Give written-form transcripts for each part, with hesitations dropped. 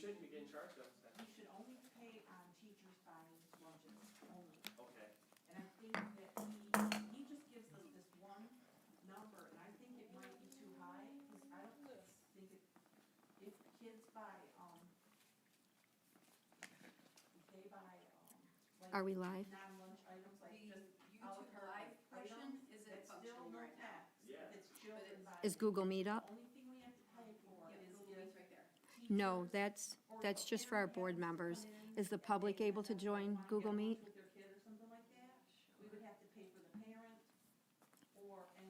shouldn't be getting charged on that. We should only pay on teachers buying lunches, only. Okay. And I think that he just gives us this one number, and I think it might be too high, because I don't think it, if kids buy, if they buy, like. Are we live? Non-lunch items, like The just à la YouTube carte Live portion items, isn't it's still functioning no right now. tax. Yeah. If it's children buying. Is Google Meet up? The only thing we have to pay for Yeah, is Google Meet's if right there. No, teachers that's or just for our parent board happens to members. come in Is the and public they able to wanna join get Google lunch Meet? with their kid or something like that, we would have to pay for the parent and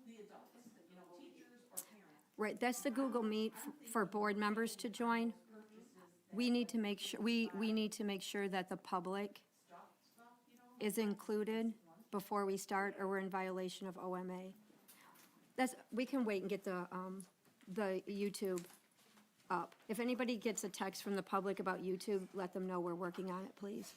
the adults, you know, teachers or parents. Right, that's the Google Meet for board members to join. Purchases We need to make sure, we need to make sure that the public stuff, you know, is included before we start, or we're in violation of OMA. We can wait and get the YouTube up. If anybody gets a text from the public about YouTube, let them know we're working on it, please.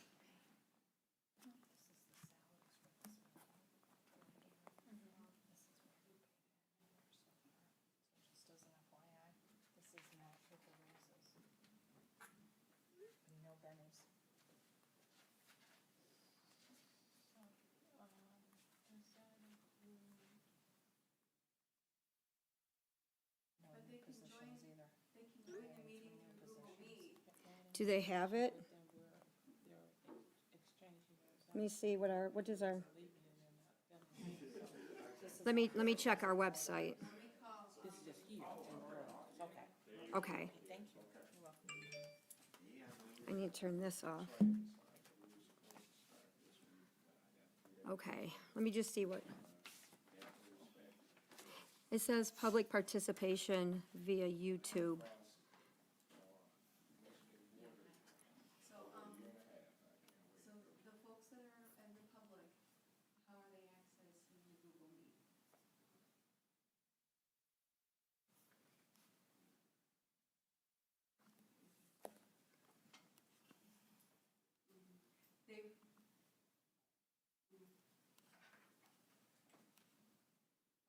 Just as an FYI, this is not Triple Roses. No Benny's. Does that include? No But new they can positions join- either. They can join the meeting through Google Meet. Do they have it? But then they're exchanging. Let me see what is our, Leaving and then let me check our website. Let me call, this is just here in Berlin. Okay, Okay, thank you. You're welcome. I need to turn this off. Okay, let me just see what. It says public participation via YouTube. so the folks that are in the public, how are they accessing the Google Meet? They.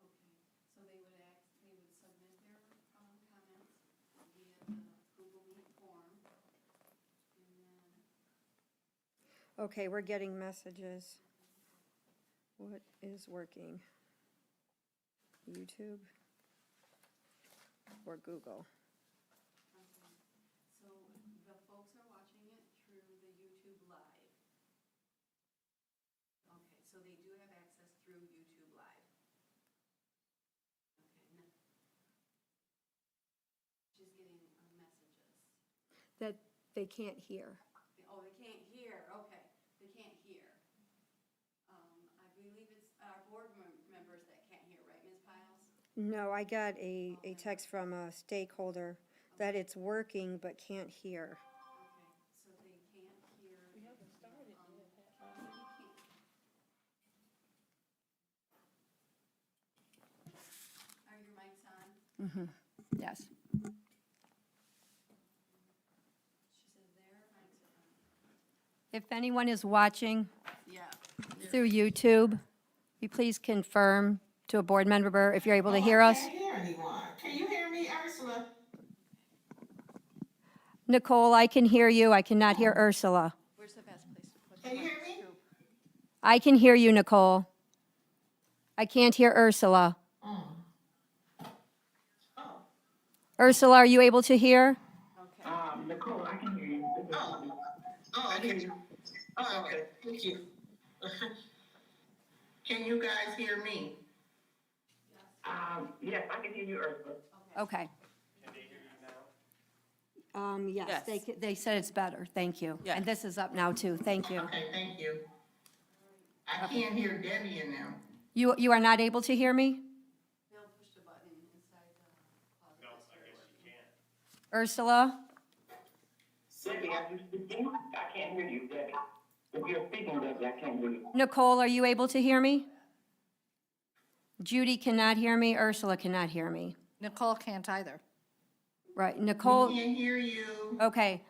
Okay, so they would submit their, comments via the Google Meet form, and then. Okay, we're getting messages. What is working? YouTube or Google? Okay, so the folks are watching it through the YouTube Live. Okay, so they do have access through YouTube Live. Okay, she's getting messages. That they can't hear. Oh, they can't hear, okay, they can't hear. I believe it's our board members that can't hear, right, Ms. Piles? No, I got a text from a stakeholder that it's working but can't hear. Okay, so they can't hear. We haven't started yet. Are your mics on? Yes. She says their mics are on. If anyone is watching Yeah. through YouTube, you please confirm to a board member if you're able to hear us. I can't hear anyone. Can you hear me, Ursula? Nicole, I can hear you. I cannot hear Ursula. Where's the best place to put Can you hear me? I can hear you, Nicole. I can't hear Ursula. Oh, Ursula, are you able to hear? Okay. Nicole, I can hear you. okay. Oh, okay, thank you. Can you guys hear me? Yes, I can hear you, Ursula. Okay. Can they hear you now? Yes, Yes. they said it's better. Thank you. Yeah. And this is up now, too. Thank you. Okay, thank you. I can't hear Debbie and them. You are not able to hear me? They'll push the button inside the closet. No, I guess you can't. Ursula? Debbie, are you speaking? I can't hear you, Debbie. If you're speaking, Debbie, I can't hear you. Nicole, are you able to hear me? Judy cannot hear me. Ursula cannot hear me. Nicole can't either. Right, We Nicole? can't hear you. Okay.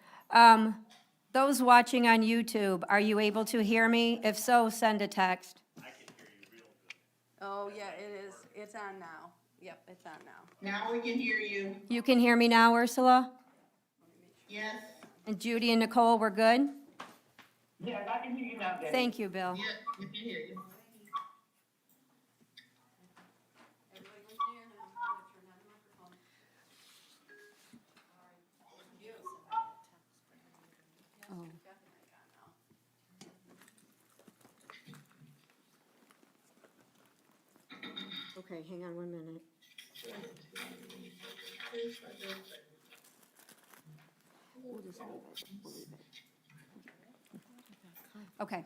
Those watching on YouTube, are you able to hear me? If so, send a text. I can hear you real good. Oh, yeah, it is. It's on now. Yep, it's on now. Now we can hear you. You can hear me now, Ursula? Yes, And Judy and Nicole, we're good? Yes, I can hear you now, Debbie. Thank you, Bill. yep, we can hear you. Everybody was there now, I'm gonna turn on the microphone. Oh. Got the mic on now. Okay, hang on 1 minute. We'll just leave it. We'll leave it. Okay.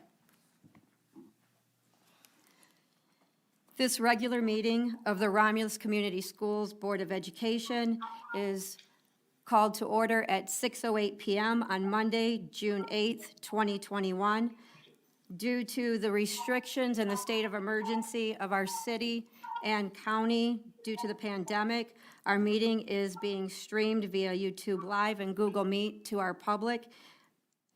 This regular meeting of the Romulus Community Schools Board of Education is called to order at 6:08 PM on Monday, June 8th, 2021. Due to the restrictions and the state of emergency of our city and county due to the pandemic, our meeting is being streamed via YouTube Live and Google Meet to our public.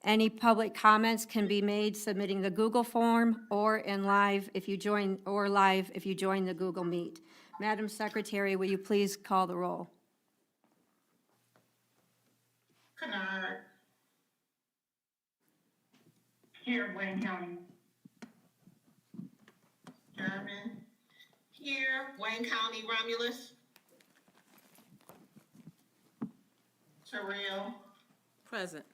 Any public comments can be made submitting the Google form or live if you join the Google Meet. Madam Secretary, will you please call the roll? Kennard, Here, Wayne County. German. Here, Wayne County, Romulus. Terrell, Present.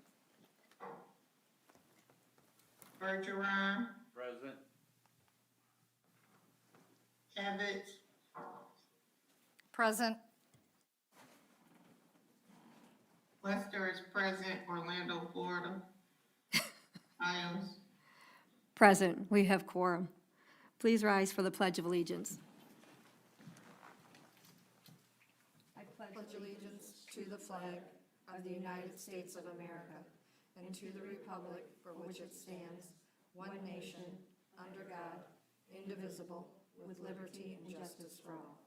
Bergeron, Present. Evans, Present. Lester is present, Orlando, Florida. Iams, Present, we have quorum. Please rise for the Pledge of Allegiance. I pledge allegiance to the flag of the United States of America and to the republic for which it stands, one nation, under God, indivisible, with liberty and justice for all.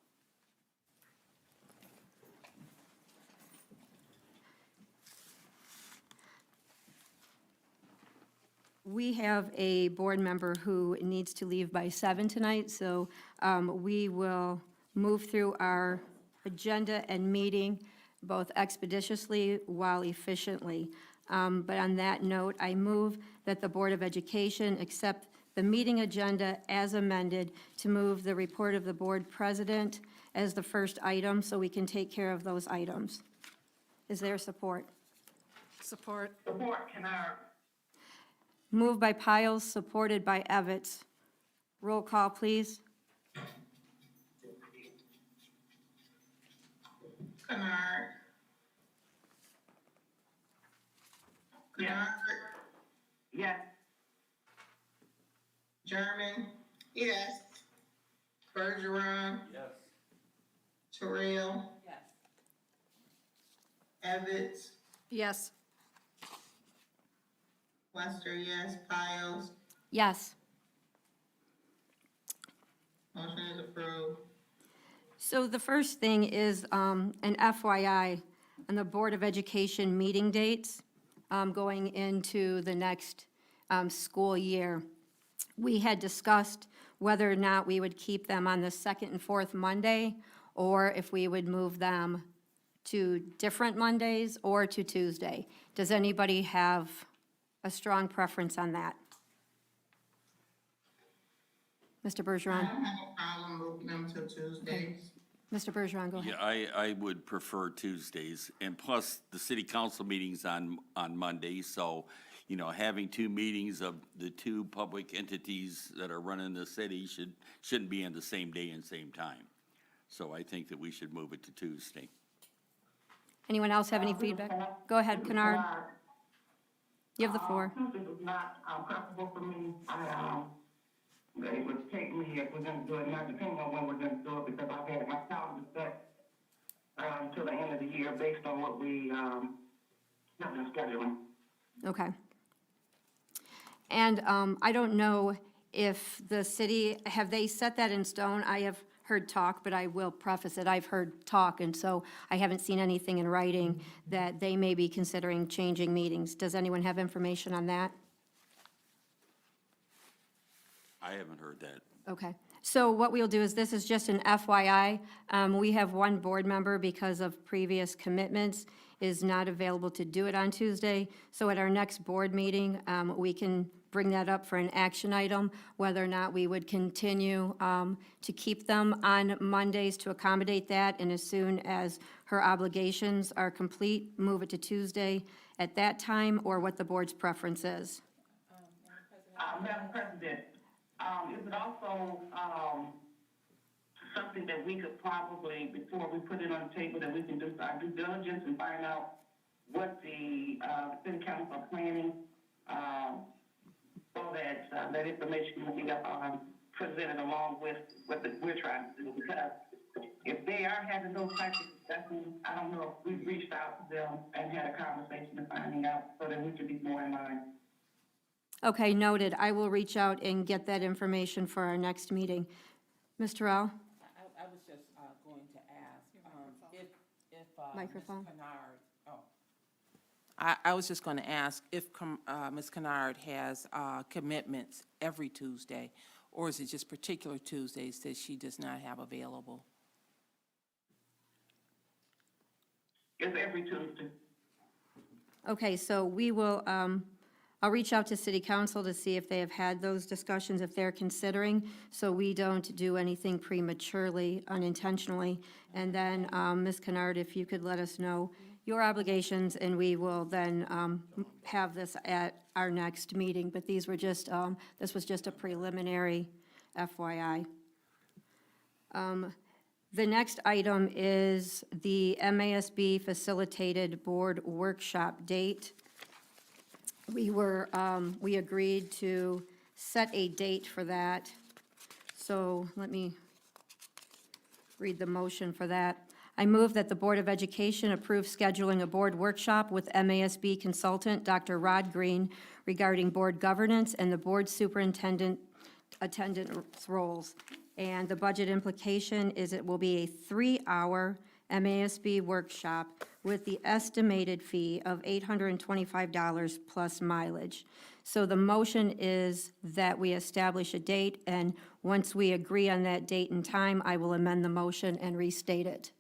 We have a board member who needs to leave by 7 tonight, so we will move through our agenda and meeting both expeditiously while efficiently. But on that note, I move that the Board of Education accept the meeting agenda as amended to move the report of the board president as the first item, so we can take care of those items. Is there support? Support. Support, Kennard. Moved by Piles, supported by Evans. Roll call, please. Kennard. Kennard, Yes. German. Yes. Bergeron, Yes. Terrell, Yes. Evans, Yes. Lester, yes. Piles, Yes. motion is approved. So the first thing is an FYI on the Board of Education meeting dates going into the next school year. We had discussed whether or not we would keep them on the second and fourth Monday, or if we would move them to different Mondays or to Tuesday. Does anybody have a strong preference on that? Mr. I Bergeron? don't have a problem moving them to Tuesdays. Mr. Bergeron, go ahead. Yeah, I would prefer Tuesdays, and plus, the city council meeting's on Monday, so, you know, having two meetings of the two public entities that are running the city shouldn't be on the same day and same time. So I think that we should move it to Tuesday. Anyone else have any feedback? Go ahead, Kennard. You have the floor. Tuesday was not preferable for me. It would take me, if we're gonna do it, not depending on when we're gonna do it, because I've had my calendar set till the end of the year based on what we have been scheduling. Okay. And I don't know if the city, have they set that in stone? I have heard talk, but I will preface it, I've heard talk, and so I haven't seen anything in writing that they may be considering changing meetings. Does anyone have information on that? I haven't heard that. Okay. So what we'll do is, this is just an FYI. We have one board member, because of previous commitments, is not available to do it on Tuesday. So at our next board meeting, we can bring that up for an action item, whether or not we would continue to keep them on Mondays to accommodate that, and as soon as her obligations are complete, move it to Tuesday at that time, or what the board's preference is. Madam President, is it also, something that we could probably, before we put it on the table, that we can do our due diligence and find out what the, city council are planning, so that, that information will be, presented along with what we're trying to do? Because if they are having those types of discussions, I don't know if we've reached out to them and had a conversation and finding out so that we could be more in line. Okay, noted. I will reach out and get that information for our next meeting. Ms. Terrell? I was just going to ask, if Microphone. Ms. Kennard, I was just going to ask if Ms. Kennard has commitments every Tuesday, or is it just particular Tuesdays that she does not have available? It's every Tuesday. Okay, so we will, I'll reach out to city council to see if they have had those discussions, if they're considering, so we don't do anything prematurely, unintentionally. And then, Ms. Kennard, if you could let us know your obligations, and we will then have this at our next meeting. But these were just, this was just a preliminary FYI. The next item is the MASB facilitated board workshop date. We agreed to set a date for that. So let me read the motion for that. I move that the Board of Education approve scheduling a board workshop with MASB consultant Dr. Rod Green regarding board governance and the board superintendent attendance roles. And the budget implication is it will be a 3-hour MASB workshop with the estimated fee of $825 plus mileage. So the motion is that we establish a date, and once we agree on that date and time, I will amend the motion and restate it.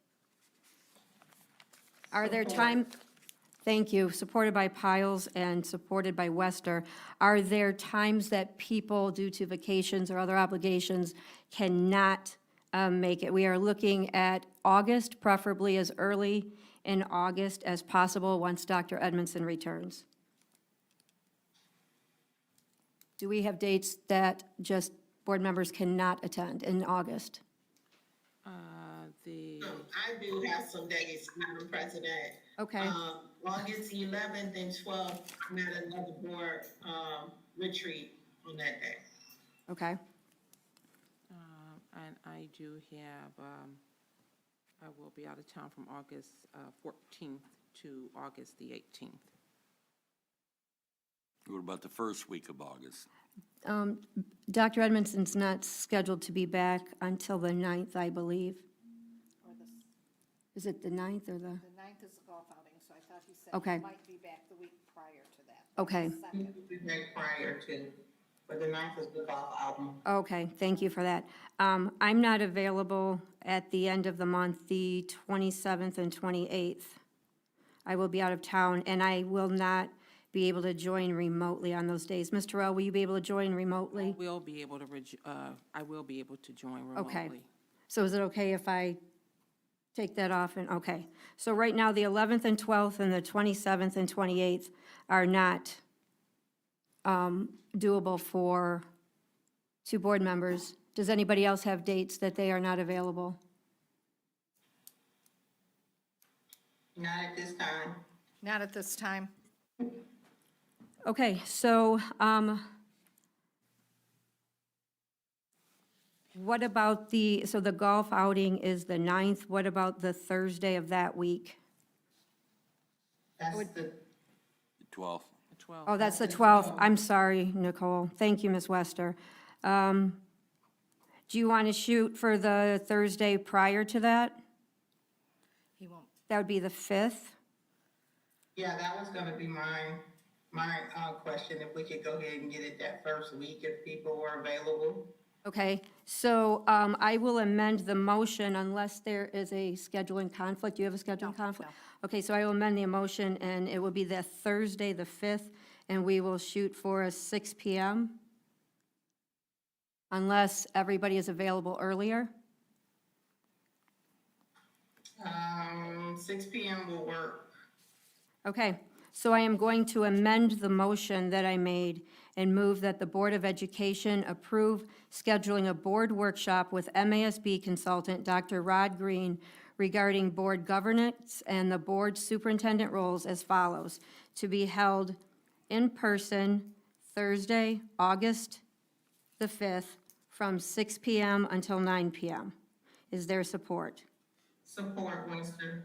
Are there thank you, supported by Piles and supported by Wester. Are there times that people, due to vacations or other obligations, cannot make it? We are looking at August, preferably as early in August as possible, once Dr. Edmondson returns. Do we have dates that just board members cannot attend in August? I do have some days, Madam President. Okay, August 11th and 12th, I'm at another board, retreat on that day. okay. And I do have, I will be out of town from August 14th to August the 18th. What about the first week of August? Dr. Edmondson's not scheduled to be back until the 9th, I believe. Or Is it the 9th or the? the 9th is the golf outing, so I thought he said Okay. he might be back the week prior to that. Okay. The second. We met prior to, but the 9th is the golf album. Okay, thank you for that. I'm not available at the end of the month, the 27th and 28th. I will be out of town, and I will not be able to join remotely on those days. Ms. Terrell, will you be able to join remotely? I will be able to join remotely. Okay. So is it okay if I take that off? And okay. So right now, the 11th and 12th and the 27th and 28th are not doable for two board members. Does anybody else have dates that they are not available? Not at this time. Not at this time. Okay, so what about so the golf outing is the 9th. What about the Thursday of that week? That's the, The 12th? The 12th. Oh, that's the 12th. I'm sorry, Nicole. Thank you, Ms. Wester. Do you want to shoot for the Thursday prior to that? He won't. That would be the 5th? yeah, that was gonna be my question, if we could go ahead and get it that first week if people were available. Okay, so I will amend the motion unless there is a scheduling conflict. Do you have a scheduling conflict? Okay, so I will amend the motion, and it will be the Thursday, the 5th, and we will shoot for a 6 PM, unless everybody is available earlier. 6 PM will work. Okay, so I am going to amend the motion that I made and move that the Board of Education approve scheduling a board workshop with MASB consultant Dr. Rod Green regarding board governance and the board superintendent roles as follows: to be held in person Thursday, August the 5th, from 6 PM until 9 PM. Is there support? Support, Winston.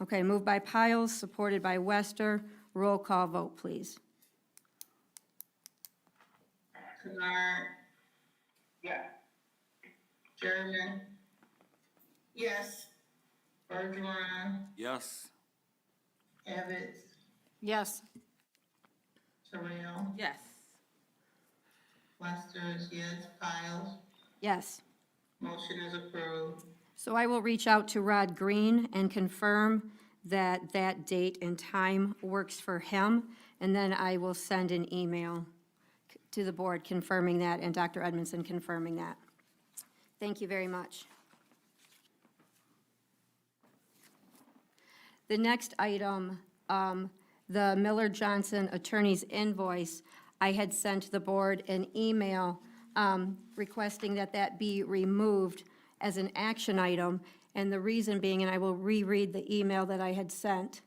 Okay, moved by Piles, supported by Wester. Roll call vote, please. Kennard, Yes. German. Yes. Bergeron, Yes? Evans, Yes. Terrell, Yes. Lester is yes, Piles. Yes. Motion is approved. So I will reach out to Rod Green and confirm that that date and time works for him, and then I will send an email to the board confirming that, and Dr. Edmondson confirming that. Thank you very much. The next item, the Miller Johnson attorney's invoice, I had sent the board an email requesting that that be removed as an action item, and the reason being, and I will reread the email that I had sent.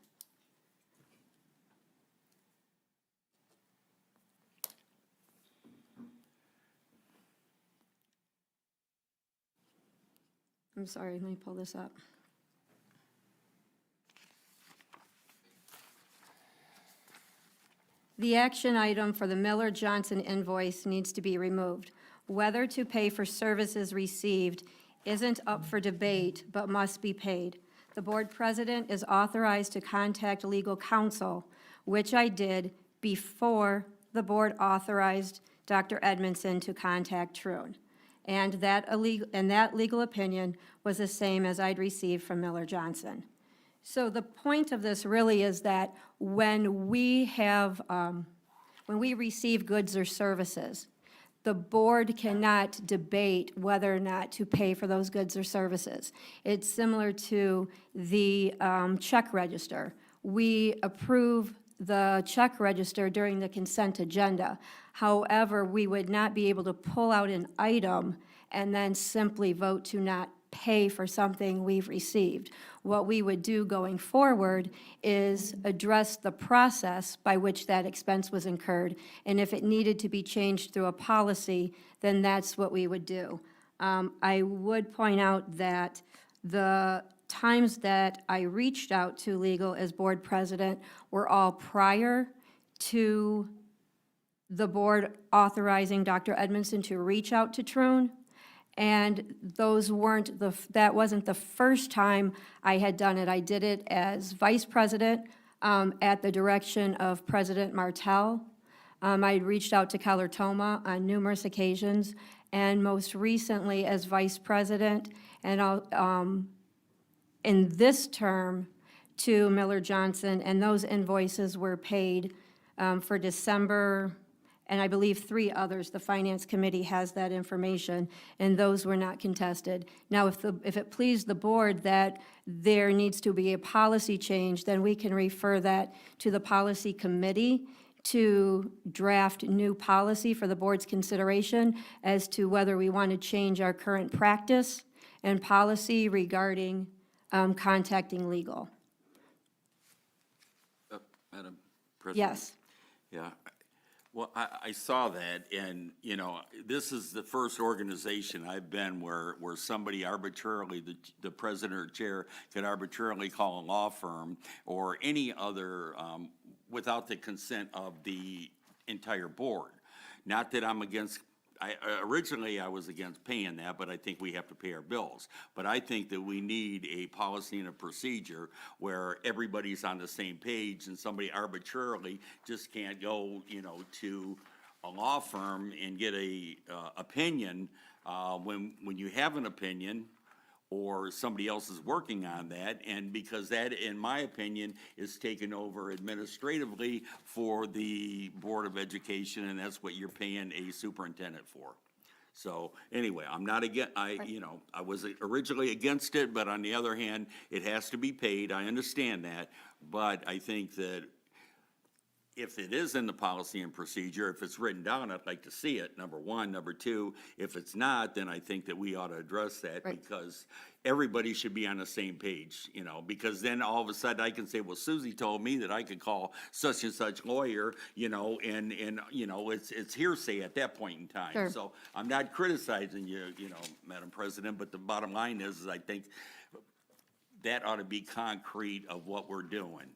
I'm sorry, let me pull this up. The action item for the Miller Johnson invoice needs to be removed. Whether to pay for services received isn't up for debate, but must be paid. The board president is authorized to contact legal counsel, which I did before the board authorized Dr. Edmondson to contact Troon. And that legal opinion was the same as I'd received from Miller Johnson. So the point of this really is that when we receive goods or services, the board cannot debate whether or not to pay for those goods or services. It's similar to the check register. We approve the check register during the consent agenda. However, we would not be able to pull out an item and then simply vote to not pay for something we've received. What we would do going forward is address the process by which that expense was incurred, and if it needed to be changed through a policy, then that's what we would do. I would point out that the times that I reached out to legal as board president were all prior to the board authorizing Dr. Edmondson to reach out to Troon. And that wasn't the first time I had done it. I did it as vice president at the direction of President Martell. I had reached out to Keller Toma on numerous occasions, and most recently as vice president, and in this term to Miller Johnson, and those invoices were paid for December, and I believe 3 others. The Finance Committee has that information, and those were not contested. Now, if it pleased the board that there needs to be a policy change, then we can refer that to the Policy Committee to draft new policy for the board's consideration as to whether we want to change our current practice and policy regarding contacting legal. Madam President? Yes. Yeah, well, I saw that, and, you know, this is the first organization I've been where somebody arbitrarily, the president or chair could arbitrarily call a law firm or any other, without the consent of the entire board. Not that I'm against, originally I was against paying that, but I think we have to pay our bills. But I think that we need a policy and a procedure where everybody's on the same page and somebody arbitrarily just can't go, you know, to a law firm and get a opinion When you have an opinion, or somebody else is working on that, and because that, in my opinion, is taken over administratively for the Board of Education, and that's what you're paying a superintendent for. So, anyway, I'm not I was originally against it, but on the other hand, it has to be paid, I understand that, but I think that if it is in the policy and procedure, if it's written down, I'd like to see it, number one. Number two, if it's not, then I think that we ought to address that, Right. because everybody should be on the same page, because then all of a sudden I can say, well, Susie told me that I could call such and such lawyer, and it's hearsay at that point in time. Sure. So I'm not criticizing you, Madam President, but the bottom line is I think that ought to be concrete of what we're doing.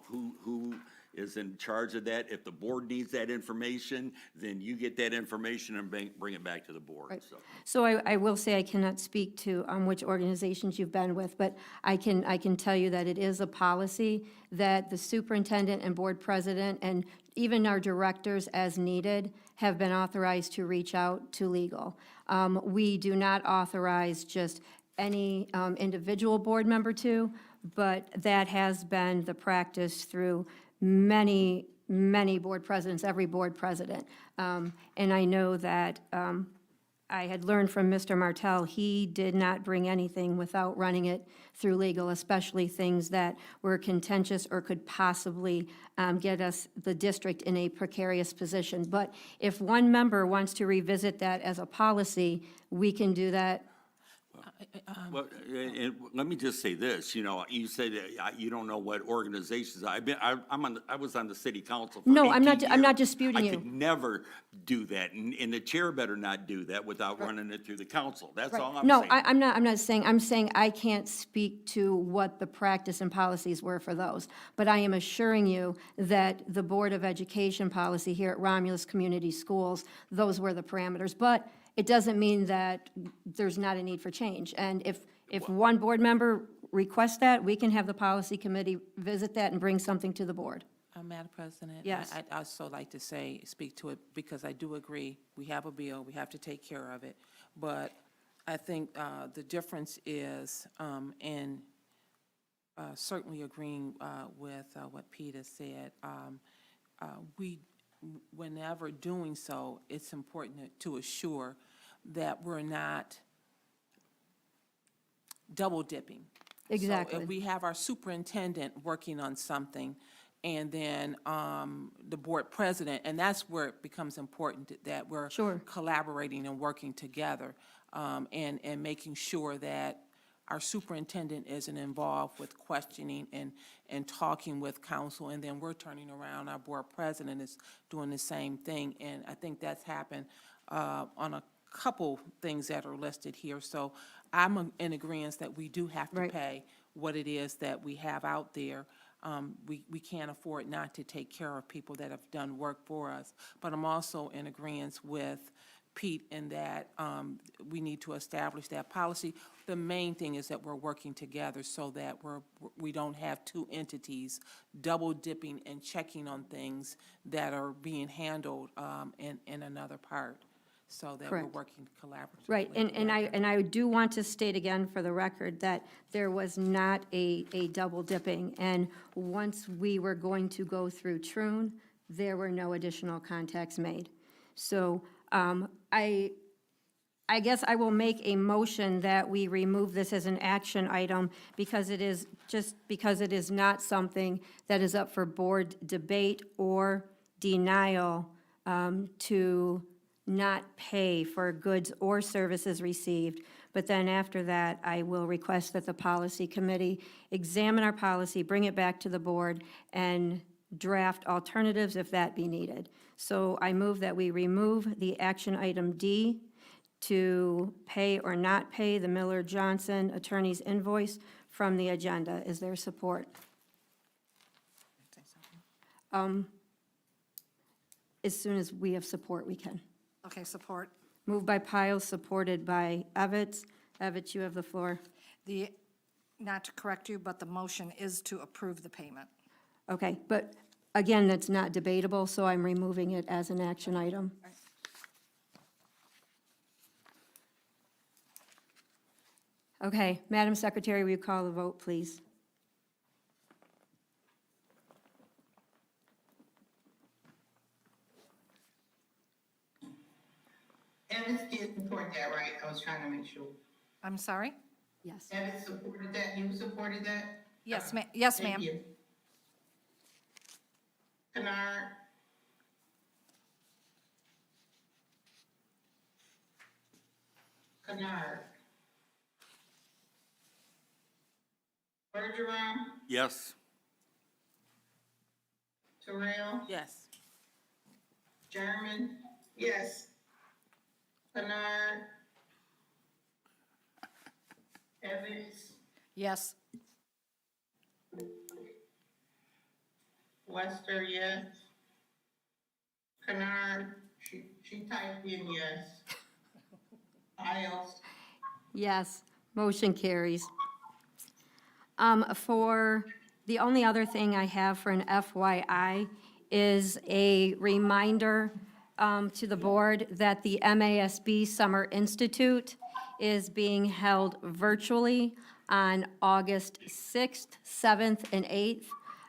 Who is in charge of that? If the board needs that information, then you get that information and bring it back to the board, Right. so. So I will say I cannot speak to which organizations you've been with, but I can tell you that it is a policy that the superintendent and board president and even our directors as needed have been authorized to reach out to legal. We do not authorize just any individual board member to, but that has been the practice through many board presidents, every board president. And I know that I had learned from Mr. Martell, he did not bring anything without running it through legal, especially things that were contentious or could possibly get us, the district, in a precarious position. But if one member wants to revisit that as a policy, we can do that. Well, and let me just say this, you said that you don't know what organizations, I was on the city council for No, I'm 18 not years. disputing you. I could never do that, and the chair better not do that without running it through the council, that's all I'm No, saying. I'm not saying, I'm saying I can't speak to what the practice and policies were for those. But I am assuring you that the Board of Education policy here at Romulus Community Schools, those were the parameters. But it doesn't mean that there's not a need for change. And if one board member requests that, we can have the policy committee visit that and bring something to the board. Madam President? Yes. I'd also like to speak to it, because I do agree, we have a bill, we have to take care of it. But I think the difference is in certainly agreeing with what Peter said. Whenever doing so, it's important to assure that we're not double dipping. Exactly. So if we have our superintendent working on something, and then the board president, and that's where it becomes important that we're Sure. collaborating and working together, and making sure that our superintendent isn't involved with questioning and talking with council, and then we're turning around, our board president is doing the same thing. And I think that's happened on a couple things that are listed here. So I'm in agreement that we do have to Right. pay what it is that we have out there. We can't afford not to take care of people that have done work for us. But I'm also in agreement with Pete in that we need to establish that policy. The main thing is that we're working together so that we don't have two entities double dipping and checking on things that are being handled in another part, so that we're Correct. working collaboratively. Right, and I do want to state again for the record that there was not a double dipping. And once we were going to go through Troon, there were no additional contacts made. So I guess I will make a motion that we remove this as an action item because it is not something that is up for board debate or denial to not pay for goods or services received. But then after that, I will request that the policy committee examine our policy, bring it back to the board, and draft alternatives if that be needed. So I move that we remove the action item D to pay or not pay the Miller Johnson attorney's invoice from the agenda. Is there support? As soon as we have support, we can. Okay, support. Moved by Piles, supported by Evans. Evans, you have the floor. Not to correct you, but the motion is to approve the payment. Okay, but again, that's not debatable, so I'm removing it as an action item. Okay, Madam Secretary, will you call the vote, please? Evans did support that, right? I was trying to make sure. I'm sorry? Yes. Evans supported that, you supported that? Yes, ma'am. Yes, Thank ma'am. you. Kennard? Kennard? Bergeron? Yes. Terrell? Yes. German? Yes. Kennard? Evans? Yes. Lester, yes. Kennard, she typed in yes. Isles? Yes, motion carries. For, the only other thing I have for an FYI is a reminder to the board that the MASB Summer Institute is being held virtually on August 6th, 7th, and 8th.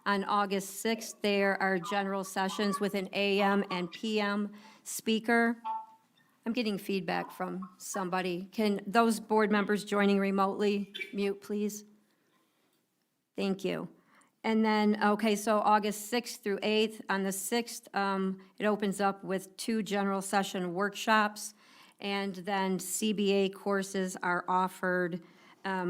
On August 6th, there are general sessions with an AM and PM speaker. I'm getting feedback from somebody. Can those board members joining remotely mute, please? Thank you. And then, okay, so August 6th through 8th. On the 6th, it opens up with 2 general session workshops, and then CBA courses are offered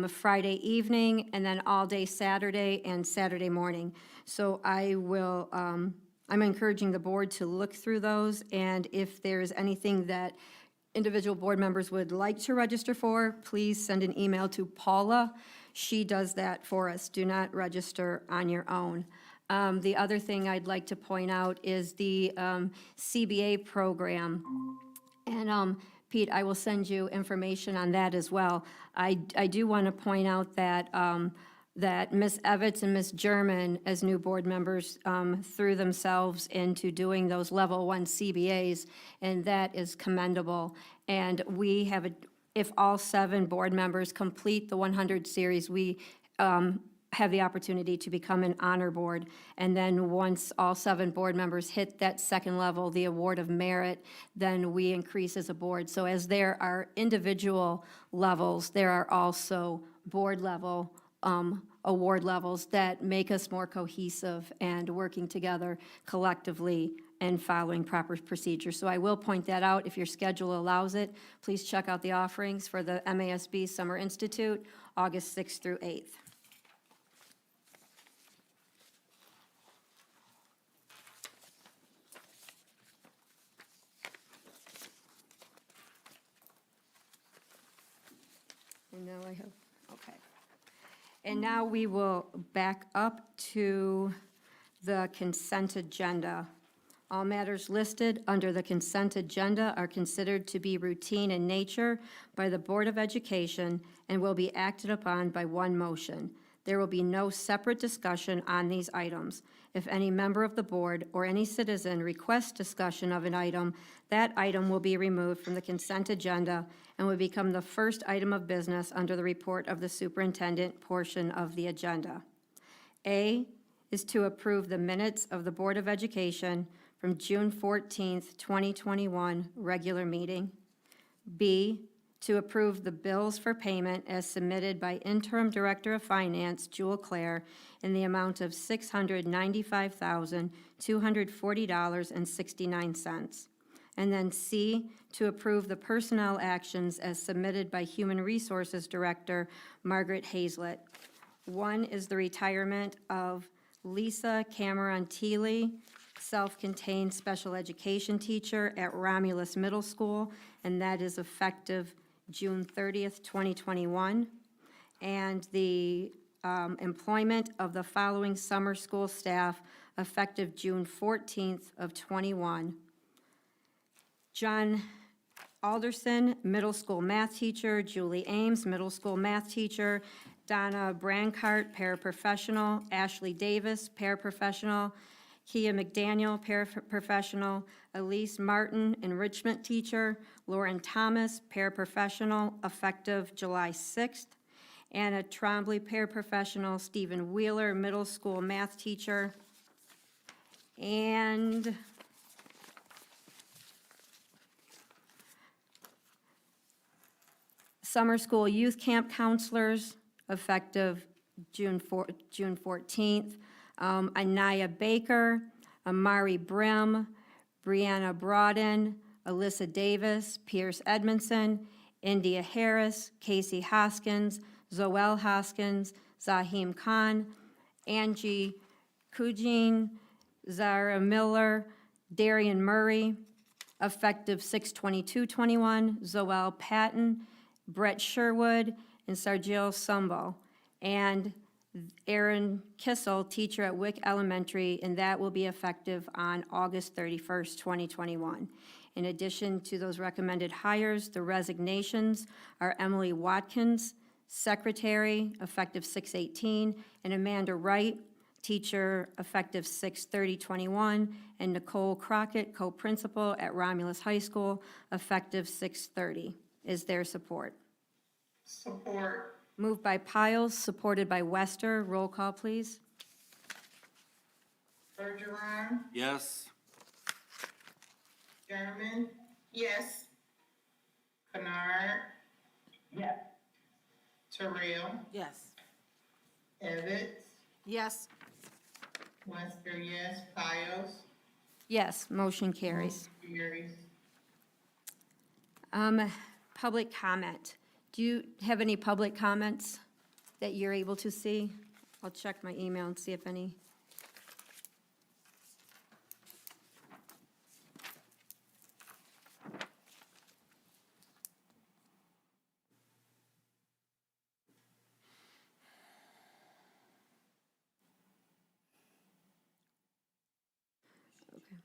Friday evening, and then all day Saturday and Saturday morning. So I will, I'm encouraging the board to look through those, and if there's anything that individual board members would like to register for, please send an email to Paula. She does that for us. Do not register on your own. The other thing I'd like to point out is the CBA program. And Pete, I will send you information on that as well. I do want to point out that that Ms. Evans and Ms. German, as new board members, threw themselves into doing those level 1 CBAs, and that is commendable. And we have, if all 7 board members complete the 100 series, we have the opportunity to become an honor board. And then once all 7 board members hit that second level, the award of merit, then we increase as a board. So as there are individual levels, there are also board level award levels that make us more cohesive and working together collectively and following proper procedures. So I will point that out. If your schedule allows it, please check out the offerings for the MASB Summer Institute, August 6th through 8th. And now I have, okay. And now we will back up to the consent agenda. All matters listed under the consent agenda are considered to be routine in nature by the Board of Education and will be acted upon by one motion. There will be no separate discussion on these items. If any member of the board or any citizen requests discussion of an item, that item will be removed from the consent agenda and will become the first item of business under the report of the superintendent portion of the agenda. A is to approve the minutes of the Board of Education from June 14th, 2021, regular meeting. B, to approve the bills for payment as submitted by Interim Director of Finance, Jewel Clare, in the amount of $695,240.69. And then C, to approve the personnel actions as submitted by Human Resources Director, Margaret Hazlett. One is the retirement of Lisa Cameron Teely, self-contained special education teacher at Romulus Middle School, and that is effective June 30th, 2021. And the employment of the following summer school staff effective June 14th of 21. John Alderson, middle school math teacher. Julie Ames, middle school math teacher. Donna Brancart, paraprofessional. Ashley Davis, paraprofessional. Kia McDaniel, paraprofessional. Elise Martin, enrichment teacher. Lauren Thomas, paraprofessional, effective July 6th. Anna Trombley, paraprofessional, Stephen Wheeler, middle school math teacher, and summer school youth camp counselors, effective June 14th. Anaya Baker, Amari Brim, Brianna Broaden, Alyssa Davis, Pierce Edmondson, India Harris, Casey Hoskins, Zoel Hoskins, Zahim Khan, Angie Kujin, Zara Miller, Darian Murray, effective 6/22/21, Zoel Patton, Brett Sherwood, and Sargil Sumbo. And Aaron Kissel, teacher at Wick Elementary, and that will be effective on August 31st, 2021. In addition to those recommended hires, the resignations are Emily Watkins, secretary, effective 6/18, and Amanda Wright, teacher, effective 6/30/21, and Nicole Crockett, co-principal at Romulus High School, effective 6/30. Is there support? Support. Moved by Piles, supported by Wester. Roll call, please. Bergeron, Yes. Sherman. Yes. Kennard, Yes. Terrell, Yes. Evans, Yes. Wester, yes, Piles, Yes, motion carries. carries. Public comment. Do you have any public comments that you're able to see? I'll check my email and see if any. Okay.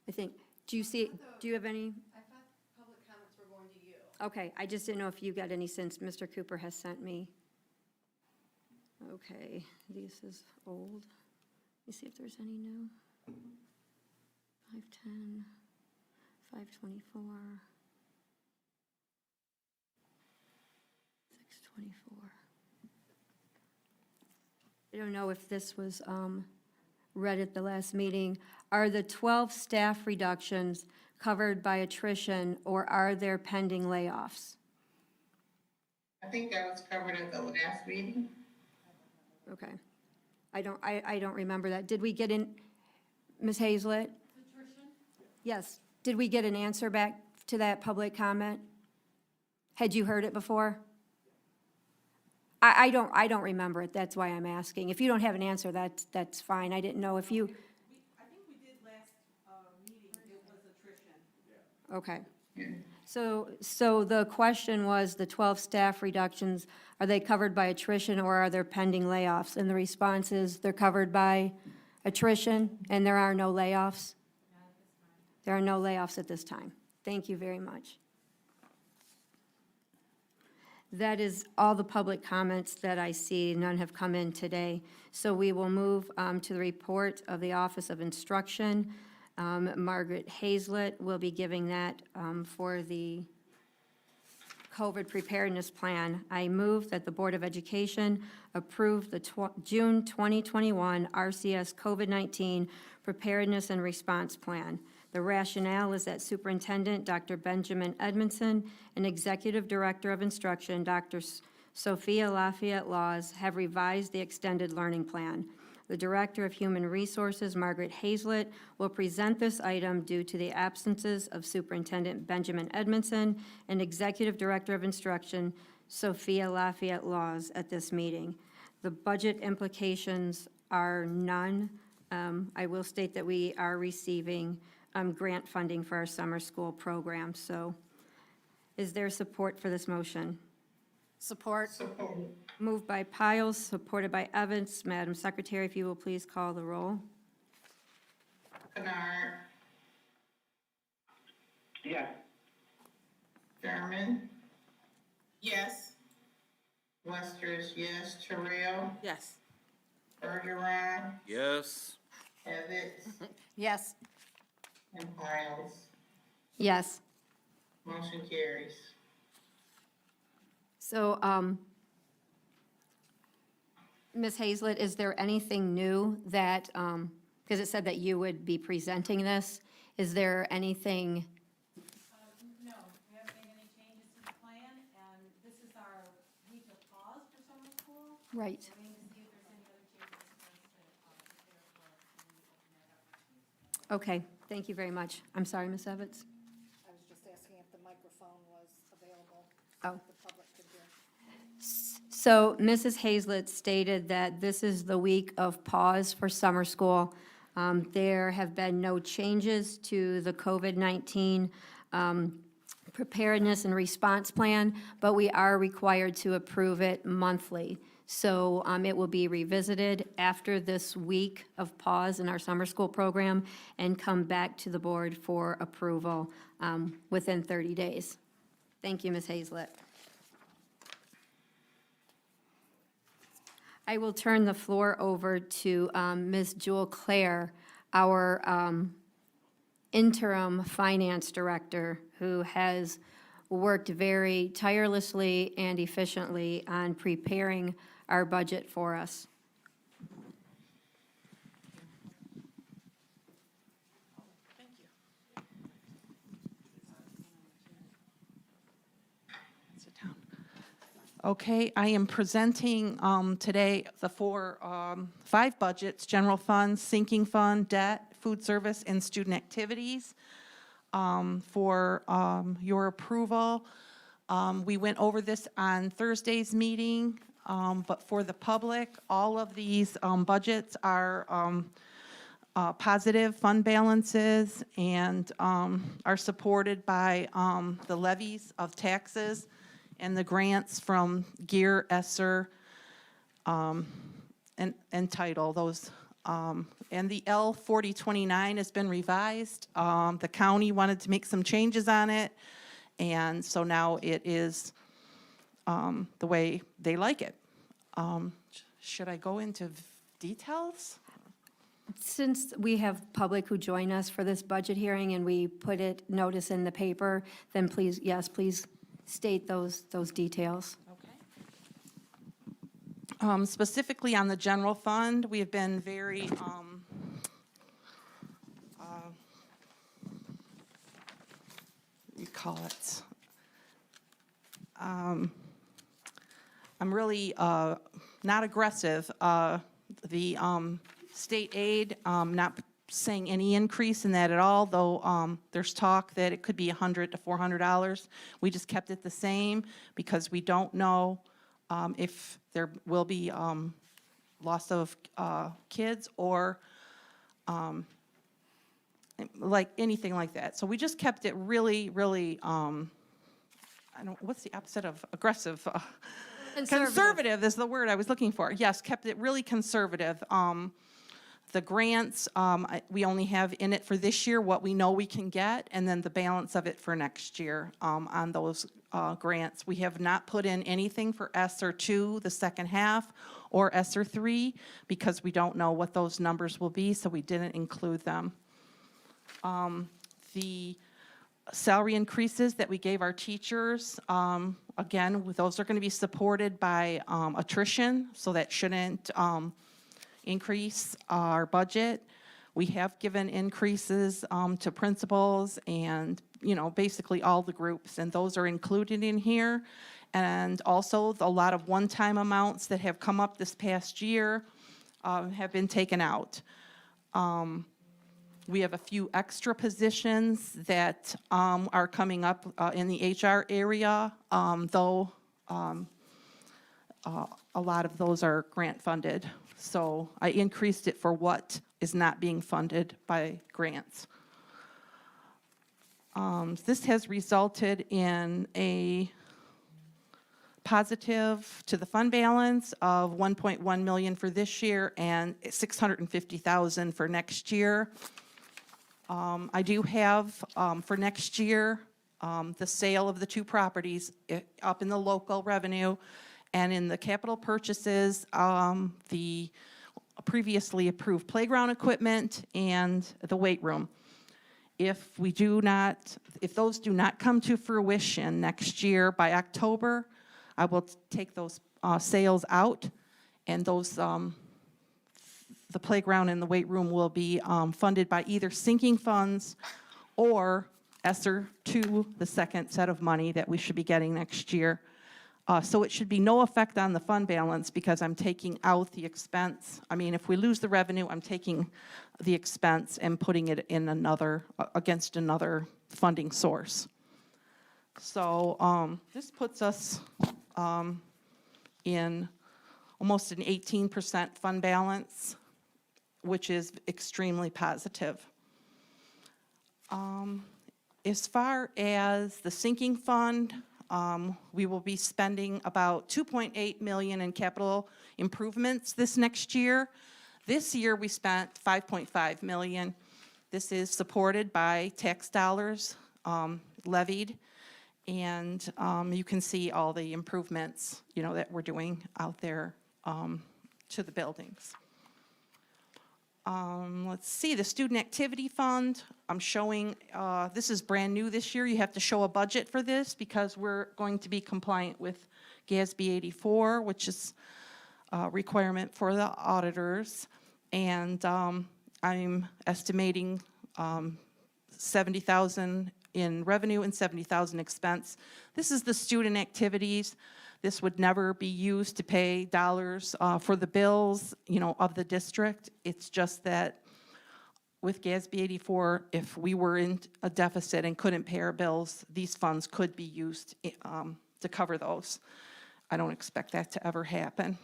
I think, do you see, do you have any? I thought public comments were going to you. Okay, I just didn't know if you got any since Mr. Cooper has sent me. Okay, this is old. Let me see if there's any new. 510, 524, 624. I don't know if this was read at the last meeting. Are the 12 staff reductions covered by attrition, or are there pending layoffs? I think that was covered at the last meeting. Okay. I don't remember that. Did we get in, Ms. Hazlett? Yes. Did we get an answer back to that public comment? Had you heard it before? I don't remember it. That's why I'm asking. If you don't have an answer, that's fine. I didn't know if you, I think we did last meeting, it was attrition. okay. So the question was, the 12 staff reductions, are they covered by attrition or are there pending layoffs? And the response is they're covered by attrition and there are no layoffs? There are no layoffs at this time. Thank you very much. That is all the public comments that I see. None have come in today. So we will move to the report of the Office of Instruction. Margaret Hazlett will be giving that for the COVID preparedness plan. I move that the Board of Education approve the June 2021 RCS COVID-19 preparedness and response plan. The rationale is that Superintendent Dr. Benjamin Edmondson and Executive Director of Instruction Dr. Sophia Lafayette Laws have revised the extended learning plan. The Director of Human Resources, Margaret Hazlett, will present this item due to the absences of Superintendent Benjamin Edmondson and Executive Director of Instruction, Sophia Lafayette Laws, at this meeting. The budget implications are none. I will state that we are receiving grant funding for our summer school program. So is there support for this motion? Support. Support. Moved by Piles, supported by Evans. Madam Secretary, if you will please call the roll. Kennard, Yes. Sherman. Yes. Westers, yes, Terrell, Yes. Bergeron, Yes. Evans, Yes. and Piles. Yes. Motion carries. So Ms. Hazlett, is there anything new that, because it said that you would be presenting this, is there anything, No, we haven't made any changes to the plan, and this is our week of pause for summer school. right? Waiting to see if there's any other changes for us to prepare for when we open that up for Tuesday. Okay, thank you very much. I'm sorry, Ms. Evans? I was just asking if the microphone was available. Oh. The public could hear. So Mrs. Hazlett stated that this is the week of pause for summer school. There have been no changes to the COVID-19 preparedness and response plan, but we are required to approve it monthly. So it will be revisited after this week of pause in our summer school program and come back to the board for approval within 30 days. Thank you, Ms. Hazlett. I will turn the floor over to Ms. Jewel Claire, our interim finance director, who has worked very tirelessly and efficiently on preparing our budget for us. Okay, I am presenting today the five budgets: general fund, sinking fund, debt, food service, and student activities for your approval. We went over this on Thursday's meeting, but for the public, all of these budgets are positive fund balances and are supported by the levies of taxes and the grants from GEAR, ESSER, and Title. Those, and the L 4029 has been revised. The county wanted to make some changes on it, and so now it is the way they like it. Should I go into details? Since we have public who join us for this budget hearing and we put it, notice in the paper, then please, yes, please state those details. Okay. Specifically on the general fund, we have been very, you call it, I'm really not aggressive. The state aid, not saying any increase in that at all, though there's talk that it could be $100 to $400. We just kept it the same because we don't know if there will be loss of kids or like anything like that. So we just kept it really, really, what's the opposite of aggressive? Conservative is the word I was looking for. Yes, kept it really conservative. The grants, we only have in it for this year what we know we can get, and then the balance of it for next year on those grants. We have not put in anything for ESSER 2, the second half, or ESSER 3, because we don't know what those numbers will be, so we didn't include them. The salary increases that we gave our teachers, again, those are going to be supported by attrition, so that shouldn't increase our budget. We have given increases to principals and, basically all the groups, and those are included in here. And also a lot of one-time amounts that have come up this past year have been taken out. We have a few extra positions that are coming up in the HR area, though a lot of those are grant funded. So I increased it for what is not being funded by grants. This has resulted in a positive to the fund balance of $1.1 million for this year and $650,000 for next year. I do have for next year the sale of the two properties up in the local revenue, and in the capital purchases, the previously approved playground equipment and the weight room. If those do not come to fruition next year by October, I will take those sales out And those, the playground and the weight room will be funded by either sinking funds or ESSER 2, the second set of money that we should be getting next year. So it should be no effect on the fund balance because I'm taking out the expense. I mean, if we lose the revenue, I'm taking the expense and putting it in another, against another funding source. So this puts us in almost an 18% fund balance, which is extremely positive. As far as the sinking fund, we will be spending about $2.8 million in capital improvements this next year. This year, we spent $5.5 million. This is supported by tax dollars levied, and you can see all the improvements, you know, that we're doing out there to the buildings. Let's see, the Student Activity Fund, I'm showing, this is brand new this year. You have to show a budget for this because we're going to be compliant with GASB 84, which is a requirement for the auditors. And I'm estimating 70,000 in revenue and 70,000 expense. This is the student activities. This would never be used to pay dollars for the bills, you know, of the district. It's just that with GASB 84, if we were in a deficit and couldn't pay our bills, these funds could be used to cover those. I don't expect that to ever happen.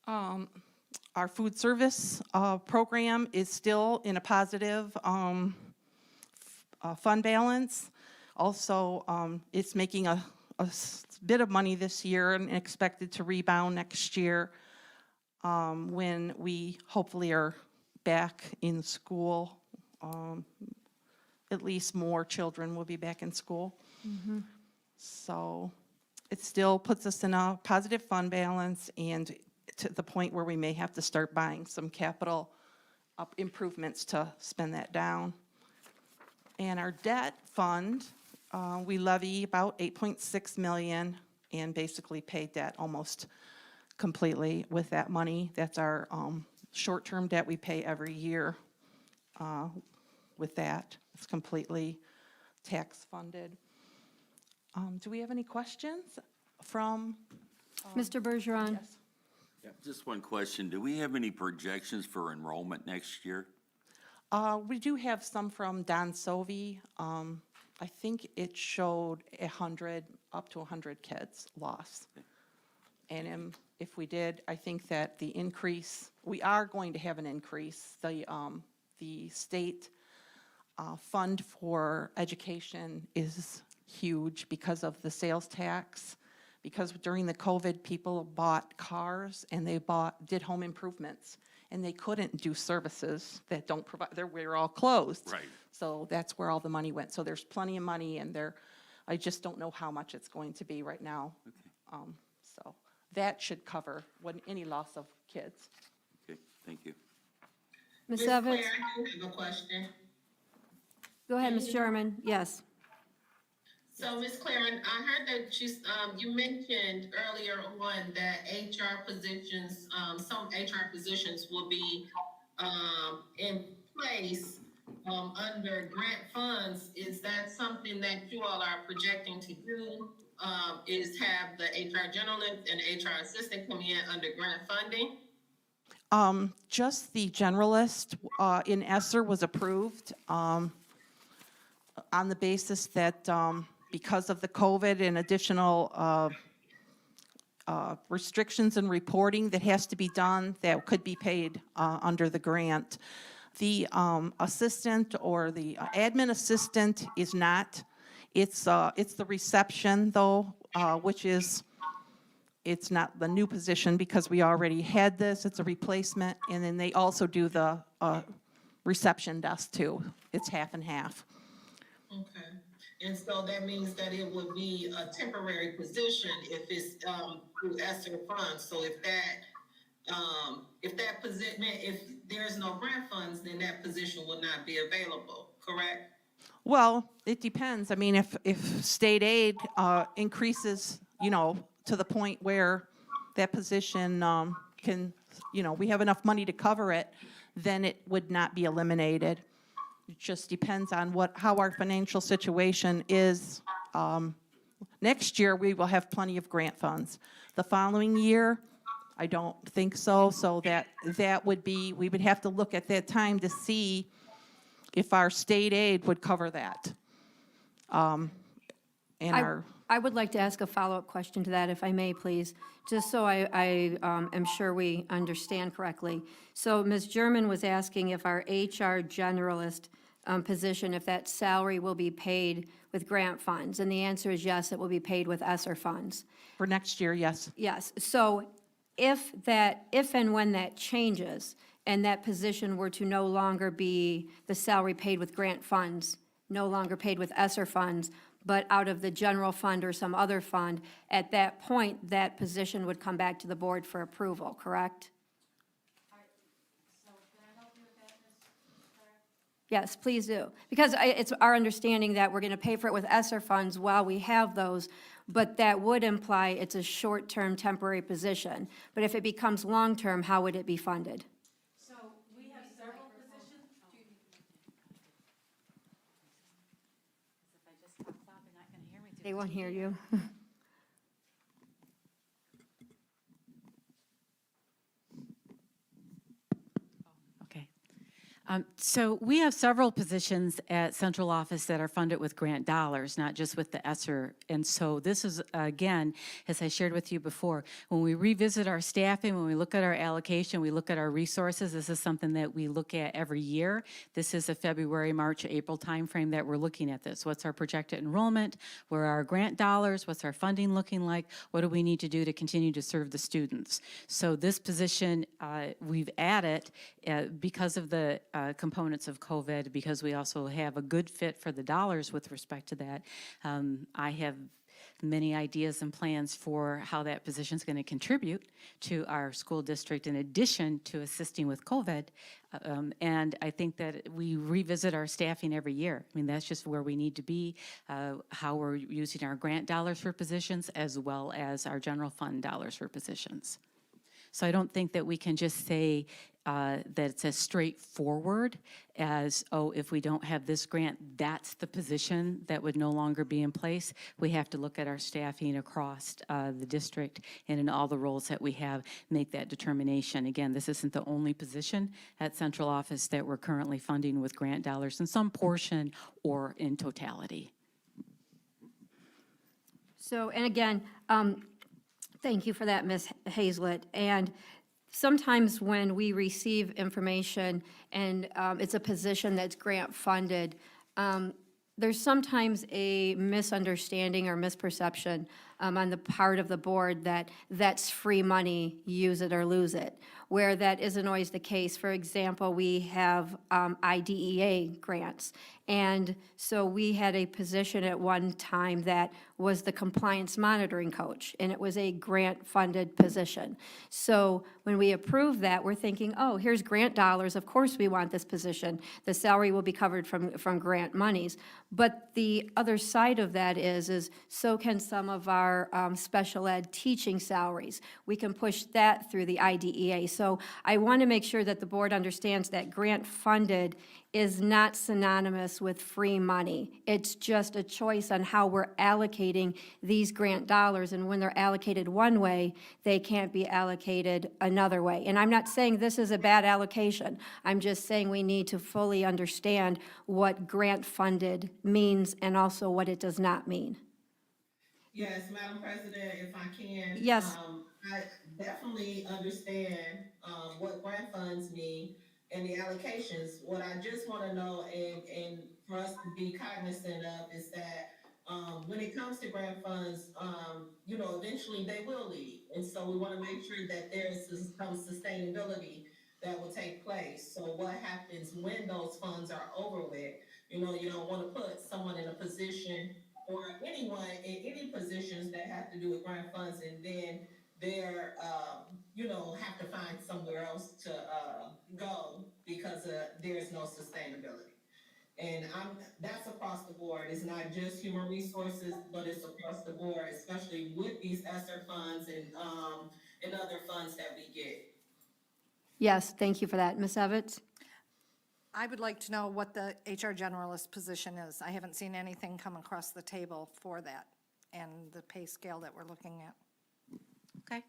Our food service program is still in a positive fund balance. Also, it's making a bit of money this year and expected to rebound next year when we hopefully are back in school. At least more children will be back in school. Mm-hmm. So it still puts us in a positive fund balance and to the point where we may have to start buying some capital improvements to spend that down. And our debt fund, we levy about $8.6 million and basically pay debt almost completely with that money. That's our short-term debt we pay every year with that. It's completely tax funded. Do we have any questions from? Mr. Bergeron? Yes. Just one question. Do we have any projections for enrollment next year? We do have some from Don Sovey. I think it showed 100, up to 100 kids lost. And if we did, I think that the increase, we are going to have an increase. The state fund for education is huge because of the sales tax. Because during the COVID, people bought cars and they did home improvements. And they couldn't do services that don't provide, we're all closed. Right. So that's where all the money went. So there's plenty of money and I just don't know how much it's going to be right now. Okay. So that should cover any loss of kids. Okay, thank you. Ms. Ms. Evans? Claire, I do have a question. Go ahead, Ms. Sherman. Yes. So, Ms. Claren, I heard that you mentioned earlier on that HR positions, some HR positions will be in place under grant funds. Is that something that you all are projecting to do? Is have the HR generalist and HR assistant come in under grant funding? Just the generalist in ESSER was approved on the basis that because of the COVID and additional restrictions and reporting that has to be done that could be paid under the grant. The assistant or the admin assistant is not. It's the reception though, which is, it's not the new position because we already had this. It's a replacement. And then they also do the reception desk too. It's half and half. Okay. And so that means that it would be a temporary position if it's through ESSER funds. So if there's no grant funds, then that position will not be available, correct? Well, it depends. I mean, if state aid increases, you know, to the point where that position can, we have enough money to cover it, then it would not be eliminated. It just depends on how our financial situation is. Next year, we will have plenty of grant funds. The following year, I don't think so, so that would be, we would have to look at that time to see if our state aid would cover that. And our, I would like to ask a follow-up question to that, if I may, please, just so I am sure we understand correctly. So Ms. German was asking if our HR generalist position, if that salary will be paid with grant funds, and the answer is yes, it will be paid with ESSER funds. for next year, yes. Yes, so if and when that changes, and that position were to no longer be the salary paid with grant funds, no longer paid with ESSER funds, but out of the general fund or some other fund, at that point, that position would come back to the board for approval, correct? So can I help you with that, Ms. Clark? Yes, please do. Because it's our understanding that we're going to pay for it with ESSER funds while we have those, but that would imply it's a short-term temporary position. But if it becomes long-term, how would it be funded? So we have several positions. If I just talk loud, they're not gonna hear me through They the won't TV. hear you. Okay. So we have several positions at central office that are funded with grant dollars, not just with the ESSER. And so this is, again, as I shared with you before, when we revisit our staffing, when we look at our allocation, we look at our resources, this is something that we look at every year. This is a February, March, April timeframe that we're looking at this. What's our projected enrollment? Where are our grant dollars? What's our funding looking like? What do we need to do to continue to serve the students? So this position, we've added because of the components of COVID, because we also have a good fit for the dollars with respect to that. I have many ideas and plans for how that position is going to contribute to our school district in addition to assisting with COVID. And I think that we revisit our staffing every year. I mean, that's just where we need to be, how we're using our grant dollars for positions as well as our general fund dollars for positions. So I don't think that we can just say that it's as straightforward as, oh, if we don't have this grant, that's the position that would no longer be in place. We have to look at our staffing across the district and in all the roles that we have, make that determination. Again, this isn't the only position at central office that we're currently funding with grant dollars in some portion or in totality. So, and again, thank you for that, Ms. Hazlett. And sometimes when we receive information and it's a position that's grant funded, there's sometimes a misunderstanding or misperception on the part of the board that that's free money, use it or lose it, where that isn't always the case. For example, we have IDEA grants. And so we had a position at one time that was the compliance monitoring coach, and it was a grant-funded position. So when we approve that, we're thinking, oh, here's grant dollars, of course we want this position. The salary will be covered from grant monies. But the other side of that is so can some of our special ed teaching salaries. We can push that through the IDEA. So I want to make sure that the board understands that grant-funded is not synonymous with free money. It's just a choice on how we're allocating these grant dollars, and when they're allocated one way, they can't be allocated another way. And I'm not saying this is a bad allocation. I'm just saying we need to fully understand what grant-funded means and also what it does not mean. Yes, Madam President, if I can. Yes. I definitely understand, what grant funds mean and the allocations. What I just want to know and for us to be cognizant of is that, when it comes to grant funds, eventually they will leave. And so we want to make sure that there's some sustainability that will take place. So what happens when those funds are over with? You don't want to put someone in a position or anyone in any positions that have to do with grant funds and then they're, have to find somewhere else to go because there's no sustainability. And that's across the board. It's not just human resources, but it's across the board, especially with these ESSER funds and other funds that we get. Yes, thank you for that. Ms. Evans? I would like to know what the HR generalist position is. I haven't seen anything come across the table for that and the pay scale that we're looking at. Okay.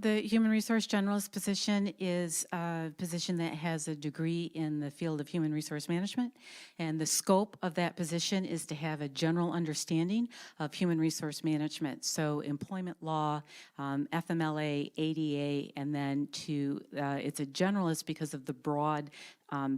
The Human Resource Generalist position is a position that has a degree in the field of human resource management, and the scope of that position is to have a general understanding of human resource management, so employment law, FMLA, ADA, and then it's a generalist because of the broad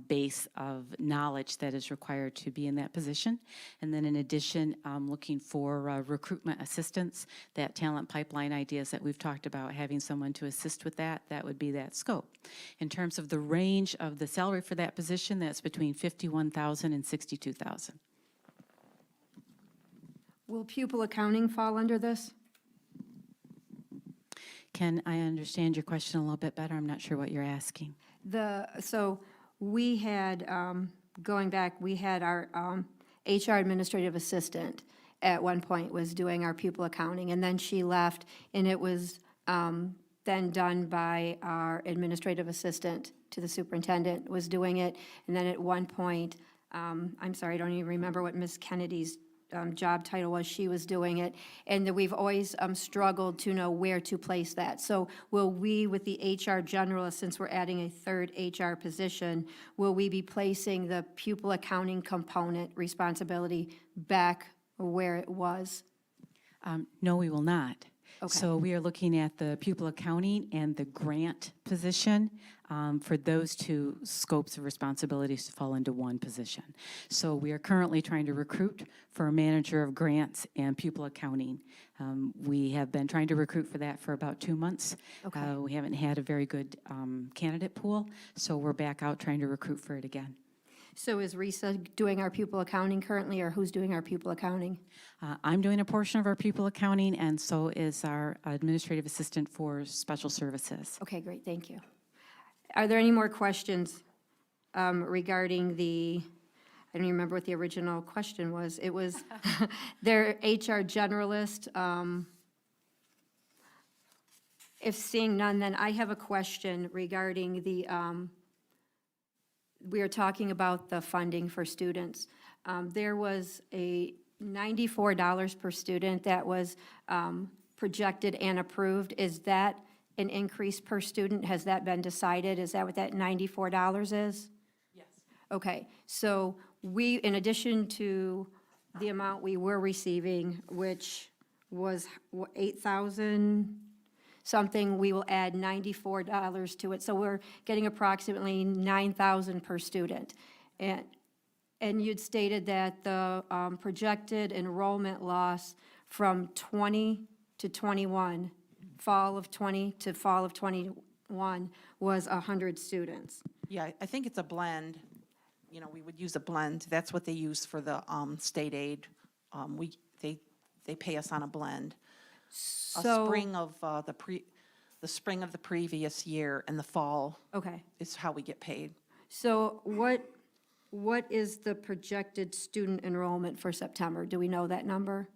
base of knowledge that is required to be in that position. And then in addition, looking for recruitment assistance, that talent pipeline ideas that we've talked about, having someone to assist with that, that would be that scope. In terms of the range of the salary for that position, that's between $51,000 and $62,000. Will pupil accounting fall under this? Can I understand your question a little bit better? I'm not sure what you're asking. So we had, going back, we had our HR administrative assistant at one point was doing our pupil accounting, and then she left, and it was then done by our administrative assistant to the superintendent was doing it. And then at one point, I'm sorry, I don't even remember what Ms. Kennedy's job title was, she was doing it, and that we've always struggled to know where to place that. So will we, with the HR generalist, since we're adding a third HR position, will we be placing the pupil accounting component responsibility back where it was? No, we will not. Okay. So we are looking at the pupil accounting and the grant position for those two scopes of responsibilities to fall into one position. So we are currently trying to recruit for a manager of grants and pupil accounting. We have been trying to recruit for that for about 2 months. Okay. We haven't had a very good candidate pool, so we're back out trying to recruit for it again. So is Risa doing our pupil accounting currently, or who's doing our pupil accounting? I'm doing a portion of our pupil accounting, and so is our administrative assistant for special services. Okay, great, thank you. Are there any more questions regarding the, I don't even remember what the original question was. It was their HR generalist. If seeing none, then I have a question regarding the, we are talking about the funding for students. There was a $94 per student that was projected and approved. Is that an increase per student? Has that been decided? Is that what that $94 is? Yes. Okay, so we, in addition to the amount we were receiving, which was 8,000 something, we will add $94 to it. So we're getting approximately 9,000 per student. And you'd stated that the projected enrollment loss from 20 to 21, fall of 20 to fall of 21, was 100 students. Yeah, I think it's a blend. You know, we would use a blend. That's what they use for the state aid. They pay us on a blend. So, A spring of the spring of the previous year and the fall okay. is how we get paid. So what is the projected student enrollment for September? Do we know that number?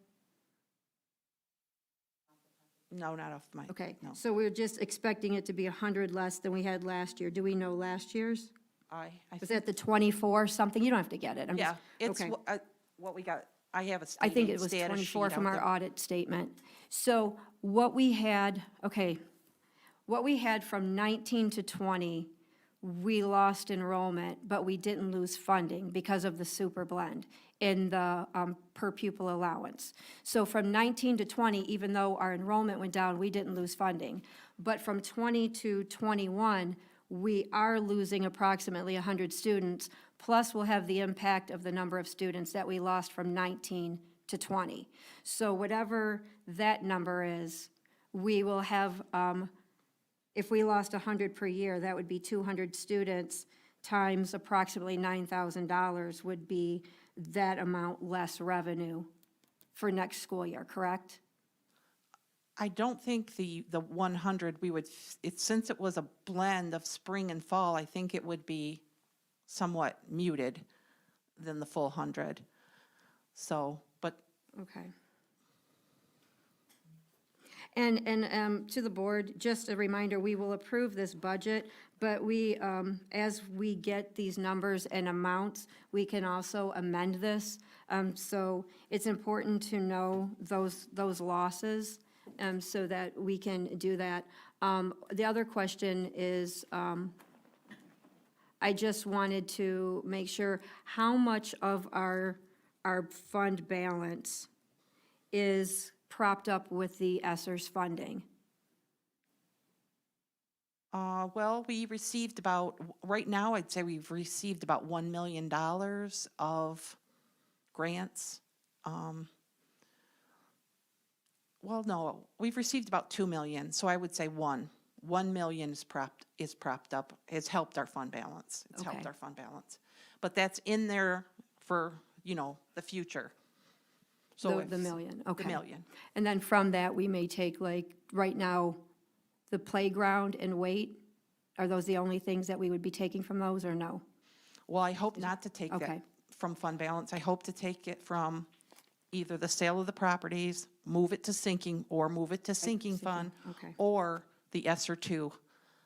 No, not off my. Okay, No. so we're just expecting it to be 100 less than we had last year. Do we know last year's? I Was think, that the 24 something? You don't have to get it. I'm yeah, just- it's okay. what we got. I have a I think stated it was status 24 sheet from out our there. audit statement. So what we had, okay, what we had from 19 to 20, we lost enrollment, but we didn't lose funding because of the super blend in the per pupil allowance. So from 19 to 20, even though our enrollment went down, we didn't lose funding. But from 20 to 21, we are losing approximately 100 students, plus we'll have the impact of the number of students that we lost from 19 to 20. So whatever that number is, we will have, if we lost 100 per year, that would be 200 students times approximately $9,000 would be that amount less revenue for next school year, correct? I don't think the 100, we would, since it was a blend of spring and fall, I think it would be somewhat muted than the full 100. So, but Okay. And to the board, just a reminder, we will approve this budget, but we, as we get these numbers and amounts, we can also amend this. So it's important to know those losses, so that we can do that. The other question is, I just wanted to make sure, how much of our fund balance is propped up with the ESSER's funding? Well, we received about, right now, I'd say we've received about $1 million of grants. Well, no, we've received about 2 million, so I would say 1 million is propped up, has helped our fund balance. It's helped Okay. our fund balance. But that's in there for, the future. So The million, okay. The million. And then from that, we may take, like, right now, the playground and weight, are those the only things that we would be taking from those, or no? Well, I hope not to take that Okay. from fund balance. I hope to take it from either the sale of the properties, move it to sinking Sinking, fund, okay. or the ESSER two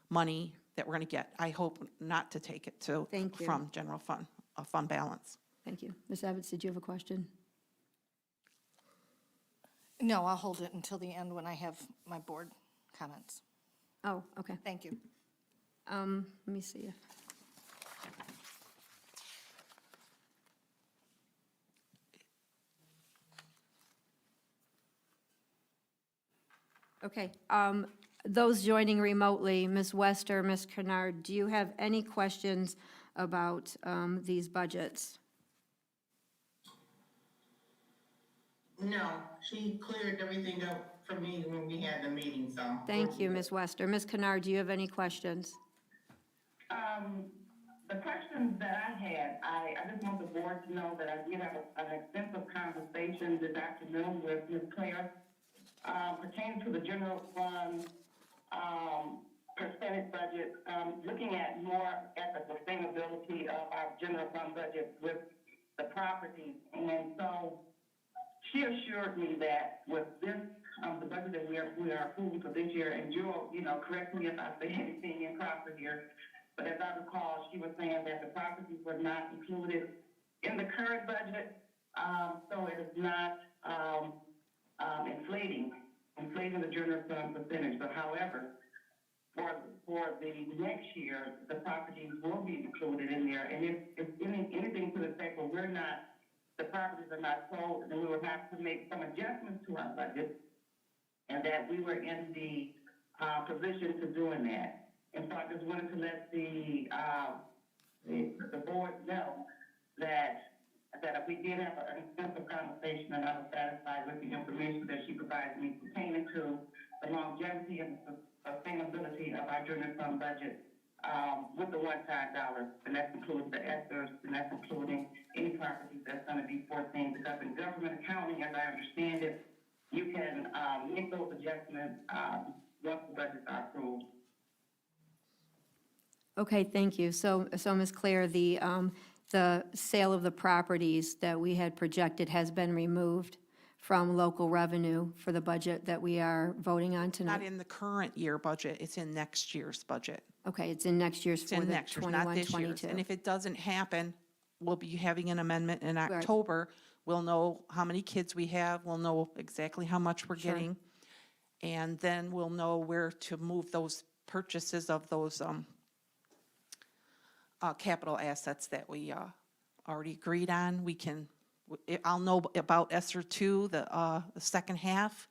money that we're going to get. I hope not to take it Thank you. from general fund, fund balance. Thank you. Ms. Evans, did you have a question? No, I'll hold it until the end when I have my board comments. Oh, okay. Thank you. Let me see if. Okay, those joining remotely, Ms. Wester, Ms. Kennard, do you have any questions about these budgets? No, she cleared everything up for me when we had the meeting, so. Thank you, Ms. Wester. Ms. Kennard, do you have any questions? The questions that I had, I just want the board to know that I did have an extensive conversation this afternoon with Ms. Claire, pertaining to the general fund, percentage budget, looking at more at the sustainability of our general fund budget with the properties. And so she assured me that with this, the budget that we are approving for this year, and you'll, correct me if I say anything improper here, but as I recall, she was saying that the properties were not included in the current budget, so it is not inflating the general fund percentage. But however, for the next year, the properties will be included in there, and if anything to the effect where the properties are not sold, then we would have to make some adjustments to our budget, and that we were in the position to doing that. And so I just wanted to let the board know that if we did have an extensive conversation, and I was satisfied with the information that she provided me pertaining to the longevity and the sustainability of our general fund budget, with the one-time dollars, and that includes the ESSERs, and that's including any properties that's going to be foreseen, because in government accounting, as I understand it, you can make those adjustments once the budgets are approved. Okay, thank you. So Ms. Claire, the sale of the properties that we had projected has been removed from local revenue for the budget that we are voting on Not tonight? in the current year budget, it's in next year's budget. Okay, it's in next year's It's for in the next year's, not 21, this year's. 22. And if it doesn't happen, we'll be having an amendment in October. We'll know how many kids we have, we'll know exactly how much we're Sure. getting. And then we'll know where to move those purchases of those capital assets that we already agreed on. I'll know about ESSER 2, the second half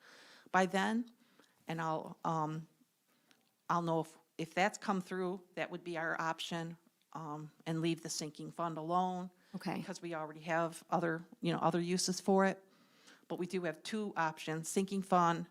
by then, and I'll know if that's come through, that would be our option, and leave the sinking fund alone. Okay. Because we already have other uses for it. But we do have two options, sinking fund,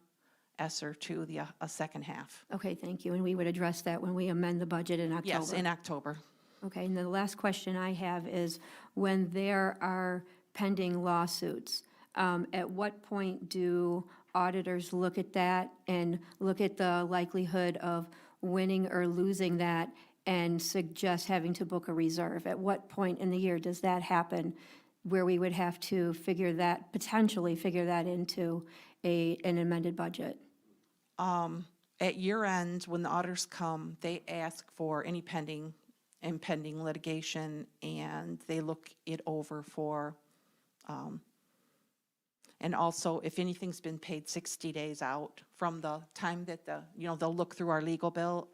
ESSER 2, a second half. Okay, thank you. And we would address that when we amend the budget in October? Yes, in October. Okay, and the last question I have is, when there are pending lawsuits, at what point do auditors look at that and look at the likelihood of winning or losing that and suggest having to book a reserve? At what point in the year does that happen, where we would have to potentially figure that into an amended budget? At year end, when the auditors come, they ask for any impending litigation, and they look it over for, and also if anything's been paid 60 days out from the time that they'll look through our legal bills,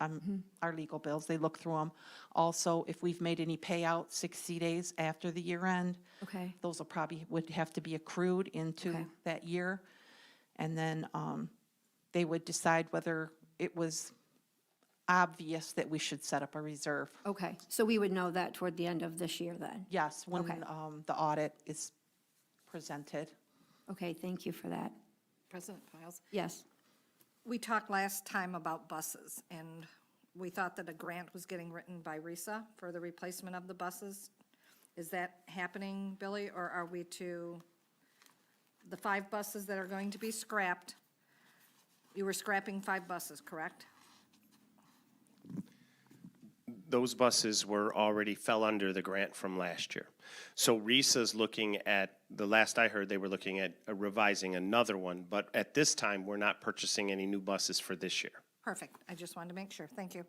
they look through them. Also, if we've made any payouts 60 days after the year end, Okay, those would have to be accrued into Okay. that year. And then they would decide whether it was obvious that we should set up a reserve. okay. So we would know that toward the end of this year then? Yes, when Okay. the audit is presented. Okay, thank you for that. President Piles? Yes. We talked last time about buses, and we thought that a grant was getting written by RISA for the replacement of the buses. Is that happening, Billy, or are we to, the 5 buses that are going to be scrapped? You were scrapping 5 buses, correct? Those buses fell under the grant from last year. So RISA's looking at, the last I heard, they were looking at revising another one, but at this time, we're not purchasing any new buses for this year. Perfect. I just wanted to make sure. Thank you.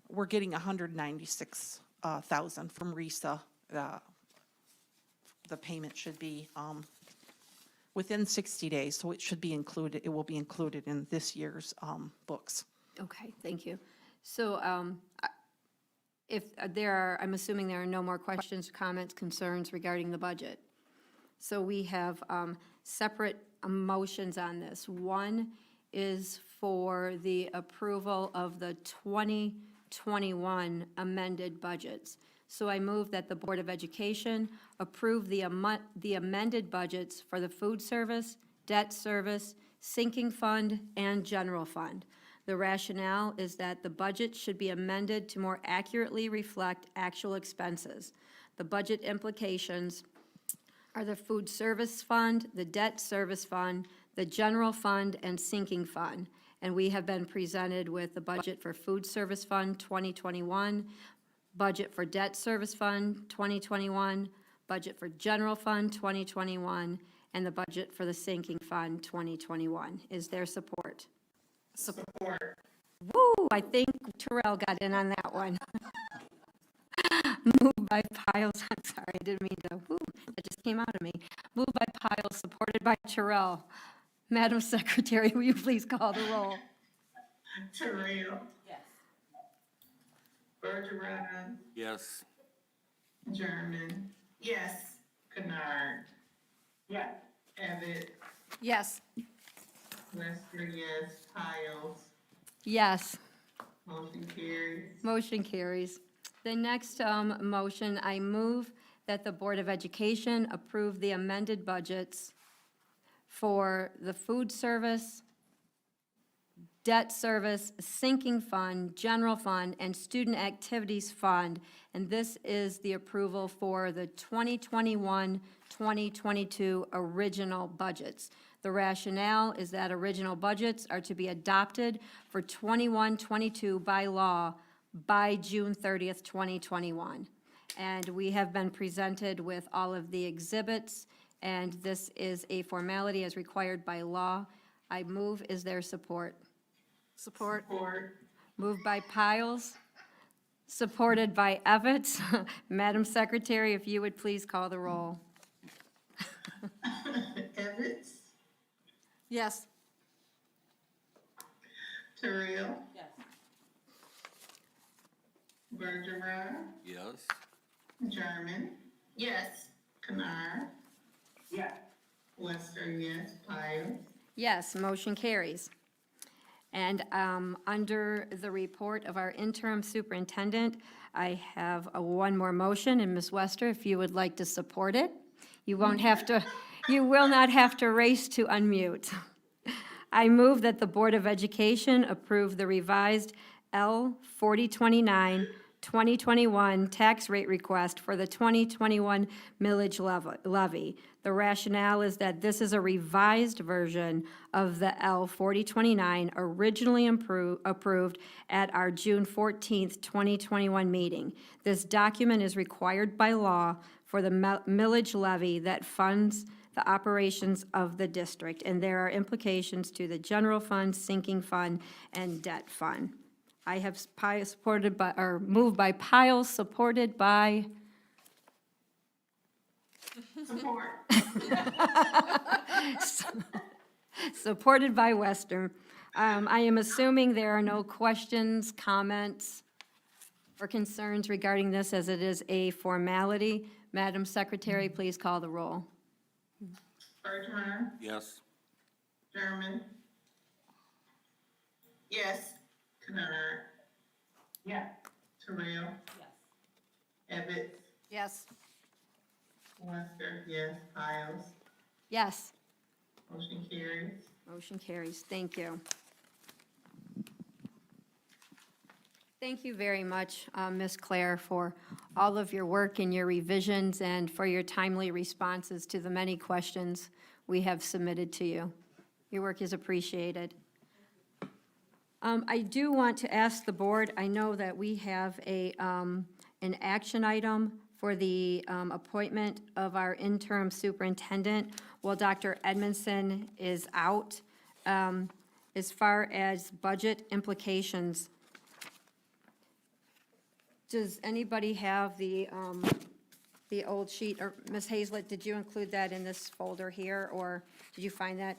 We're getting 196,000 from RISA. The payment should be within 60 days, so it should be included, it will be included in this year's books. Okay, thank you. So if there are, I'm assuming there are no more questions, comments, concerns regarding the budget. So we have separate motions on this. One is for the approval of the 2021 amended budgets. So I move that the Board of Education approve the amended budgets for the food service, debt service, sinking fund, and general fund. The rationale is that the budget should be amended to more accurately reflect actual expenses. The budget implications are the food service fund, the debt service fund, the general fund, and sinking fund. And we have been presented with the budget for food service fund 2021, budget for debt service fund 2021, budget for general fund 2021, and the budget for the sinking fund 2021. Is there support? Support. Woo, I think Terrell got in on that one. Moved by Piles, I'm sorry, I didn't mean to, woo, that just came out of me. Moved by Piles, supported by Terrell. Madam Secretary, will you please call the roll? Terrell. Yes. Bergeron. Yes. German. Yes. Kennard. Yes. Abbott. Yes. Lester, yes. Piles. Yes. Motion carries. Motion carries. The next motion, I move that the Board of Education approve the amended budgets for the food service, debt service, sinking fund, general fund, and student activities fund. And this is the approval for the 2021-2022 original budgets. The rationale is that original budgets are to be adopted for 21-22 by law by June 30th, 2021. And we have been presented with all of the exhibits, and this is a formality as required by law. I move, is there support? Support. Support. Moved by Piles, supported by Evans. Madam Secretary, if you would please call the roll. Evans. Yes. Terrell. Yes. Bergeron. Yes. German. Yes. Kennard. Yes. Lester, yes. Piles. Yes, motion carries. And under the report of our interim superintendent, I have one more motion, and Ms. Wester, if you would like to support it, you won't have to, you will not have to race to unmute. I move that the Board of Education approve the revised L 4029 2021 tax rate request for the 2021 millage levy. The rationale is that this is a revised version of the L 4029 originally approved at our June 14th, 2021 meeting. This document is required by law for the millage levy that funds the operations of the district, and there are implications to the general fund, sinking fund, and debt fund. I have supported by, or moved by Piles, supported by, Support. supported by Western. I am assuming there are no questions, comments, or concerns regarding this, as it is a formality. Madam Secretary, please call the roll. Bergman, Yes. German. Yes. Kennard, Yeah. Terrell. Ebbets, Yes. Lester, yes, Piles, Yes, motion carries. motion carries. Thank you. Thank you very much, Ms. Claire, for all of your work and your revisions and for your timely responses to the many questions we have submitted to you. Your work is appreciated. I do want to ask the board, I know that we have an action item for the appointment of our interim superintendent while Dr. Edmondson is out. As far as budget implications, does anybody have the old sheet? Or Ms. Hazlett, did you include that in this folder here, or did you find that?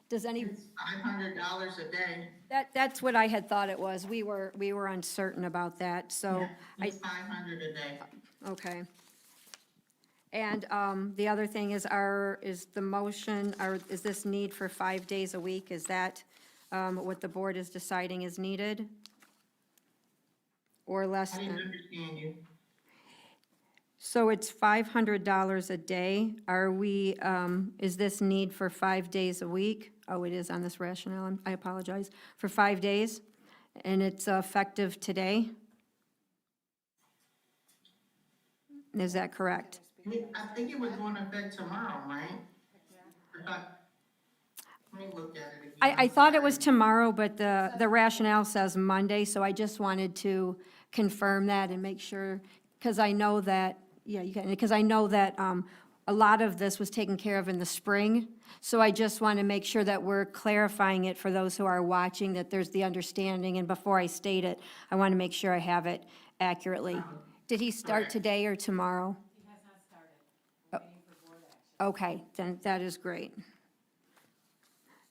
Does any, $500 a day. that's what I had thought it was. We were uncertain about that, so It's 500 a day. okay. And the other thing is is the motion, or is this need for 5 days a week? Is that what the board is deciding is needed? Or less I didn't than? understand you. So it's $500 a day. Are we, is this need for 5 days a week? Oh, it is on this rationale, I apologize. For 5 days? And it's effective today? Is that correct? I think it was going to affect tomorrow, right? Let me look at it again. I thought it was tomorrow, but the rationale says Monday, so I just wanted to confirm that and make sure, because I know that, yeah, you can, because I know that a lot of this was taken care of in the spring, so I just want to make sure that we're clarifying it for those who are watching, that there's the understanding, and before I state it, I want to make sure I have it accurately. Did he start today or tomorrow? He has not started. We're waiting for board action. Okay, then that is great.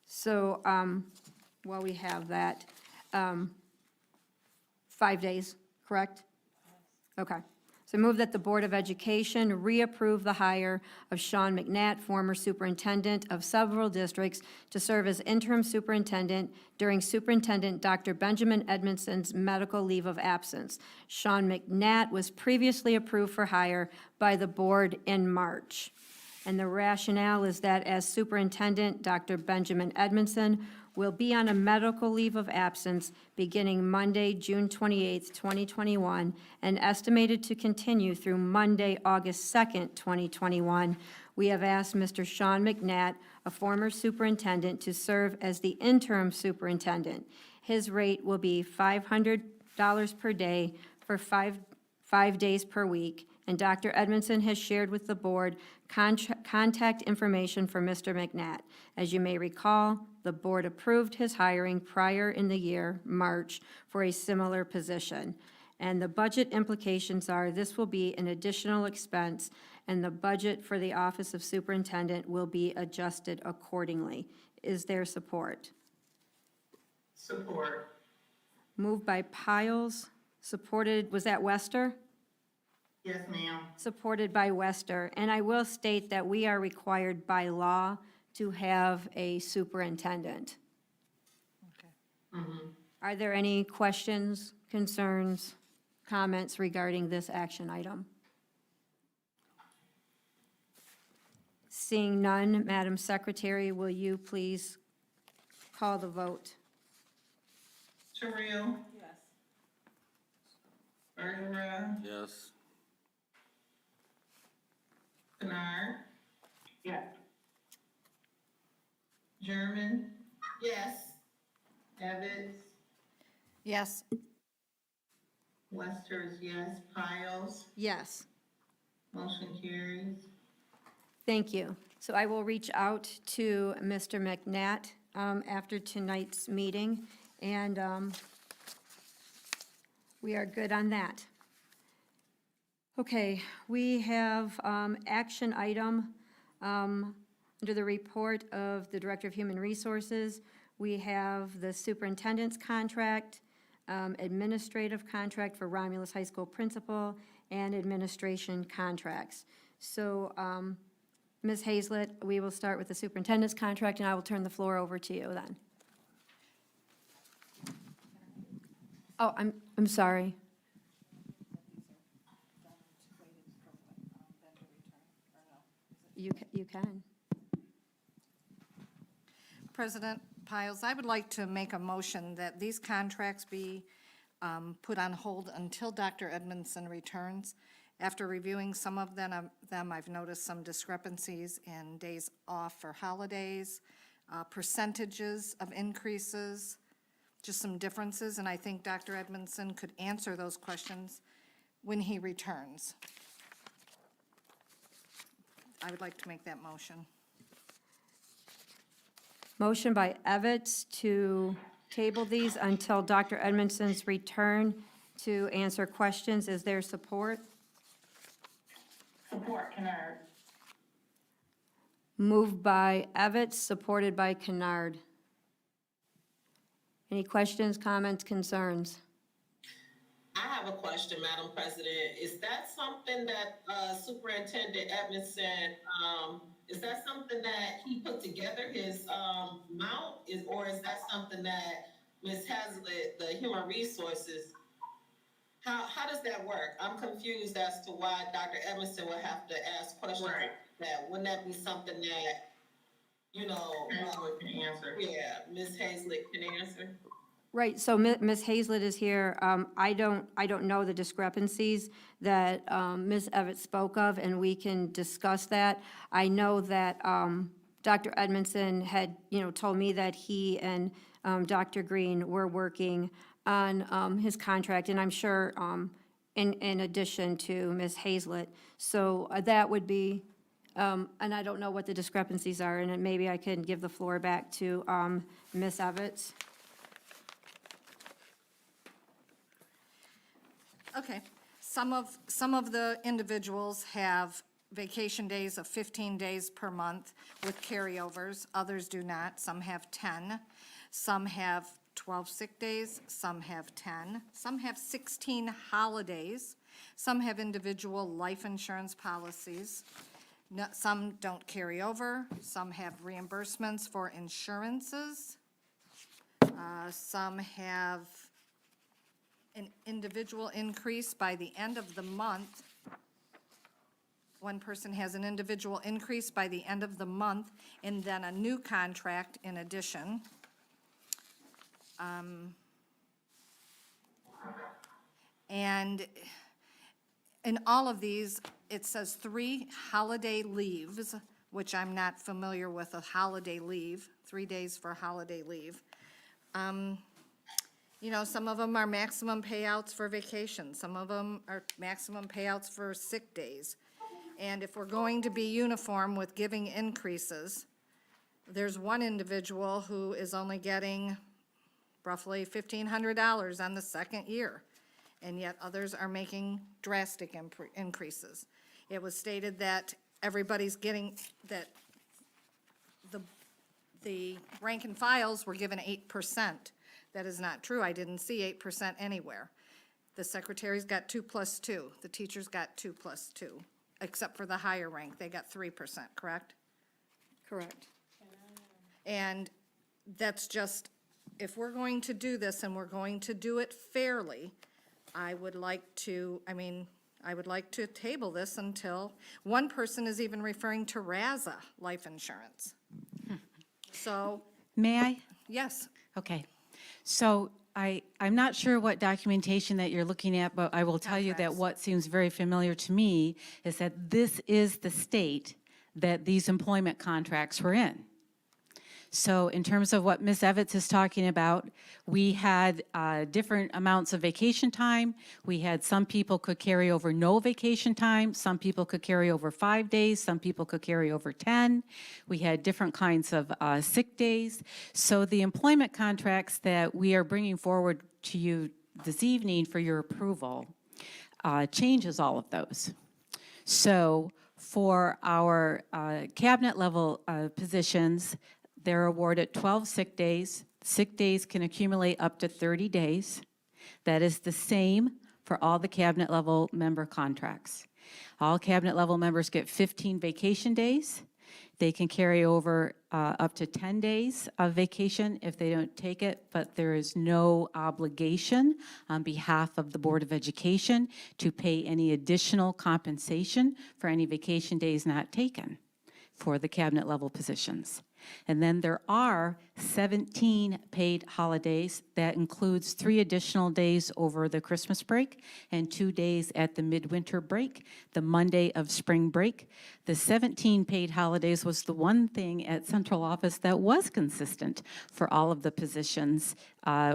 So, while we have that, 5 days, correct? Okay. So move that the Board of Education reapprove the hire of Sean McNatt, former superintendent of several districts, to serve as interim superintendent during Superintendent Dr. Benjamin Edmondson's medical leave of absence. Sean McNatt was previously approved for hire by the board in March. And the rationale is that as superintendent, Dr. Benjamin Edmondson will be on a medical leave of absence beginning Monday, June 28th, 2021, and estimated to continue through Monday, August 2nd, 2021. We have asked Mr. Sean McNatt, a former superintendent, to serve as the interim superintendent. His rate will be $500 per day for five days per week, and Dr. Edmondson has shared with the board contact information for Mr. McNatt. As you may recall, the board approved his hiring prior in the year, March, for a similar position. And the budget implications are this will be an additional expense, and the budget for the Office of Superintendent will be adjusted accordingly. Is there support? Support. Moved by Piles, supported, was that Wester? Yes, ma'am. Supported by Wester. And I will state that we are required by law to have a superintendent. Are there any questions, concerns, comments regarding this action item? Seeing none, Madam Secretary, will you please call the vote? Terrell, Yes. Bergeron, Yes. Kennard, Yeah. German. Yes. Ebbets, Yes. Lester is yes. Piles, Yes. motion carries. Thank you. So I will reach out to Mr. McNatt after tonight's meeting, and we are good on that. Okay, we have action item under the report of the Director of Human Resources. We have the superintendent's contract, administrative contract for Romulus High School principal, and administration contracts. So, Ms. Hazlett, we will start with the superintendent's contract, and I will turn the floor over to you then. Oh, I'm sorry. You can. President Piles, I would like to make a motion that these contracts be put on hold until Dr. Edmondson returns. After reviewing some of them, I've noticed some discrepancies in days off for holidays, percentages of increases, just some differences, and I think Dr. Edmondson could answer those questions when he returns. I would like to make that motion. Motion by Evans to table these until Dr. Edmondson's return to answer questions. Is there support? Support Kennard. Moved by Evans, supported by Kennard. Any questions, comments, concerns? I have a question, Madam President. Is that something that Superintendent Edmondson, is that something that he put together, his amount? Or is that something that Ms. Hazlitt, the Human Resources, how does that work? I'm confused as to why Dr. Edmondson would have to ask questions like that. Wouldn't that be something that, you know, Hazlitt can answer. yeah, Ms. Hazlitt can answer? Right, so Ms. Hazlett is here. I don't know the discrepancies that Ms. Evans spoke of, and we can discuss that. I know that Dr. Edmondson had, told me that he and Dr. Green were working on his contract, and I'm sure in addition to Ms. Hazlett. So that would be, and I don't know what the discrepancies are, and maybe I can give the floor back to Ms. Evans. Okay, some of the individuals have vacation days of 15 days per month with carryovers, others do not. Some have 10, some have 12 sick days, some have 10, some have 16 holidays, some have individual life insurance policies. Some don't carry over, some have reimbursements for insurances, some have an individual increase by the end of the month. One person has an individual increase by the end of the month, and then a new contract in addition. And in all of these, it says 3 holiday leaves, which I'm not familiar with a holiday leave, 3 days for holiday leave. Some of them are maximum payouts for vacation. Some of them are maximum payouts for sick days. And if we're going to be uniform with giving increases, there's one individual who is only getting roughly $1,500 on the second year, and yet others are making drastic increases. It was stated that everybody's getting, that the rank and files were given 8%. That is not true. I didn't see 8% anywhere. The secretaries got 2 + 2. The teachers got 2 + 2, except for the higher rank. They got 3%, correct? Correct. And that's just, if we're going to do this and we're going to do it fairly, I would like to table this until, one person is even referring to RAZA life insurance. So, May I? yes. Okay. So I'm not sure what documentation that you're looking at, but I will tell you that Contracts. what seems very familiar to me is that this is the state that these employment contracts were in. So in terms of what Ms. Evans is talking about, we had different amounts of vacation time. We had some people could carry over no vacation time. Some people could carry over 5 days. Some people could carry over 10. We had different kinds of sick days. So the employment contracts that we are bringing forward to you this evening for your approval changes all of those. So for our cabinet level positions, they're awarded 12 sick days. Sick days can accumulate up to 30 days. That is the same for all the cabinet level member contracts. All cabinet level members get 15 vacation days. They can carry over up to 10 days of vacation if they don't take it, but there is no obligation on behalf of the Board of Education to pay any additional compensation for any vacation days not taken for the cabinet level positions. And then there are 17 paid holidays. That includes 3 additional days over the Christmas break and 2 days at the midwinter break, the Monday of spring break. The 17 paid holidays was the one thing at central office that was consistent for all of the positions,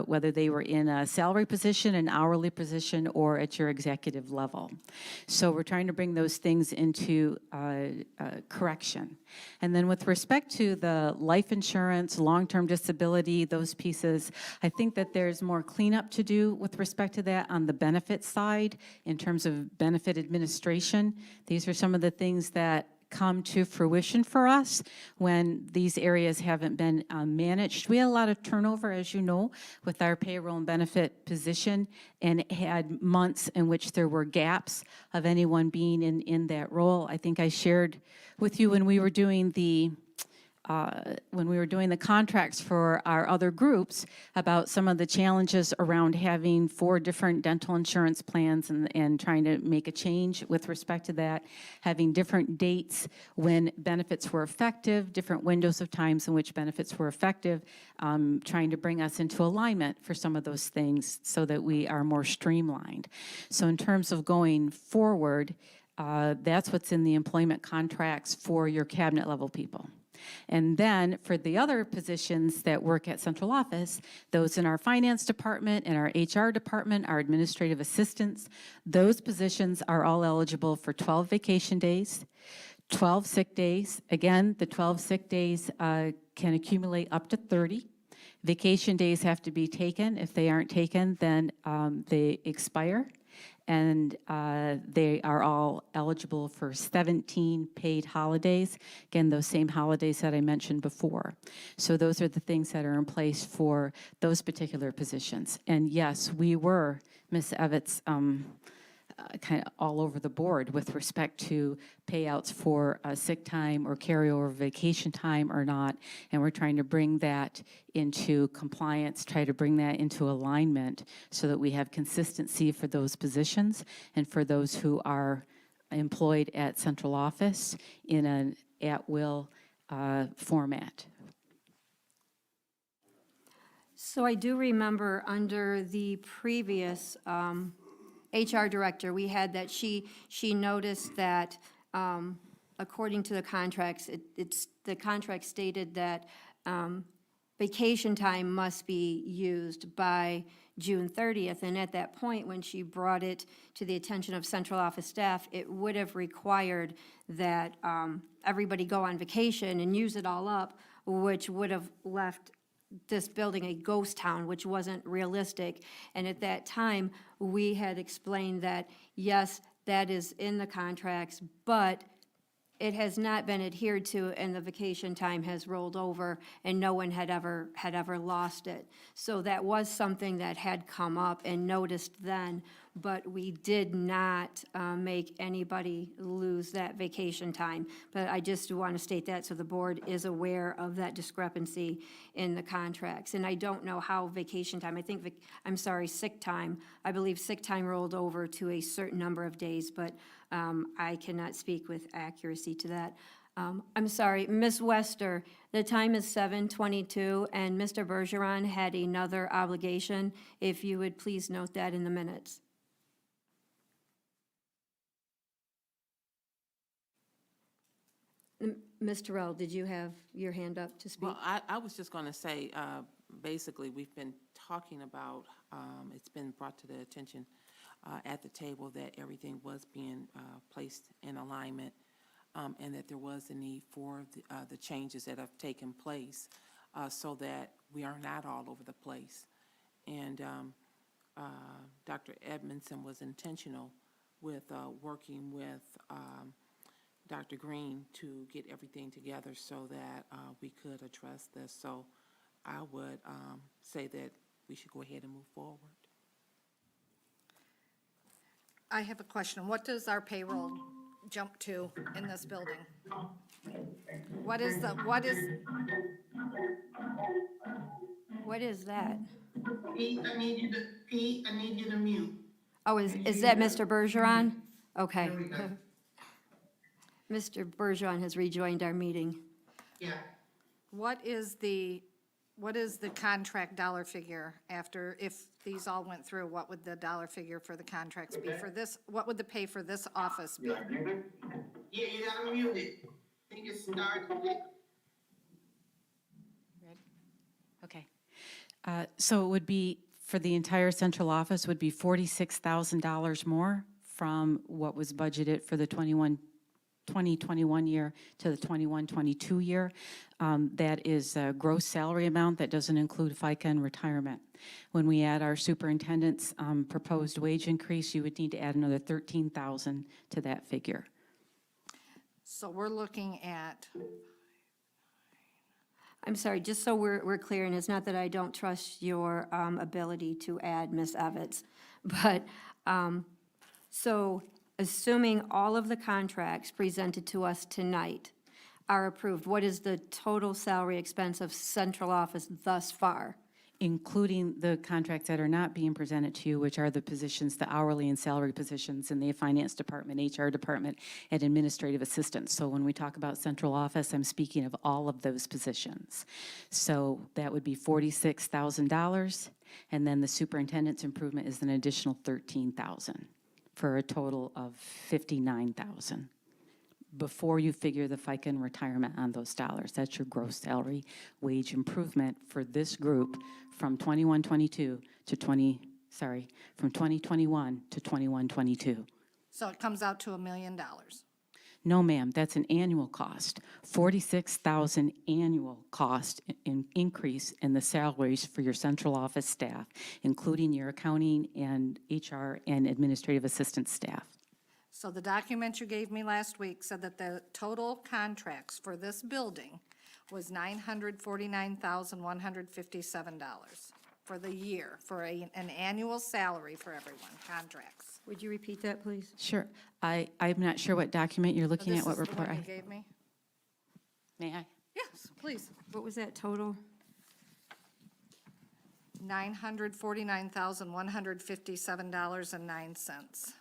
whether they were in a salary position, an hourly position, or at your executive level. So we're trying to bring those things into correction. And then with respect to the life insurance, long-term disability, those pieces, I think that there's more cleanup to do with respect to that on the benefit side in terms of benefit administration. These are some of the things that come to fruition for us when these areas haven't been managed. We had a lot of turnover, as you know, with our payroll and benefit position, and had months in which there were gaps of anyone being in that role. I think I shared with you when we were doing the contracts for our other groups about some of the challenges around having 4 different dental insurance plans and trying to make a change with respect to that, having different dates when benefits were effective, different windows of times in which benefits were effective, trying to bring us into alignment for some of those things so that we are more streamlined. So in terms of going forward, that's what's in the employment contracts for your cabinet level people. And then for the other positions that work at central office, those in our finance department and our HR department, our administrative assistants, those positions are all eligible for 12 vacation days, 12 sick days. Again, the 12 sick days can accumulate up to 30. Vacation days have to be taken. If they aren't taken, then they expire. And they are all eligible for 17 paid holidays. Again, those same holidays that I mentioned before. So those are the things that are in place for those particular positions. And yes, we were, Ms. Evans, kind of all over the board with respect to payouts for sick time or carryover vacation time or not. And we're trying to bring that into compliance, try to bring that into alignment so that we have consistency for those positions and for those who are employed at central office in an at-will format. So I do remember under the previous HR director, we had that she noticed that according to the contracts, the contract stated that vacation time must be used by June 30th. And at that point, when she brought it to the attention of central office staff, it would have required that everybody go on vacation and use it all up, which would have left this building a ghost town, which wasn't realistic. And at that time, we had explained that, yes, that is in the contracts, but it has not been adhered to, and the vacation time has rolled over, and no one had ever lost it. So that was something that had come up and noticed then, but we did not make anybody lose that vacation time. But I just want to state that so the board is aware of that discrepancy in the contracts. And I don't know how vacation time, sick time, I believe sick time rolled over to a certain number of days, but I cannot speak with accuracy to that. I'm sorry, Ms. Wester, the time is 7:22, and Mr. Bergeron had another obligation. If you would please note that in the minutes. Ms. Terrell, did you have your hand up to speak? Well, I was just going to say, basically, we've been talking about, it's been brought to the attention at the table that everything was being placed in alignment, and that there was a need for the changes that have taken place so that we are not all over the place. And Dr. Edmondson was intentional with working with Dr. Green to get everything together so that we could address this. So I would say that we should go ahead and move forward. I have a question. What does our payroll jump to in this building? What is What is that? Pete, I need you to mute. Oh, is that Mr. Bergeron? Okay. There we go. Mr. Bergeron has rejoined our meeting. Yeah. what is the contract dollar figure after, if these all went through, what would the dollar figure for the contracts be for this? What would the pay for this office be? Yeah, you gotta mute it. I think it started. Okay. So it would be, for the entire central office, would be $46,000 more from what was budgeted for the 2021 year to the 21-22 year. That is a gross salary amount that doesn't include FICA and retirement. When we add our superintendent's proposed wage increase, you would need to add another $13,000 to that figure. So we're looking at, I'm sorry, just so we're clear, and it's not that I don't trust your ability to add, Ms. Evans, but, so assuming all of the contracts presented to us tonight are approved, what is the total salary expense of central office thus far? Including the contracts that are not being presented to you, which are the positions, the hourly and salary positions in the finance department, HR department, and administrative assistants. So when we talk about central office, I'm speaking of all of those positions. So that would be $46,000, and then the superintendent's improvement is an additional $13,000 for a total of $59,000. Before you figure the FICA and retirement on those dollars. That's your gross salary wage improvement for this group from 21-22 to from 2021 to 21-22. so it comes out to $1 million. No, ma'am, that's an annual cost. $46,000 annual cost in increase in the salaries for your central office staff, including your accounting and HR and administrative assistant staff. So the document you gave me last week said that the total contracts for this building was $949,157 for the year, for an annual salary for everyone, contracts. Would you repeat that, please? Sure. I'm not sure what document you're looking at, what This is the report. one you gave me? May I? Yes, please. What was that total? $949,157.09.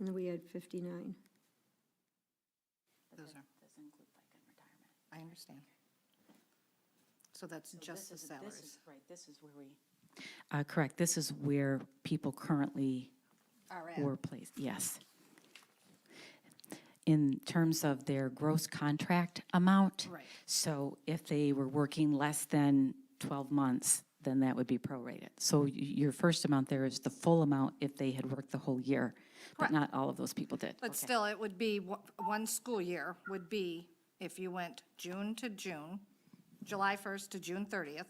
And we had 59. Those are, I understand. So that's just the salaries. Right, this is where we. Correct, this is where people currently Are at. were placed, yes. In terms of their gross contract amount. Right. So if they were working less than 12 months, then that would be prorated. So your first amount there is the full amount if they had worked the whole year, but Correct. not all of those people did. But Okay. still, it would be, one school year would be, if you went June to June, July 1st to June 30th,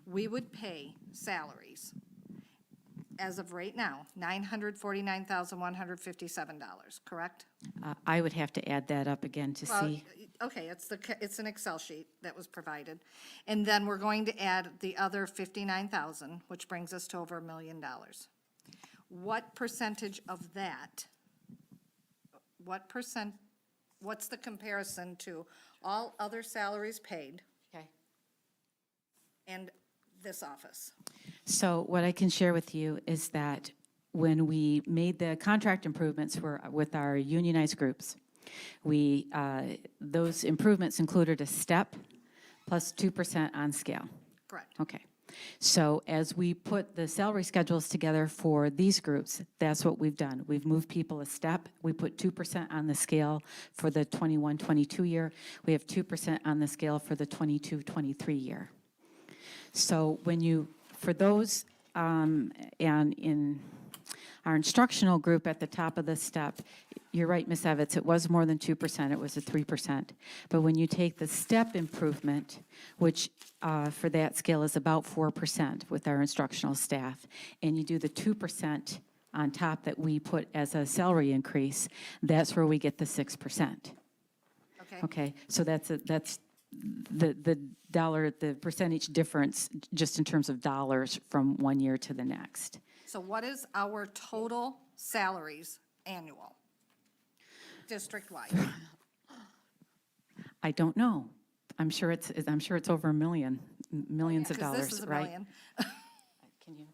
we would pay salaries, as of right now, $949,157, correct? I would have to add that up again to Well, see. okay, it's an Excel sheet that was provided. And then we're going to add the other 59,000, which brings us to over $1 million. What percentage of that, what's the comparison to all other salaries paid Okay. and this office? So what I can share with you is that when we made the contract improvements with our unionized groups, those improvements included a step plus 2% on scale. Correct. Okay. So as we put the salary schedules together for these groups, that's what we've done. We've moved people a step. We put 2% on the scale for the 21-22 year. We have 2% on the scale for the 22-23 year. So when you, for those, and in our instructional group at the top of the step, you're right, Ms. Evans, it was more than 2%, it was a 3%. But when you take the step improvement, which for that scale is about 4% with our instructional staff, and you do the 2% on top that we put as a salary increase, that's where we get the 6%. Okay. Okay, so that's the dollar, the percentage difference just in terms of dollars from one year to the next. So what is our total salaries annual, district-wide? I don't know. I'm sure it's over millions of dollars, right? Because this is a million. Can you?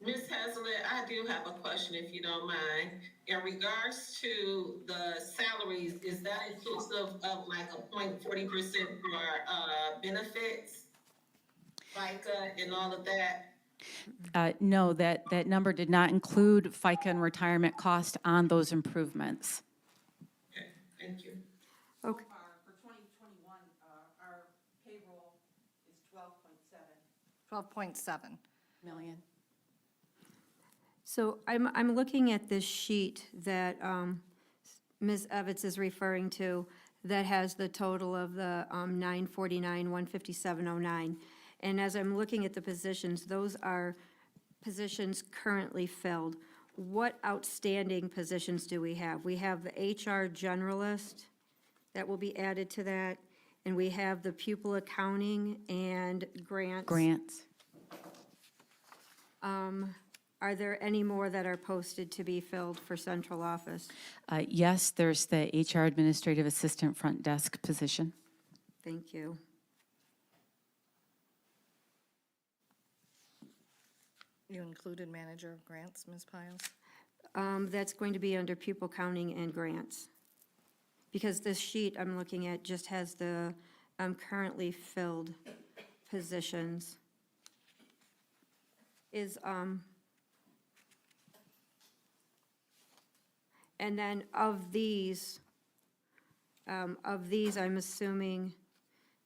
Ms. Hazelet, I do have a question, if you don't mind. In regards to the salaries, is that inclusive of like a 0.40% for benefits, FICA and all of that? No, that number did not include FICA and retirement cost on those improvements. Okay, thank you. Okay. For 2021, our payroll is 12.7. 12.7. Million. So I'm looking at this sheet that Ms. Evans is referring to that has the total of the 949, 15709. And as I'm looking at the positions, those are positions currently filled. What outstanding positions do we have? We have the HR generalist that will be added to that, and we have the pupil accounting and grants. Grants. Are there any more that are posted to be filled for central office? Yes, there's the HR administrative assistant front desk position. Thank you. You included manager of grants, Ms. Piles? That's going to be under pupil counting and grants. Because this sheet I'm looking at just has the currently filled positions. And then of these, I'm assuming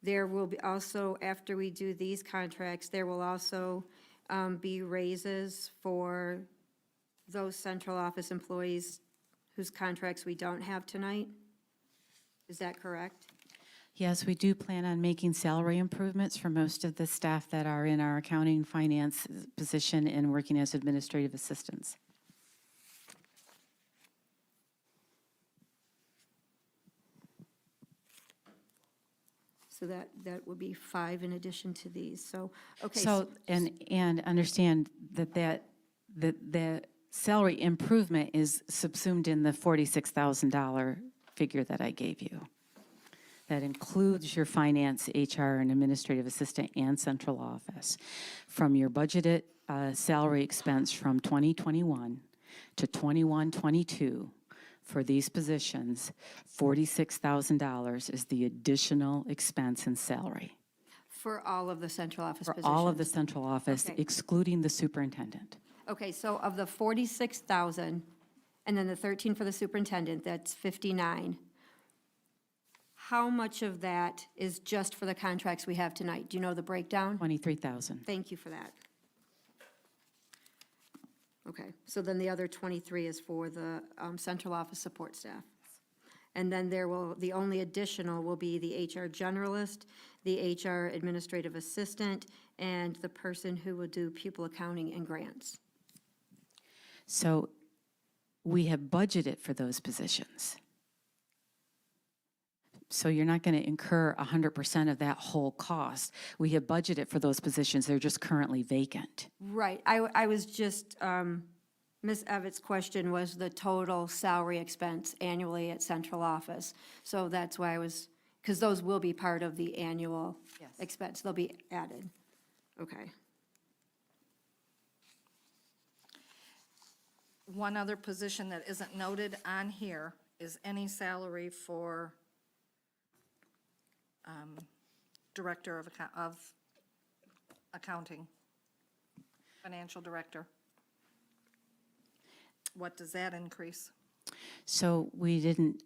there will be also, after we do these contracts, there will also be raises for those central office employees whose contracts we don't have tonight? Is that correct? Yes, we do plan on making salary improvements for most of the staff that are in our accounting finance position and working as administrative assistants. So that would be 5 in addition to these, so, okay. So, and understand that the salary improvement is subsumed in the $46,000 figure that I gave you. That includes your finance, HR, and administrative assistant and central office. From your budgeted salary expense from 2021 to 21-22, for these positions, $46,000 is the additional expense in salary. For all of the central office For positions? all of the central office, Okay. excluding the superintendent. Okay, so of the 46,000, and then the 13 for the superintendent, that's 59. How much of that is just for the contracts we have tonight? Do you know the breakdown? 23,000. Thank you for that. Okay, so then the other 23 is for the central office support staff. And then the only additional will be the HR generalist, the HR administrative assistant, and the person who will do pupil accounting and grants. So we have budgeted for those positions. So you're not going to incur 100% of that whole cost. We have budgeted for those positions. They're just currently vacant. Right, I was just, Ms. Evans' question was the total salary expense annually at central office. So that's why because those will be part of the annual expense. They'll be added. Okay. One other position that isn't noted on here is any salary for director of accounting, financial director. What does that increase? So we didn't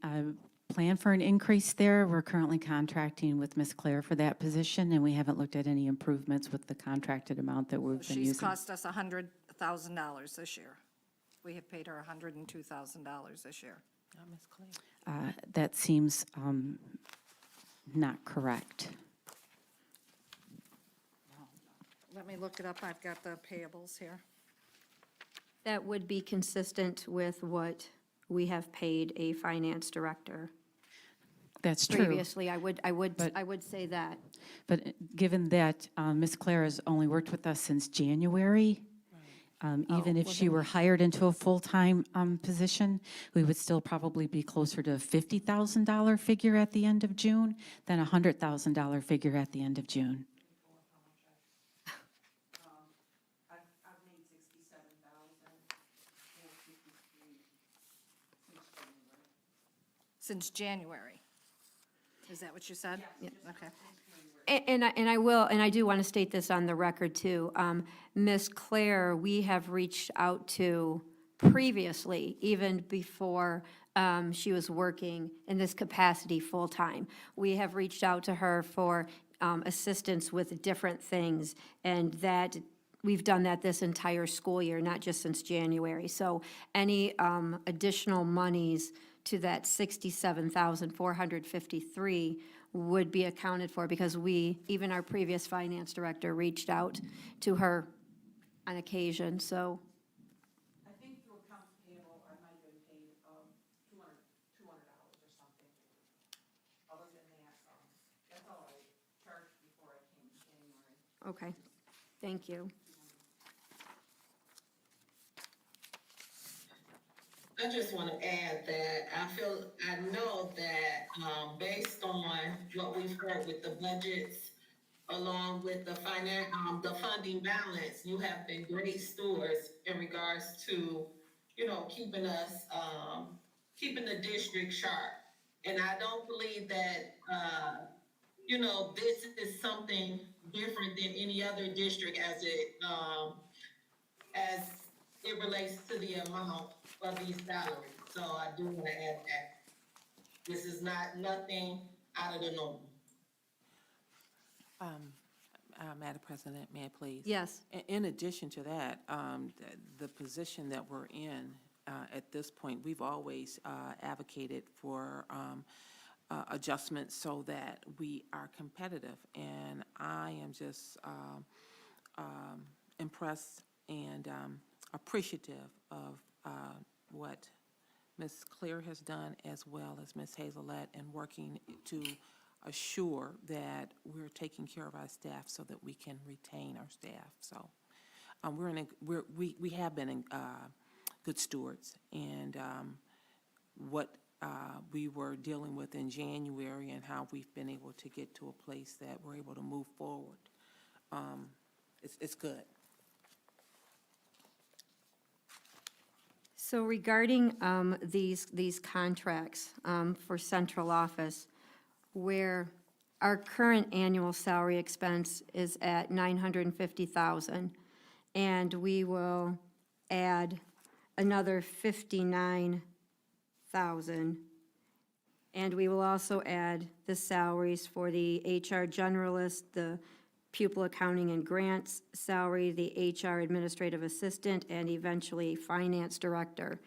plan for an increase there. We're currently contracting with Ms. Claire for that position, and we haven't looked at any improvements with the contracted amount that we've been She's using. cost us $100,000 this year. We have paid her $102,000 this year. Ms. Claire. That seems not correct. Let me look it up. I've got the payables here. That would be consistent with what we have paid a finance director That's true. previously. I would say that. But given that Ms. Claire has only worked with us since January, even if she were hired into a full-time position, we would still probably be closer to a $50,000 figure at the end of June than a $100,000 figure at the end of June. Since January. Is that what you said? Yeah. Okay. And I do want to state this on the record too. Ms. Claire, we have reached out to previously, even before she was working in this capacity full-time. We have reached out to her for assistance with different things, and that we've done that this entire school year, not just since January. So any additional monies to that $67,453 would be accounted for, because even our previous finance director reached out to her on occasion, so. I think through accounts payable, I might have been paid $200 or something. Other than that, that's all I charged before I came in January. Okay, thank you. I just want to add that I know that, based on what we've heard with the budgets, along with the funding balance, you have been great stewards in regards to, keeping us, keeping the district sharp. And I don't believe that, this is something different than any other district as it relates to the amount of these salaries. So I do want to add that. This is nothing out of the norm. Madam President, may I please? Yes. In addition to that, the position that we're in at this point, we've always advocated for adjustments so that we are competitive. And I am just impressed and appreciative of what Ms. Claire has done, as well as Ms. Hazelette, in working to assure that we're taking care of our staff so that we can retain our staff. So we have been good stewards, and what we were dealing with in January and how we've been able to get to a place that we're able to move forward, it's good. So regarding these contracts for central office, where our current annual salary expense is at $950,000, and we will add another $59,000, and we will also add the salaries for the HR generalist, the pupil accounting and grants salary, the HR administrative assistant, and eventually finance director.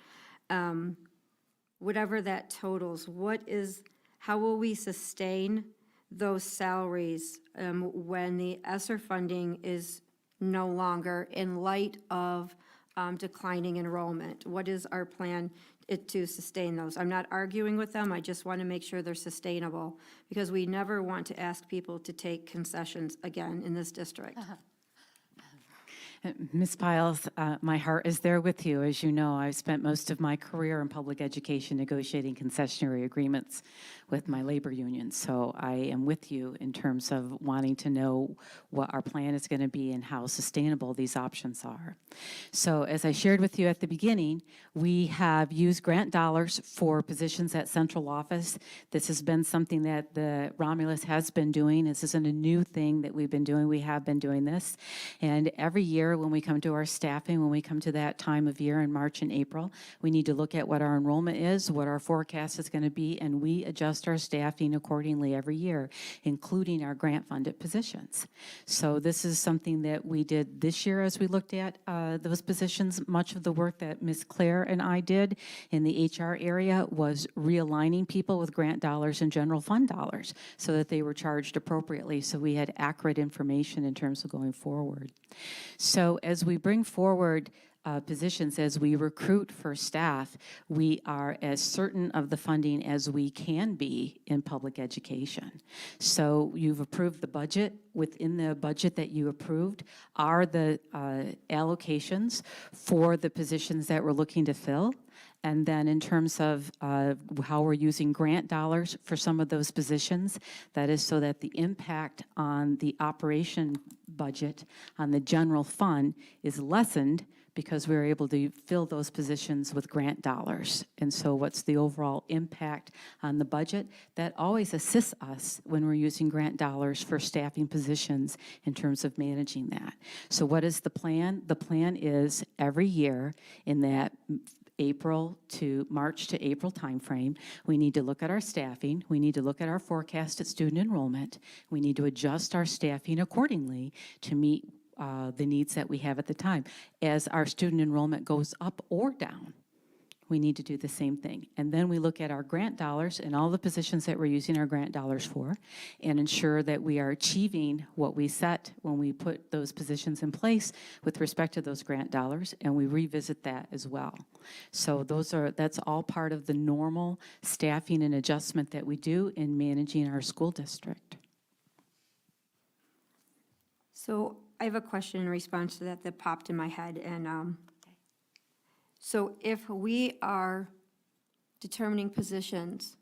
Whatever that totals, how will we sustain those salaries when the ESSER funding is no longer, in light of declining enrollment? What is our plan to sustain those? I'm not arguing with them, I just want to make sure they're sustainable, because we never want to ask people to take concessions again in this district. Ms. Piles, my heart is there with you. As you know, I've spent most of my career in public education negotiating concessionary agreements with my labor union. So I am with you in terms of wanting to know what our plan is going to be and how sustainable these options are. So as I shared with you at the beginning, we have used grant dollars for positions at central office. This has been something that the Romulus has been doing. This isn't a new thing that we've been doing. We have been doing this. And every year when we come to our staffing, when we come to that time of year in March and April, we need to look at what our enrollment is, what our forecast is going to be, and we adjust our staffing accordingly every year, including our grant-funded positions. So this is something that we did this year as we looked at those positions. Much of the work that Ms. Claire and I did in the HR area was realigning people with grant dollars and general fund dollars so that they were charged appropriately, so we had accurate information in terms of going forward. So as we bring forward positions, as we recruit for staff, we are as certain of the funding as we can be in public education. So you've approved the budget. Within the budget that you approved are the allocations for the positions that we're looking to fill. And then in terms of how we're using grant dollars for some of those positions, that is so that the impact on the operation budget on the general fund is lessened because we're able to fill those positions with grant dollars. And so what's the overall impact on the budget? That always assists us when we're using grant dollars for staffing positions in terms of managing that. So what is the plan? The plan is every year in that March to April timeframe, we need to look at our staffing, we need to look at our forecasted student enrollment, we need to adjust our staffing accordingly to meet the needs that we have at the time. As our student enrollment goes up or down, we need to do the same thing. And then we look at our grant dollars and all the positions that we're using our grant dollars for and ensure that we are achieving what we set when we put those positions in place with respect to those grant dollars, and we revisit that as well. So that's all part of the normal staffing and adjustment that we do in managing our school district. So I have a question in response to that popped in my head, and so if we are determining positions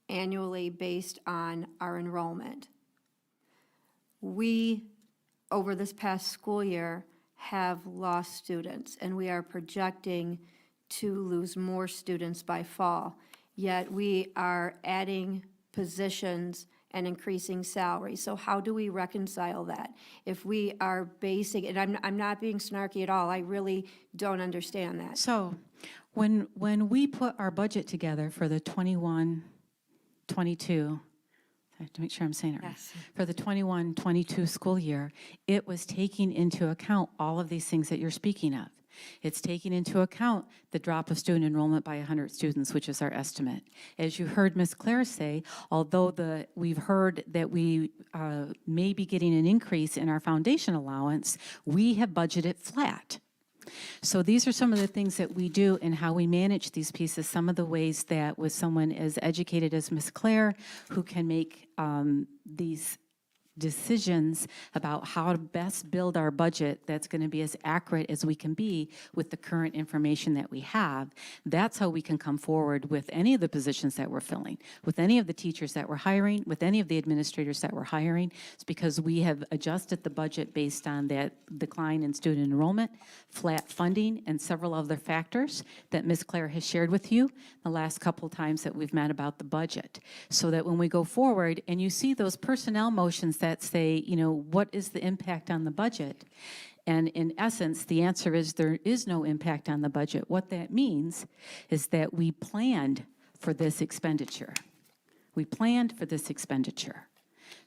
annually based on our enrollment, we, over this past school year, have lost students, and we are projecting to lose more students by fall, yet we are adding positions and increasing salary. So how do we reconcile that? If we are basing, and I'm not being snarky at all, I really don't understand that. So when we put our budget together for the 21-22, I have to make sure I'm saying it right. Yes. For the 21-22 school year, it was taking into account all of these things that you're speaking of. It's taking into account the drop of student enrollment by 100 students, which is our estimate. As you heard Ms. Claire say, although we've heard that we may be getting an increase in our foundation allowance, we have budgeted flat. So these are some of the things that we do and how we manage these pieces, some of the ways that with someone as educated as Ms. Claire, who can make these decisions about how to best build our budget that's going to be as accurate as we can be with the current information that we have. That's how we can come forward with any of the positions that we're filling, with any of the teachers that we're hiring, with any of the administrators that we're hiring. It's because we have adjusted the budget based on that decline in student enrollment, flat funding, and several other factors that Ms. Claire has shared with you the last couple times that we've met about the budget. So that when we go forward and you see those personnel motions that say, you know, what is the impact on the budget? And in essence, the answer is there is no impact on the budget. What that means is that we planned for this expenditure. We planned for this expenditure.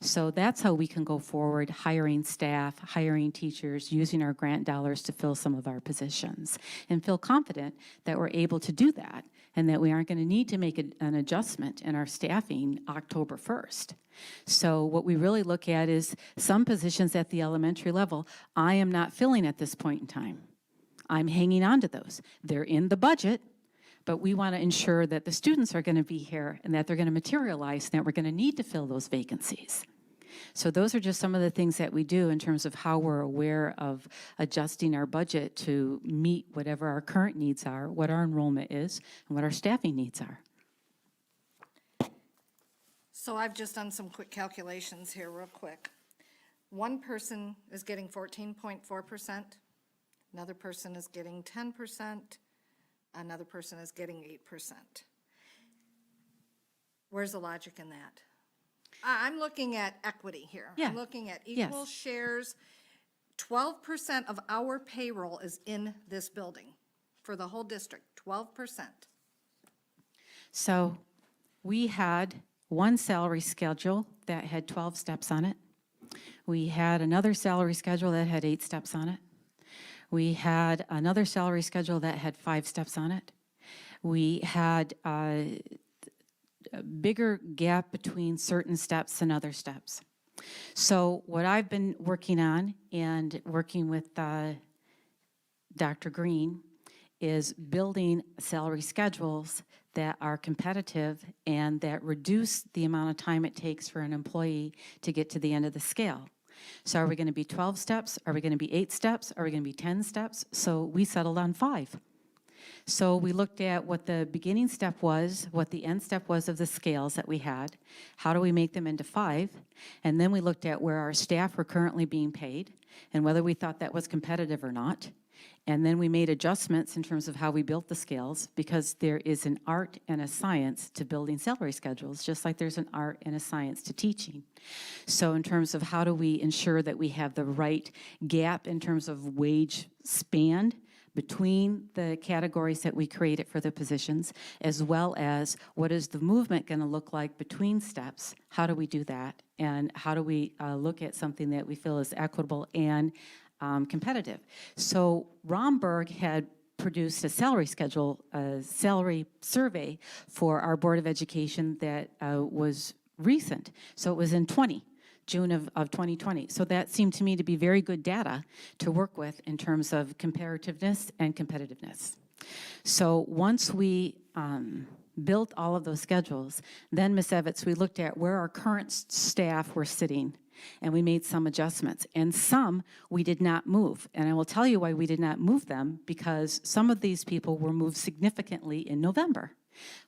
So that's how we can go forward, hiring staff, hiring teachers, using our grant dollars to fill some of our positions, and feel confident that we're able to do that and that we aren't going to need to make an adjustment in our staffing October 1st. So what we really look at is some positions at the elementary level, I am not filling at this point in time. I'm hanging on to those. They're in the budget, but we want to ensure that the students are going to be here and that they're going to materialize and that we're going to need to fill those vacancies. So those are just some of the things that we do in terms of how we're aware of adjusting our budget to meet whatever our current needs are, what our enrollment is, and what our staffing needs are. So I've just done some quick calculations here real quick. One person is getting 14.4%, another person is getting 10%, another person is getting 8%. Where's the logic in that? I'm looking at equity here. Yeah. I'm looking at equal Yes. shares. 12% of our payroll is in this building for the whole district, 12%. So we had one salary schedule that had 12 steps on it. We had another salary schedule that had 8 steps on it. We had another salary schedule that had 5 steps on it. We had a bigger gap between certain steps and other steps. So what I've been working on and working with Dr. Green is building salary schedules that are competitive and that reduce the amount of time it takes for an employee to get to the end of the scale. So are we going to be 12 steps? Are we going to be 8 steps? Are we going to be 10 steps? So we settled on 5. So we looked at what the beginning step was, what the end step was of the scales that we had, how do we make them into 5, and then we looked at where our staff were currently being paid and whether we thought that was competitive or not. And then we made adjustments in terms of how we built the scales, because there is an art and a science to building salary schedules, just like there's an art and a science to teaching. So in terms of how do we ensure that we have the right gap in terms of wage span between the categories that we created for the positions, as well as what is the movement going to look like between steps? How do we do that? And how do we look at something that we feel is equitable and competitive? So Romberg had produced a salary schedule, a salary survey for our Board of Education that was recent. So it was in June of 2020. So that seemed to me to be very good data to work with in terms of comparativeness and competitiveness. So once we built all of those schedules, then Ms. Evitz, we looked at where our current staff were sitting, and we made some adjustments, and some we did not move. And I will tell you why we did not move them, because some of these people were moved significantly in November,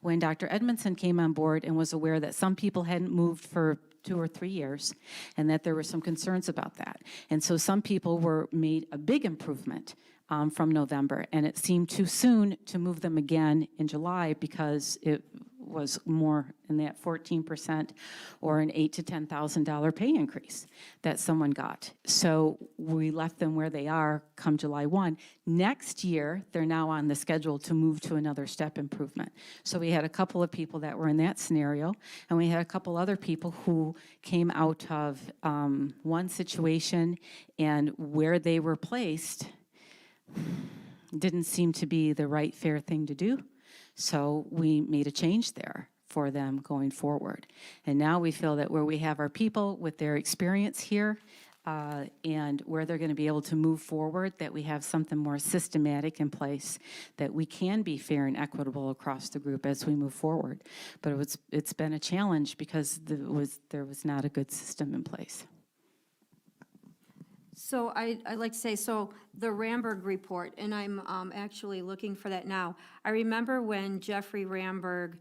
when Dr. Edmondson came on board and was aware that some people hadn't moved for 2 or 3 years, and that there were some concerns about that. And so some people were made a big improvement from November, and it seemed too soon to move them again in July, because it was more in that 14% or an $8,000 to $10,000 pay increase that someone got. So we left them where they are come July 1. Next year, they're now on the schedule to move to another step improvement. So we had a couple of people that were in that scenario, and we had a couple other people who came out of one situation, and where they were placed didn't seem to be the right, fair thing to do. So we made a change there for them going forward. And now we feel that where we have our people with their experience here and where they're going to be able to move forward, that we have something more systematic in place, that we can be fair and equitable across the group as we move forward. But it's been a challenge because there was not a good system in place. So I'd like to say, so the Ramberg report, and I'm actually looking for that now. I remember when Jeffrey Ramberg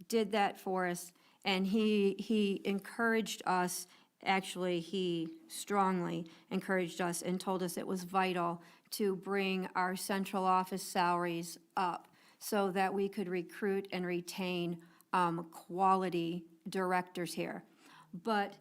did that for us, and he encouraged us, actually, he strongly encouraged us and told us it was vital to bring our central office salaries up so that we could recruit and retain quality directors here. But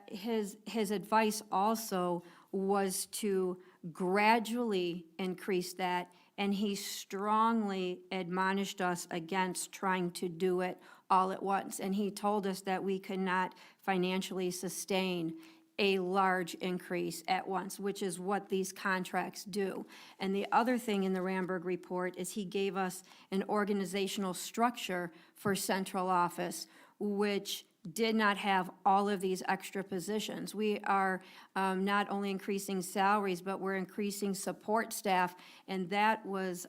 his advice also was to gradually increase that, and he strongly admonished us against trying to do it all at once. And he told us that we could not financially sustain a large increase at once, which is what these contracts do. And the other thing in the Ramberg report is he gave us an organizational structure for central office, which did not have all of these extra positions. We are not only increasing salaries, but we're increasing support staff, and that was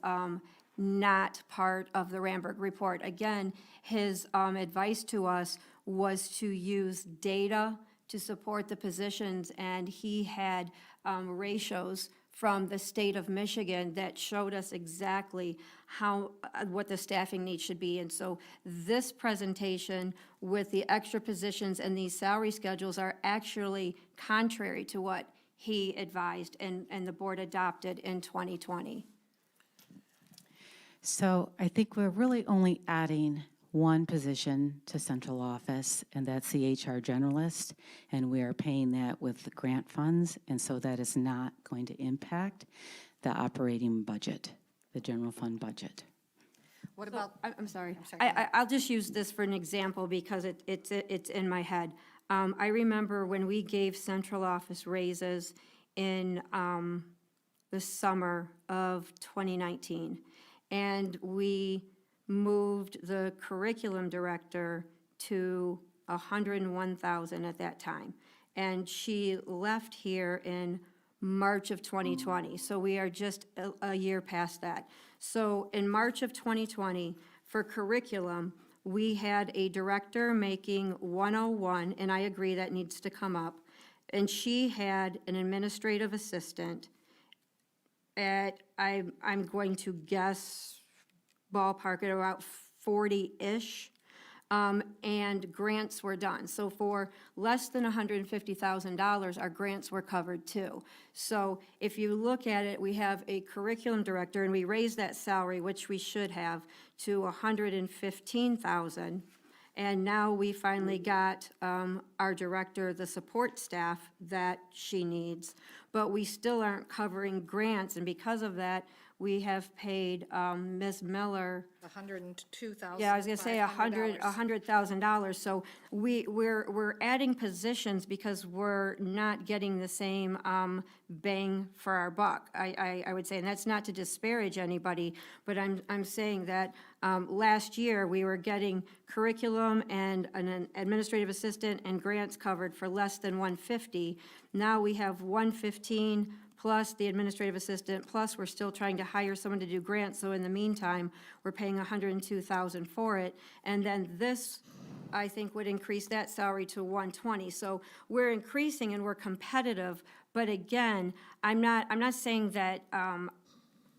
not part of the Ramberg report. Again, his advice to us was to use data to support the positions, and he had ratios from the state of Michigan that showed us exactly how, what the staffing needs should be. And so this presentation with the extra positions and these salary schedules are actually contrary to what he advised and the board adopted in 2020. So I think we're really only adding one position to central office, and that's the HR generalist, and we are paying that with the grant funds, and so that is not going to impact the operating budget, the general fund budget. What about, I'm sorry. I'm sorry, go ahead. I'll just use this for an example because it's in my head. I remember when we gave central office raises in the summer of 2019, and we moved the curriculum director to 101,000 at that time. And she left here in March of 2020, so we are just a year past that. So in March of 2020, for curriculum, we had a director making 101, and I agree that needs to come up, and she had an administrative assistant at, I'm going to guess, ballpark at about 40-ish, and grants were done. So for less than $150,000, our grants were covered too. So if you look at it, we have a curriculum director, and we raised that salary, which we should have, to $115,000. And now we finally got our director, the support staff that she needs, but we still aren't covering grants, and because of that, we have paid Ms. Miller, $102,000. yeah, I was gonna say $100,000. So we're adding positions because we're not getting the same bang for our buck, I would say. And that's not to disparage anybody, but I'm saying that last year, we were getting curriculum and an administrative assistant and grants covered for less than $150. Now we have $115 plus the administrative assistant, plus we're still trying to hire someone to do grants, so in the meantime, we're paying $102,000 for it. And then this, I think, would increase that salary to $120. So we're increasing and we're competitive, but again, I'm not saying that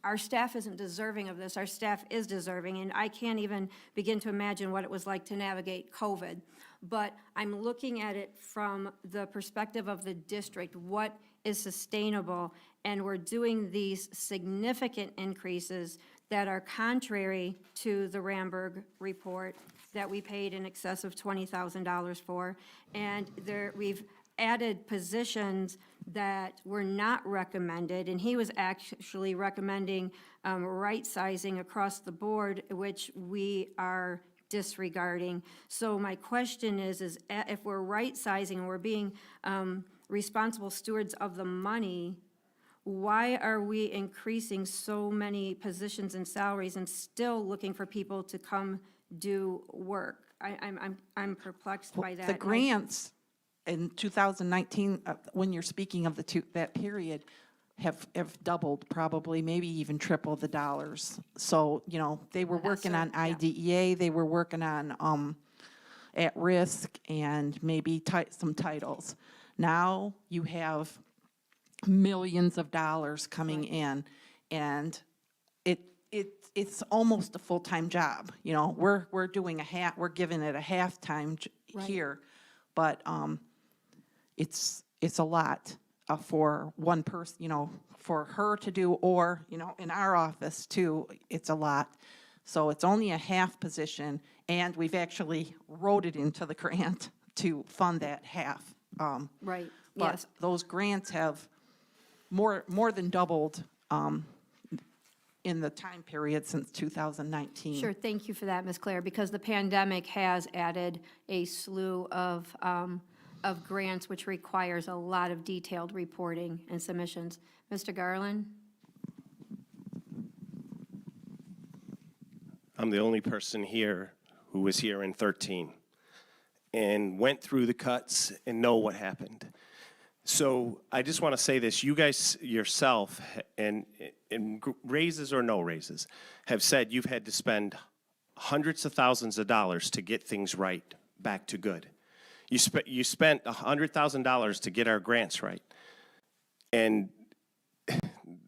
our staff isn't deserving of this. Our staff is deserving, and I can't even begin to imagine what it was like to navigate COVID. But I'm looking at it from the perspective of the district, what is sustainable, and we're doing these significant increases that are contrary to the Ramberg report that we paid in excess of $20,000 for. And we've added positions that were not recommended, and he was actually recommending right-sizing across the board, which we are disregarding. So my question is if we're right-sizing and we're being responsible stewards of the money, why are we increasing so many positions and salaries and still looking for people to come do work? I'm perplexed by that. The grants in 2019, when you're speaking of that period, have doubled, probably, maybe even tripled the dollars. So, you know, they were working on IDEA, they were working on at risk and maybe some titles. Now you have millions of dollars coming in, and it's almost a full-time job. You know, we're doing we're giving it a half-time here, but it's a lot for one person, you know, for her to do, or, you know, in our office too, it's a lot. So it's only a half position, and we've actually wrote it into the grant to fund that half. Right, But yes. those grants have more than doubled in the time period since 2019. Sure, thank you for that, Ms. Claire, because the pandemic has added a slew of grants, which requires a lot of detailed reporting and submissions. Mr. Garland? I'm the only person here who was here in 13 and went through the cuts and know what happened. So I just want to say this, you guys yourself, and raises or no raises, have said you've had to spend hundreds of thousands of dollars to get things right, back to good. You spent $100,000 to get our grants right. And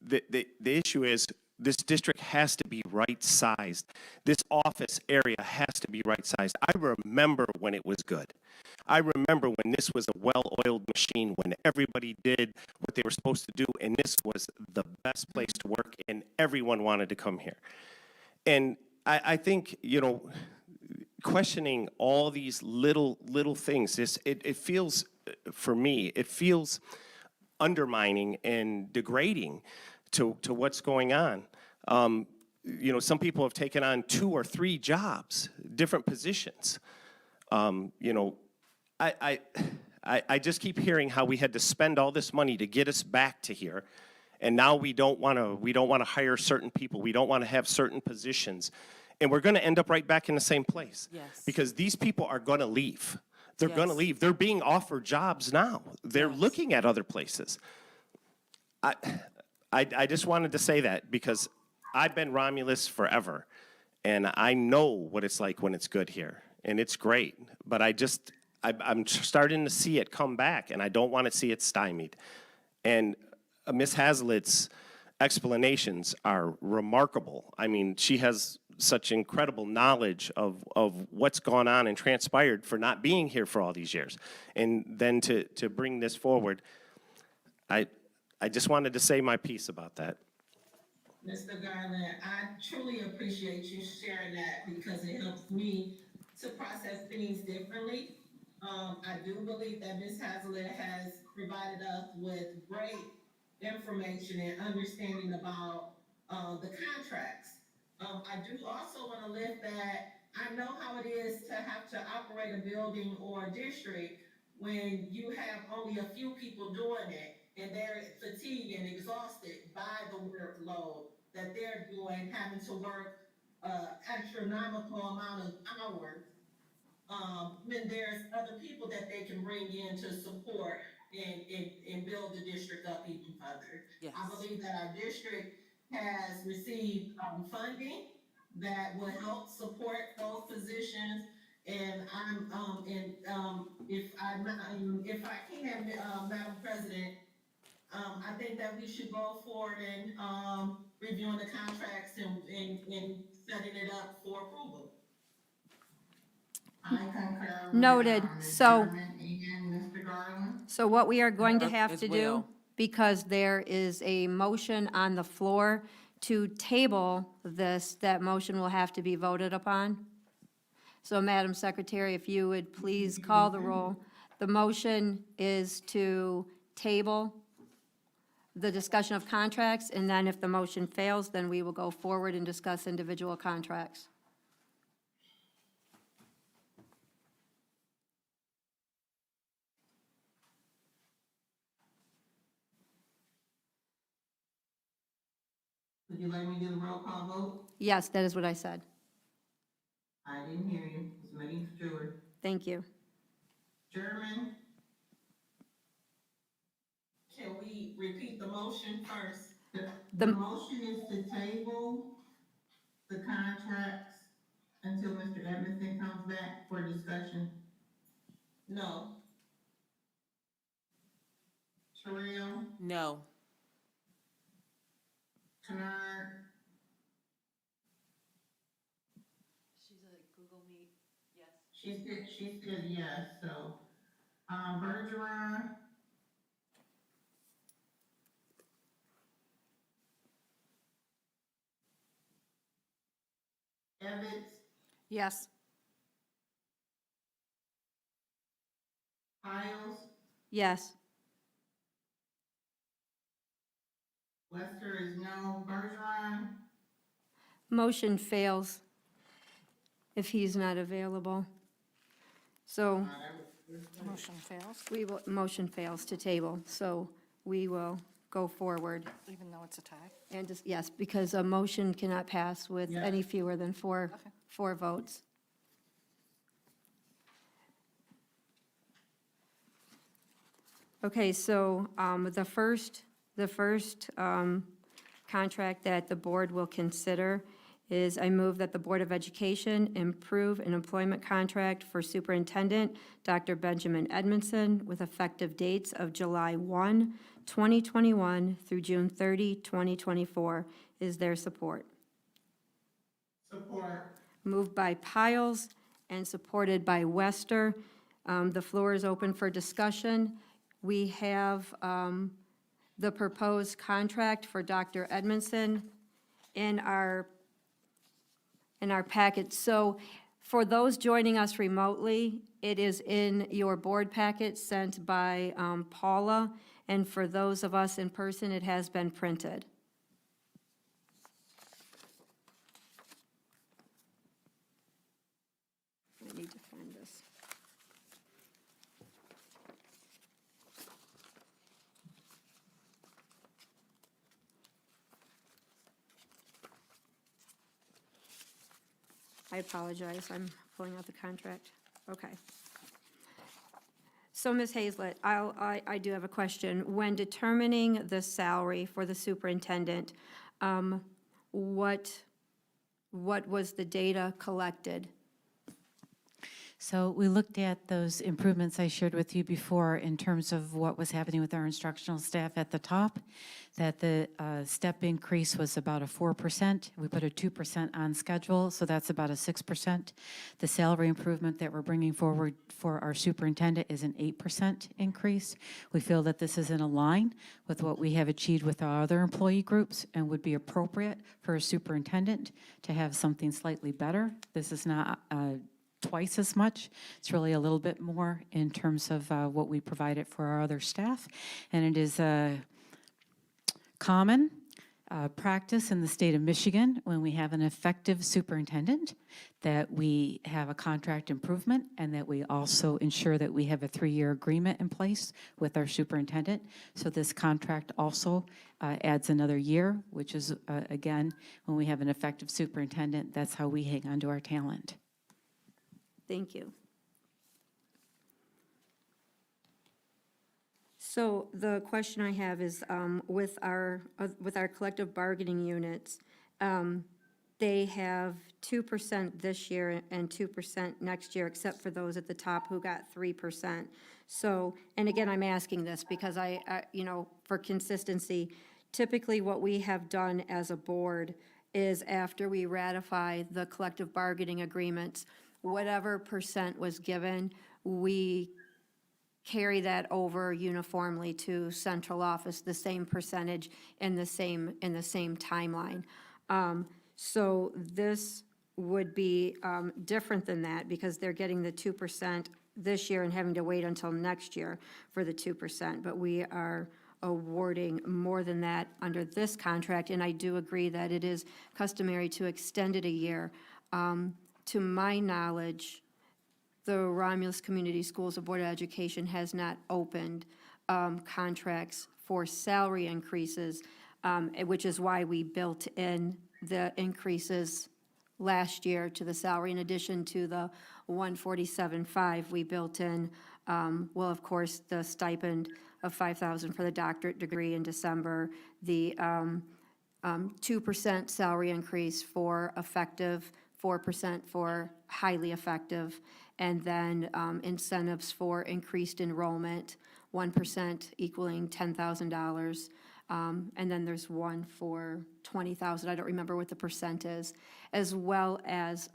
the issue is, this district has to be right-sized. This office area has to be right-sized. I remember when it was good. I remember when this was a well-oiled machine, when everybody did what they were supposed to do, and this was the best place to work, and everyone wanted to come here. And I think, you know, questioning all these little things, it feels, for me, it feels undermining and degrading to what's going on. You know, some people have taken on 2 or 3 jobs, different positions. You know, I just keep hearing how we had to spend all this money to get us back to here, and now we don't want to hire certain people. We don't want to have certain positions, and we're going to end up right back in the same place. Yes. Because these people are going to leave. They're going to Yes. leave. They're being offered jobs now. They're Yes. looking at other places. I just wanted to say that because I've been Romulus forever, and I know what it's like when it's good here, and it's great. But I'm starting to see it come back, and I don't want to see it stymied. And Ms. Hazlitt's explanations are remarkable. I mean, she has such incredible knowledge of what's gone on and transpired for not being here for all these years. And then to bring this forward, I just wanted to say my piece about that. Mr. Garland, I truly appreciate you sharing that because it helps me to process things differently. I do believe that Ms. Hazlitt has provided us with great information and understanding about the contracts. I do also want to lift that I know how it is to have to operate a building or a district when you have only a few people doing it and they're fatigued and exhausted by the workload that they're doing, having to work astronomical amount of hours. When there's other people that they can bring in to support and build the district up even further. Yes. I believe that our district has received funding that will help support those positions. And if I can, Madam President, I think that we should go forward and reviewing the contracts and setting it up for approval. I concur with Noted. Ms. So- Sherman and Mr. Garland. So what we are going to have As to do, well. because there is a motion on the floor to table this, that motion will have to be voted upon. So Madam Secretary, if you would please call the roll. The motion is to table the discussion of contracts, and then if the motion fails, then we will go forward and discuss individual contracts. Would you like me to do the roll call vote? Yes, that is what I said. I didn't hear you. It's Marie Stewart. Thank you. Sherman? Can we repeat the motion first? The motion is to table the contracts until Mr. Edmondson comes back for discussion. No. Terrell? No. Kennard? She's a Google Meet, yes. She said yes, so, Bergeron? Evans? Yes. Piles? Yes. Lester is no. Bergeron? Motion fails if he's not available. So Motion fails, motion fails to table, so we will go forward. even though it's a tie. And just, yes, because a motion cannot pass with any fewer than four votes. Okay, so the first contract that the board will consider is I move that the Board of Education improve an employment contract for Superintendent Dr. Benjamin Edmondson with effective dates of July 1, 2021 through June 30, 2024. Is there support? Support. Moved by Piles and supported by Wester. The floor is open for discussion. We have the proposed contract for Dr. Edmondson in our packet. So for those joining us remotely, it is in your board packet sent by Paula, and for those of us in person, it has been printed. I need to find this. I apologize, I'm pulling out the contract. Okay. So, Ms. Hazlett, I do have a question. When determining the salary for the superintendent, what was the data collected? So we looked at those improvements I shared with you before in terms of what was happening with our instructional staff at the top, that the step increase was about a 4%. We put a 2% on schedule, so that's about a 6%. The salary improvement that we're bringing forward for our superintendent is an 8% increase. We feel that this is in a line with what we have achieved with our other employee groups and would be appropriate for a superintendent to have something slightly better. This is not twice as much. It's really a little bit more in terms of what we provided for our other staff. And it is a common practice in the state of Michigan when we have an effective superintendent that we have a contract improvement and that we also ensure that we have a 3-year agreement in place with our superintendent. So this contract also adds another year, which is, again, when we have an effective superintendent, that's how we hang on to our talent. Thank you. So the question I have is, with our collective bargaining units, they have 2% this year and 2% next year, except for those at the top who got 3%. So, and again, I'm asking this because for consistency, typically what we have done as a board is after we ratify the collective bargaining agreements, whatever percent was given, we carry that over uniformly to central office, the same percentage in the same timeline. So this would be different than that because they're getting the 2% this year and having to wait until next year for the 2%. But we are awarding more than that under this contract, and I do agree that it is customary to extend it a year. To my knowledge, the Romulus Community Schools Board of Education has not opened contracts for salary increases, which is why we built in the increases last year to the salary. In addition to the 147.5, we built in, well, of course, the stipend of $5,000 for the doctorate degree in December, the 2% salary increase for effective, 4% for highly effective, and then incentives for increased enrollment, 1% equaling $10,000. And then there's one for $20,000, I don't remember what the percent is, as well as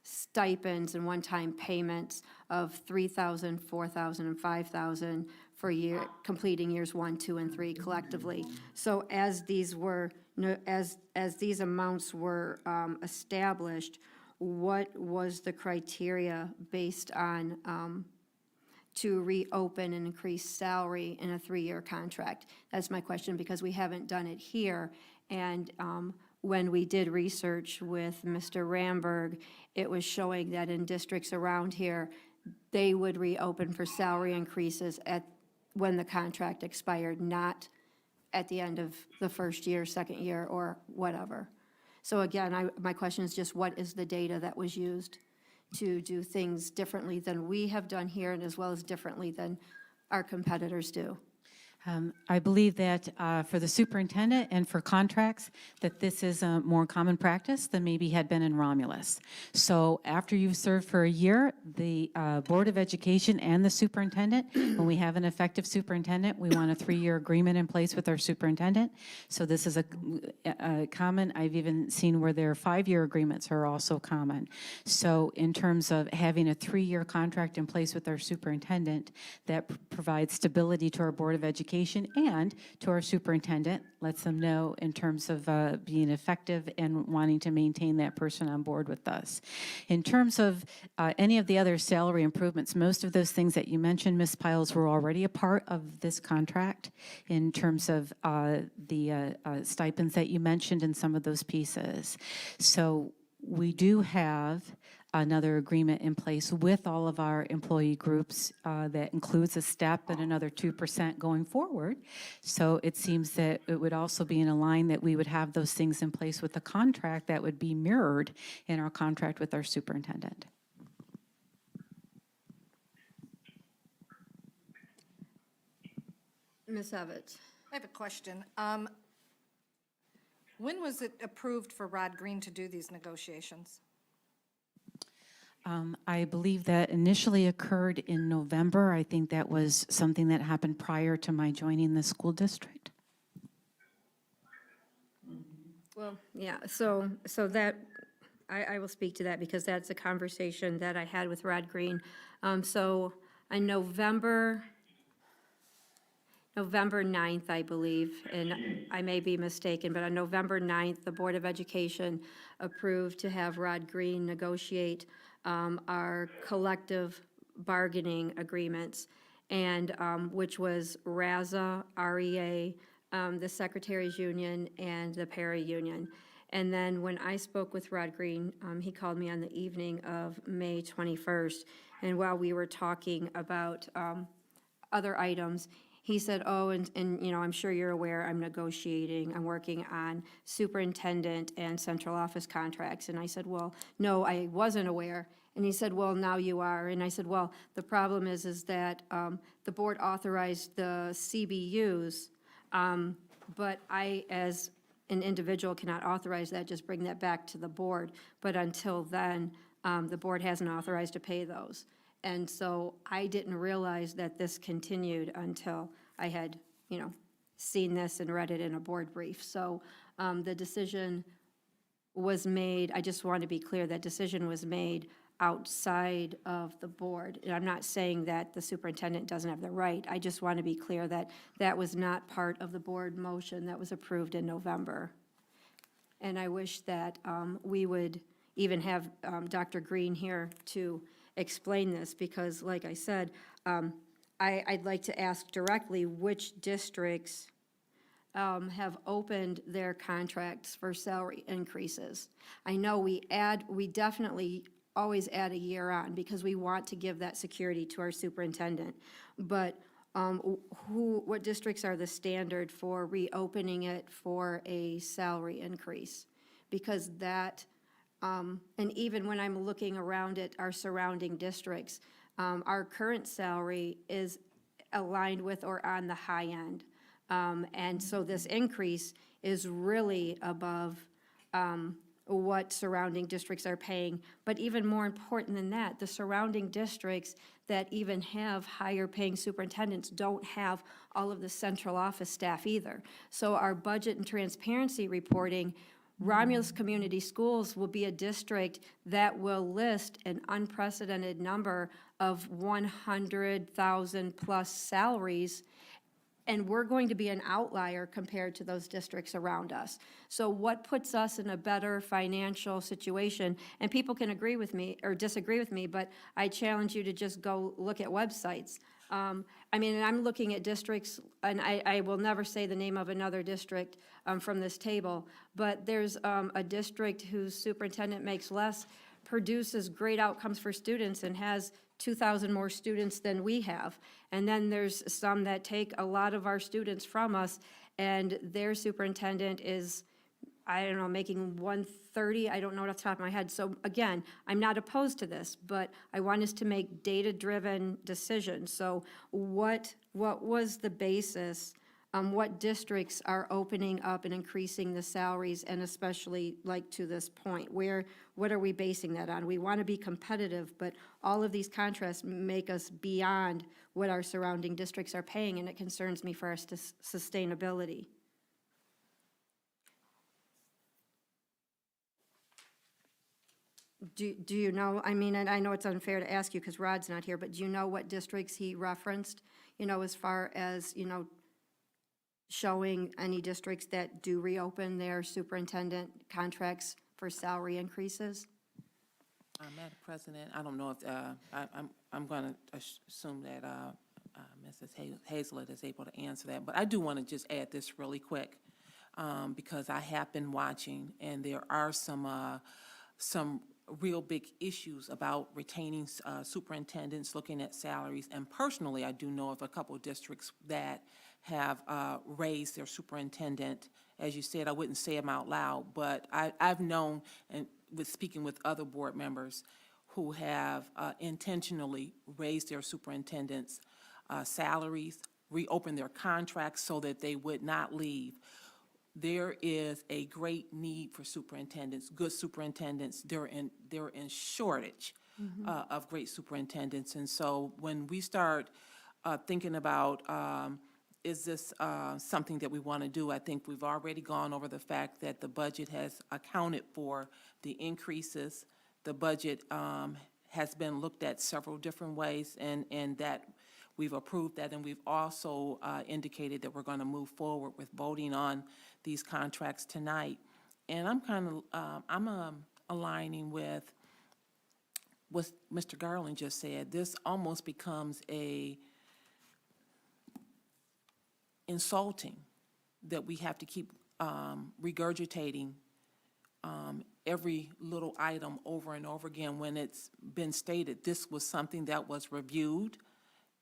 stipends and one-time payments of $3,000, $4,000, and $5,000 for completing years 1, 2, and 3 collectively. So as these amounts were established, what was the criteria based on to reopen and increase salary in a 3-year contract? That's my question, because we haven't done it here. And when we did research with Mr. Ramberg, it was showing that in districts around here, they would reopen for salary increases when the contract expired, not at the end of the first year, second year, or whatever. So again, my question is just what is the data that was used to do things differently than we have done here and as well as differently than our competitors do. I believe that for the superintendent and for contracts, that this is a more common practice than maybe had been in Romulus. So after you've served for a year, the Board of Education and the superintendent, when we have an effective superintendent, we want a 3-year agreement in place with our superintendent. So this is a common, I've even seen where their 5-year agreements are also common. So in terms of having a 3-year contract in place with our superintendent, that provides stability to our Board of Education and to our superintendent, lets them know in terms of being effective and wanting to maintain that person on board with us. In terms of any of the other salary improvements, most of those things that you mentioned, Ms. Piles, were already a part of this contract in terms of the stipends that you mentioned and some of those pieces. So we do have another agreement in place with all of our employee groups that includes a step and another 2% going forward. So it seems that it would also be in a line that we would have those things in place with the contract that would be mirrored in our contract with our superintendent. Ms. Evans? I have a question. When was it approved for Rod Green to do these negotiations? I believe that initially occurred in November. I think that was something that happened prior to my joining the school district. Well, yeah, so that, I will speak to that because that's a conversation that I had with Rod Green. So on November 9th, I believe, and I may be mistaken, but on November 9th, the Board of Education approved to have Rod Green negotiate our collective bargaining agreements, and which was RAZA, REA, the Secretaries Union, and the Para Union. And then when I spoke with Rod Green, he called me on the evening of May 21st, and while we were talking about other items, he said, oh, and you know, I'm sure you're aware, I'm working on superintendent and central office contracts. And I said, well, no, I wasn't aware. And he said, well, now you are. And I said, well, the problem is that the board authorized the CBUs, but I, as an individual, cannot authorize that, just bring that back to the board. But until then, the board hasn't authorized to pay those. And so I didn't realize that this continued until I had, you know, seen this and read it in a board brief. So the decision was made, I just want to be clear, that decision was made outside of the board. And I'm not saying that the superintendent doesn't have the right. I just want to be clear that that was not part of the board motion that was approved in November. And I wish that we would even have Dr. Green here to explain this, because like I said, I'd like to ask directly which districts have opened their contracts for salary increases. I know we definitely always add a year on because we want to give that security to our superintendent. But what districts are the standard for reopening it for a salary increase? Because that, and even when I'm looking around at our surrounding districts, our current salary is aligned with or on the high end. And so this increase is really above what surrounding districts are paying. But even more important than that, the surrounding districts that even have higher paying superintendents don't have all of the central office staff either. So our budget and transparency reporting, Romulus Community Schools will be a district that will list an unprecedented number of 100,000 plus salaries, and we're going to be an outlier compared to those districts around us. So what puts us in a better financial situation, and people can agree with me or disagree with me, but I challenge you to just go look at websites. I mean, and I'm looking at districts, and I will never say the name of another district from this table, but there's a district whose superintendent makes less, produces great outcomes for students, and has 2,000 more students than we have. And then there's some that take a lot of our students from us, and their superintendent is I don't know, making 130, I don't know off the top of my head. So again, I'm not opposed to this, but I want us to make data-driven decisions. So what was the basis? What districts are opening up and increasing the salaries, and especially like to this point? What are we basing that on? We want to be competitive, but all of these contrasts make us beyond what our surrounding districts are paying, and it concerns me for our sustainability. Do you know, I mean, and I know it's unfair to ask you because Rod's not here, but do you know what districts he referenced, as far as, showing any districts that do reopen their superintendent contracts for salary increases? Madam President, I don't know if, I'm going to assume that Mrs. Hazlett is able to answer that, but I do want to just add this really quick, because I have been watching, and there are some real big issues about retaining superintendents, looking at salaries, and personally, I do know of a couple of districts that have raised their superintendent. As you said, I wouldn't say them out loud, but I've known, and with speaking with other board members, who have intentionally raised their superintendents' salaries, reopened their contracts so that they would not leave. There is a great need for superintendents, good superintendents. They're in shortage of great superintendents. And so when we start thinking about, is this something that we want to do, I think we've already gone over the fact that the budget has accounted for the increases. The budget has been looked at several different ways, and that we've approved that, and we've also indicated that we're going to move forward with voting on these contracts tonight. And I'm kind of, aligning with what Mr. Garland just said. This almost becomes insulting that we have to keep regurgitating every little item over and over again when it's been stated this was something that was reviewed.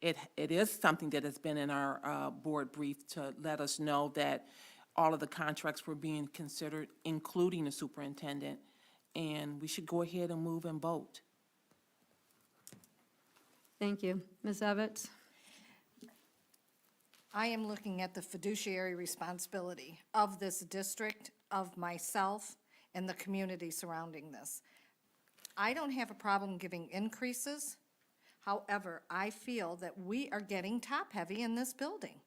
It is something that has been in our board brief to let us know that all of the contracts were being considered, including the superintendent, and we should go ahead and move and vote. Thank you. Ms. Evans? I am looking at the fiduciary responsibility of this district, of myself, and the community surrounding this. I don't have a problem giving increases. However, I feel that we are getting top-heavy in this building.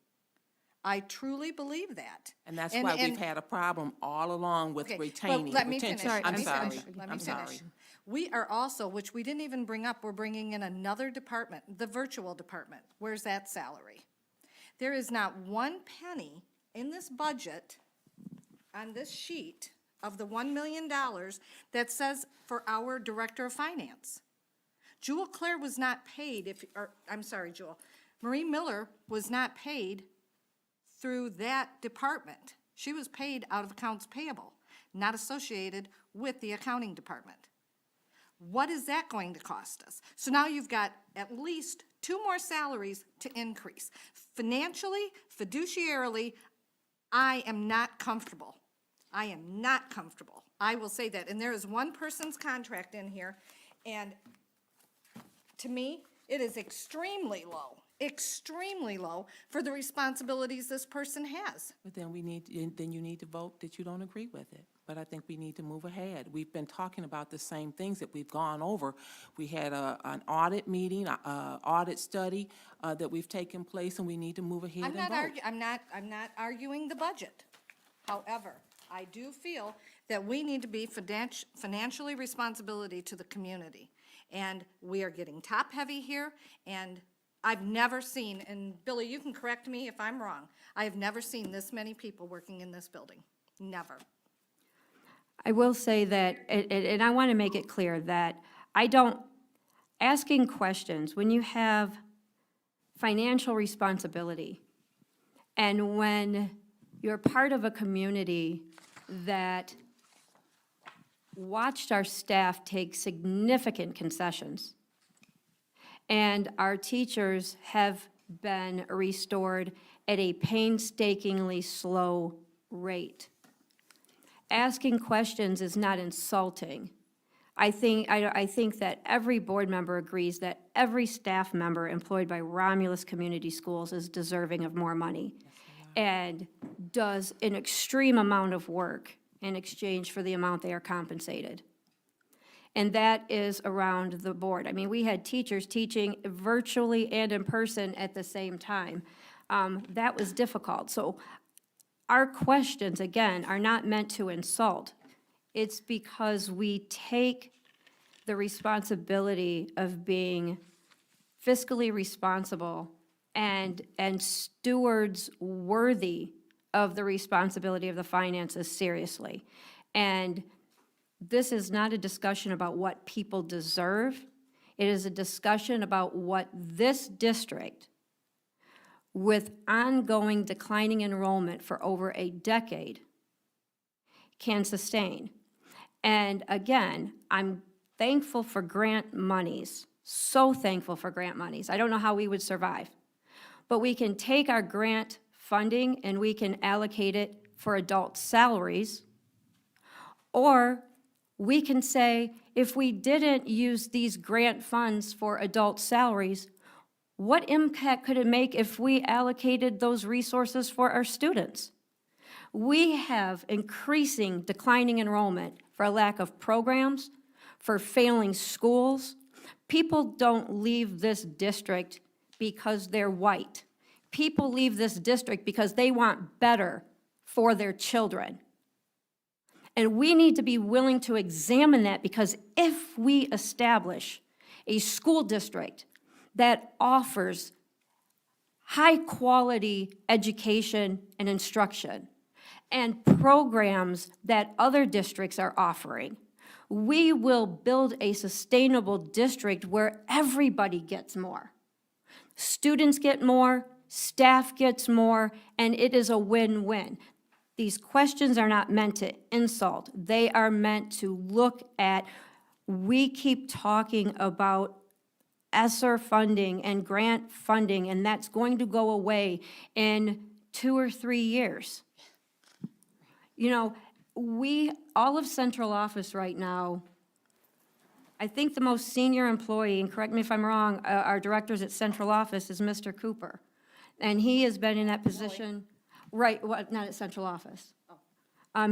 I truly believe that. And that's why we've had a problem all along with Okay, retaining. well, let me retention. finish. I'm sorry. Let me I'm sorry. finish. We are also, which we didn't even bring up, we're bringing in another department, the virtual department. Where's that salary? There is not one penny in this budget, on this sheet, of the $1 million that says for our director of finance. Jewel Claire was not paid, Jewel. Marie Miller was not paid through that department. She was paid out of accounts payable, not associated with the accounting department. What is that going to cost us? So now you've got at least 2 more salaries to increase. Financially, fiduciarily, I am not comfortable. I am not comfortable. I will say that. And there is one person's contract in here, and to me, it is extremely low for the responsibilities this person has. But then you need to vote that you don't agree with it. But I think we need to move ahead. We've been talking about the same things that we've gone over. We had an audit meeting, audit study that we've taken place, and we need to move ahead and vote. I'm not arguing the budget. However, I do feel that we need to be financially responsibility to the community. And we are getting top-heavy here, and I've never seen, and Billy, you can correct me if I'm wrong, I have never seen this many people working in this building. Never. I will say that, and I want to make it clear that asking questions, when you have financial responsibility, and when you're part of a community that watched our staff take significant concessions, and our teachers have been restored at a painstakingly slow rate. asking questions is not insulting. I think that every board member agrees that every staff member employed by Romulus Community Schools is deserving of more money and does an extreme amount of work in exchange for the amount they are compensated. And that is around the board. I mean, we had teachers teaching virtually and in person at the same time. That was difficult. So our questions, again, are not meant to insult. It's because we take the responsibility of being fiscally responsible and stewards worthy of the responsibility of the finances seriously. And this is not a discussion about what people deserve. It is a discussion about what this district, with ongoing declining enrollment for over a decade, can sustain. And again, I'm thankful for grant monies, so thankful for grant monies. I don't know how we would survive. But we can take our grant funding and we can allocate it for adult salaries, or we can say, if we didn't use these grant funds for adult salaries, what impact could it make if we allocated those resources for our students? We have increasing declining enrollment for a lack of programs, for failing schools. People don't leave this district because they're white. People leave this district because they want better for their children. And we need to be willing to examine that, because if we establish a school district that offers high-quality education and instruction and programs that other districts are offering, we will build a sustainable district where everybody gets more. Students get more, staff gets more, and it is a win-win. These questions are not meant to insult. They are meant to look at, we keep talking about ESSER funding and grant funding, and that's going to go away in 2 or 3 years. You know, all of central office right now, I think the most senior employee, and correct me if I'm wrong, our directors at central office is Mr. Cooper. And he has been in that position, right, well, not at central office.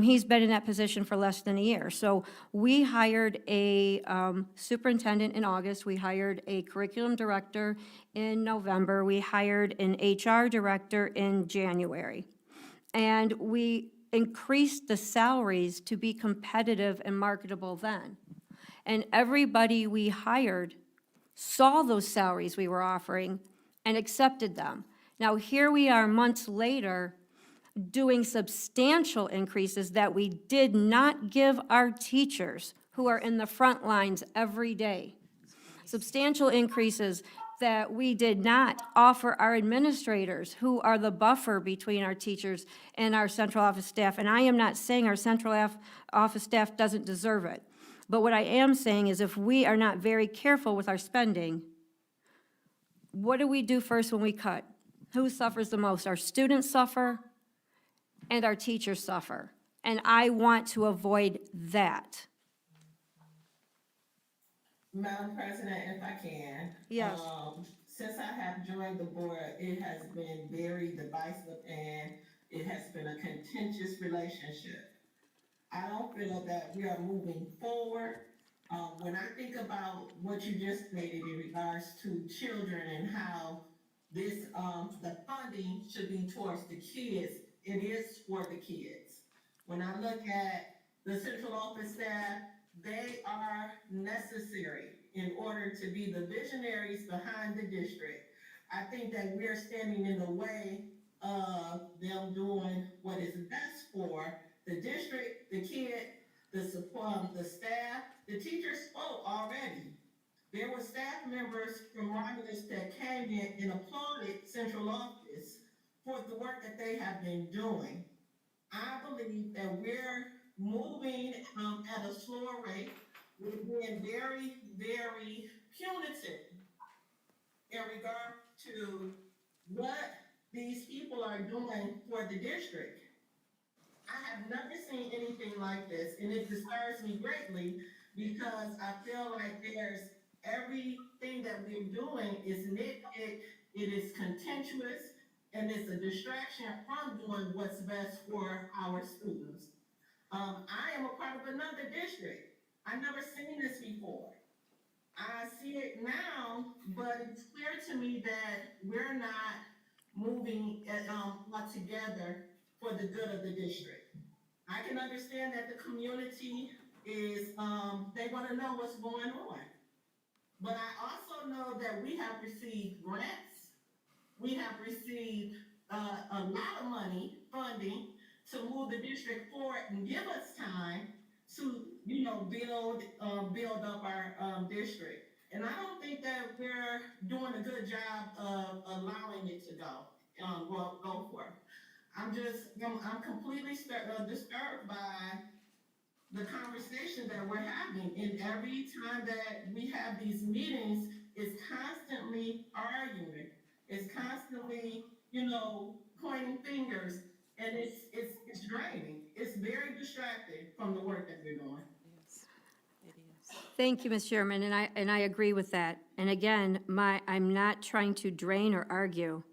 He's been in that position for less than a year. So we hired a superintendent in August. We hired a curriculum director in November. We hired an HR director in January. And we increased the salaries to be competitive and marketable then. And everybody we hired saw those salaries we were offering and accepted them. Now, here we are months later doing substantial increases that we did not give our teachers who are in the front lines every day. Substantial increases that we did not offer our administrators, who are the buffer between our teachers and our central office staff. And I am not saying our central office staff doesn't deserve it. But what I am saying is, if we are not very careful with our spending, what do we do first when we cut? Who suffers the most? Our students suffer and our teachers suffer. And I want to avoid that. Madam President, if I can. Yes. Since I have joined the board, it has been very divisive and it has been a contentious relationship. I don't feel that we are moving forward. When I think about what you just stated in regards to children and how this, the funding should be towards the kids, it is for the kids. When I look at the central office staff, they are necessary in order to be the visionaries behind the district. I think that we're standing in the way of them doing what is best for the district, the kid, the support, the staff. The teachers spoke already. There were staff members from Romulus that came in and applauded central office for the work that they have been doing. I believe that we're moving at a slower rate. We're being very, very punitive in regard to what these people are doing for the district. I have never seen anything like this, and it disturbs me greatly because I feel like everything that we're doing is nitpick, it is contentious, and it's a distraction from doing what's best for our students. I am a part of another district. I've never seen this before. I see it now, but it's clear to me that we're not moving all together for the good of the district. I can understand that the community is, they want to know what's going on. But I also know that we have received grants, we have received a lot of money, funding, to move the district forward and give us time to, build up our district. And I don't think that we're doing a good job of allowing it to go for. I'm completely disturbed by the conversation that we're having. And every time that we have these meetings, it's constantly arguing. It's constantly, pointing fingers, and it's draining. It's very distracting from the work that we're doing. Thank you, Ms. Sherman, and I agree with that. And again, I'm not trying to drain or argue.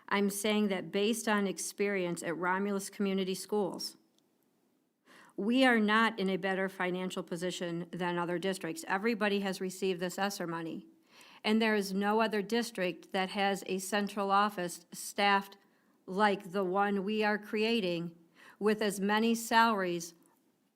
I'm saying that based on experience at Romulus Community Schools, we are not in a better financial position than other districts. Everybody has received this ESSER money. And there is no other district that has a central office staffed like the one we are creating with as many salaries,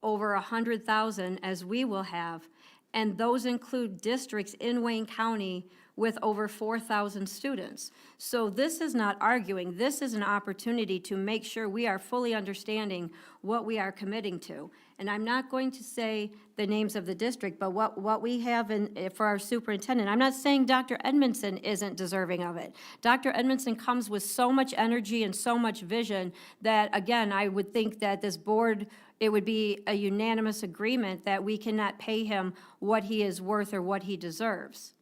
over 100,000 as we will have. And those include districts in Wayne County with over 4,000 students. So this is not arguing. This is an opportunity to make sure we are fully understanding what we are committing to. And I'm not going to say the names of the district, but what we have for our superintendent. I'm not saying Dr. Edmondson isn't deserving of it. Dr. Edmondson comes with so much energy and so much vision that, again, I would think that this board, it would be a unanimous agreement that we cannot pay him what he is worth or what he deserves.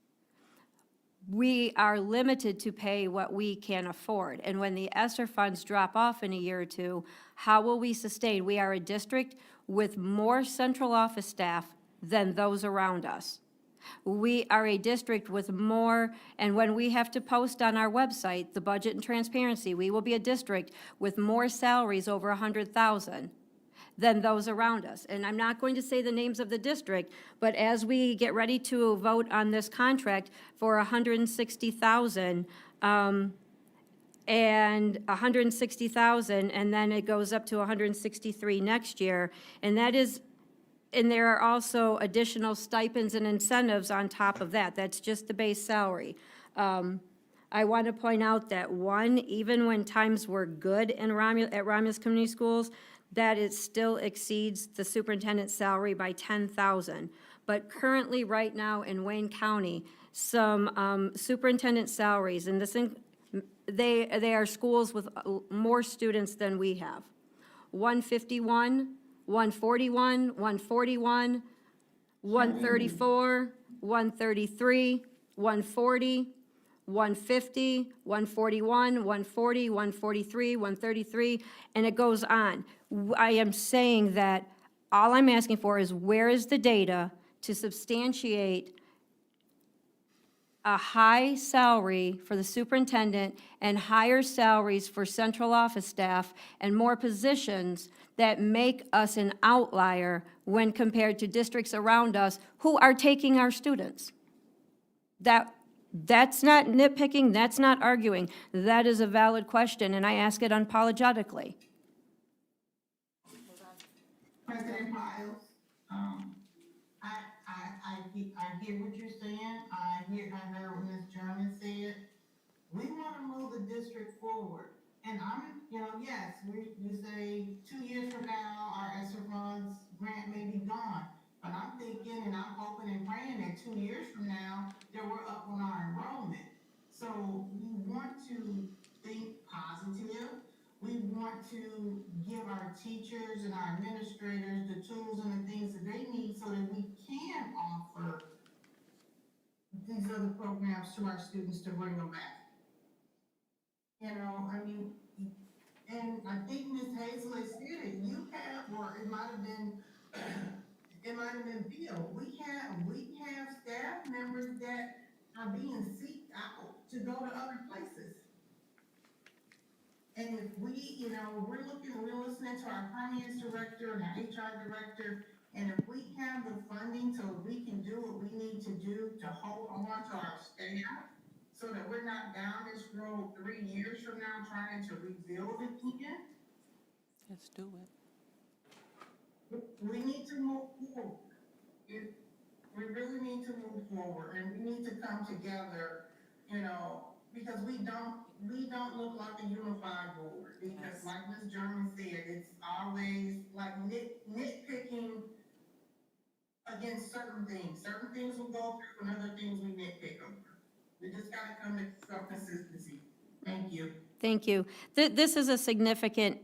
We are limited to pay what we can afford. And when the ESSER funds drop off in a year or two, how will we sustain? We are a district with more central office staff than those around us. We are a district with more, and when we have to post on our website, the budget and transparency, we will be a district with more salaries over 100,000 than those around us. And I'm not going to say the names of the district, but as we get ready to vote on this contract for 160,000, and 160,000, and then it goes up to 163 next year, and there are also additional stipends and incentives on top of that. That's just the base salary. I want to point out that even when times were good at Romulus Community Schools, that it still exceeds the superintendent's salary by 10,000. But currently, right now in Wayne County, some superintendent salaries, and they are schools with more students than we have. 151, 141, 141, 134, 133, 140, 150, 141, 140, 143, 133, and it goes on. I am saying that all I'm asking for is where is the data to substantiate a high salary for the superintendent and higher salaries for central office staff and more positions that make us an outlier when compared to districts around us who are taking our students. That's not nitpicking, that's not arguing. That is a valid question, and I ask it unapologetically. President Piles, I hear what you're saying. I heard what Ms. German said. We want to move the district forward. And yes, we say 2 years from now, our ESSER funds grant may be gone. But I'm thinking and I'm hoping and praying that 2 years from now, that we're up on our enrollment. So we want to think positive. We want to give our teachers and our administrators the tools and the things that they need so that we can offer these other programs to our students to bring them back. And I think Ms. Hazel has said it, you have to go to other places. And if we, we're listening to our finance director and our HR director, and if we have the funding so we can do what we need to do to hold on to our staff, so that we're not down this road 3 years from now trying to rebuild it again, Let's do it. we need to move forward. We really need to move forward, and we need to come together, because we don't look like a unified board. Because like Ms. German said, it's always like nitpicking against certain things. Certain things will go through, and other things we nitpick over. We just gotta come to some consistency. Thank you. Thank you. This is a significant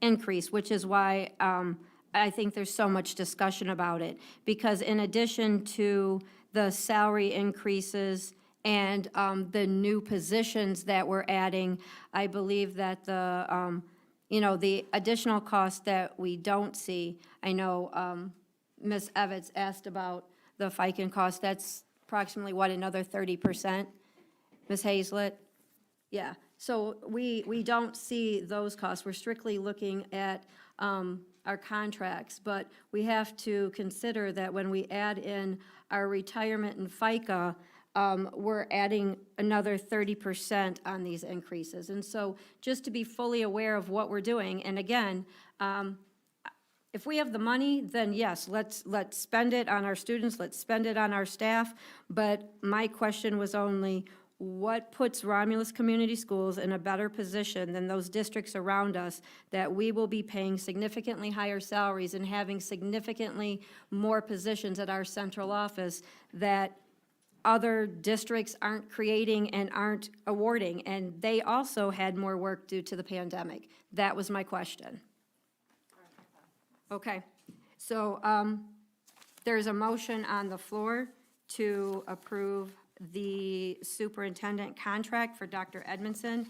increase, which is why I think there's so much discussion about it. Because in addition to the salary increases and the new positions that we're adding, I believe that the additional costs that we don't see, I know Ms. Evans asked about the FICA cost, that's approximately, another 30%? Ms. Hazlett? Yeah, so we don't see those costs. We're strictly looking at our contracts, but we have to consider that when we add in our retirement and FICA, we're adding another 30% on these increases. And so just to be fully aware of what we're doing, and again, if we have the money, then yes, let's spend it on our students, let's spend it on our staff. But my question was only, what puts Romulus Community Schools in a better position than those districts around us that we will be paying significantly higher salaries and having significantly more positions at our central office that other districts aren't creating and aren't awarding? And they also had more work due to the pandemic. That was my question. Okay, so there's a motion on the floor to approve the superintendent contract for Dr. Edmondson.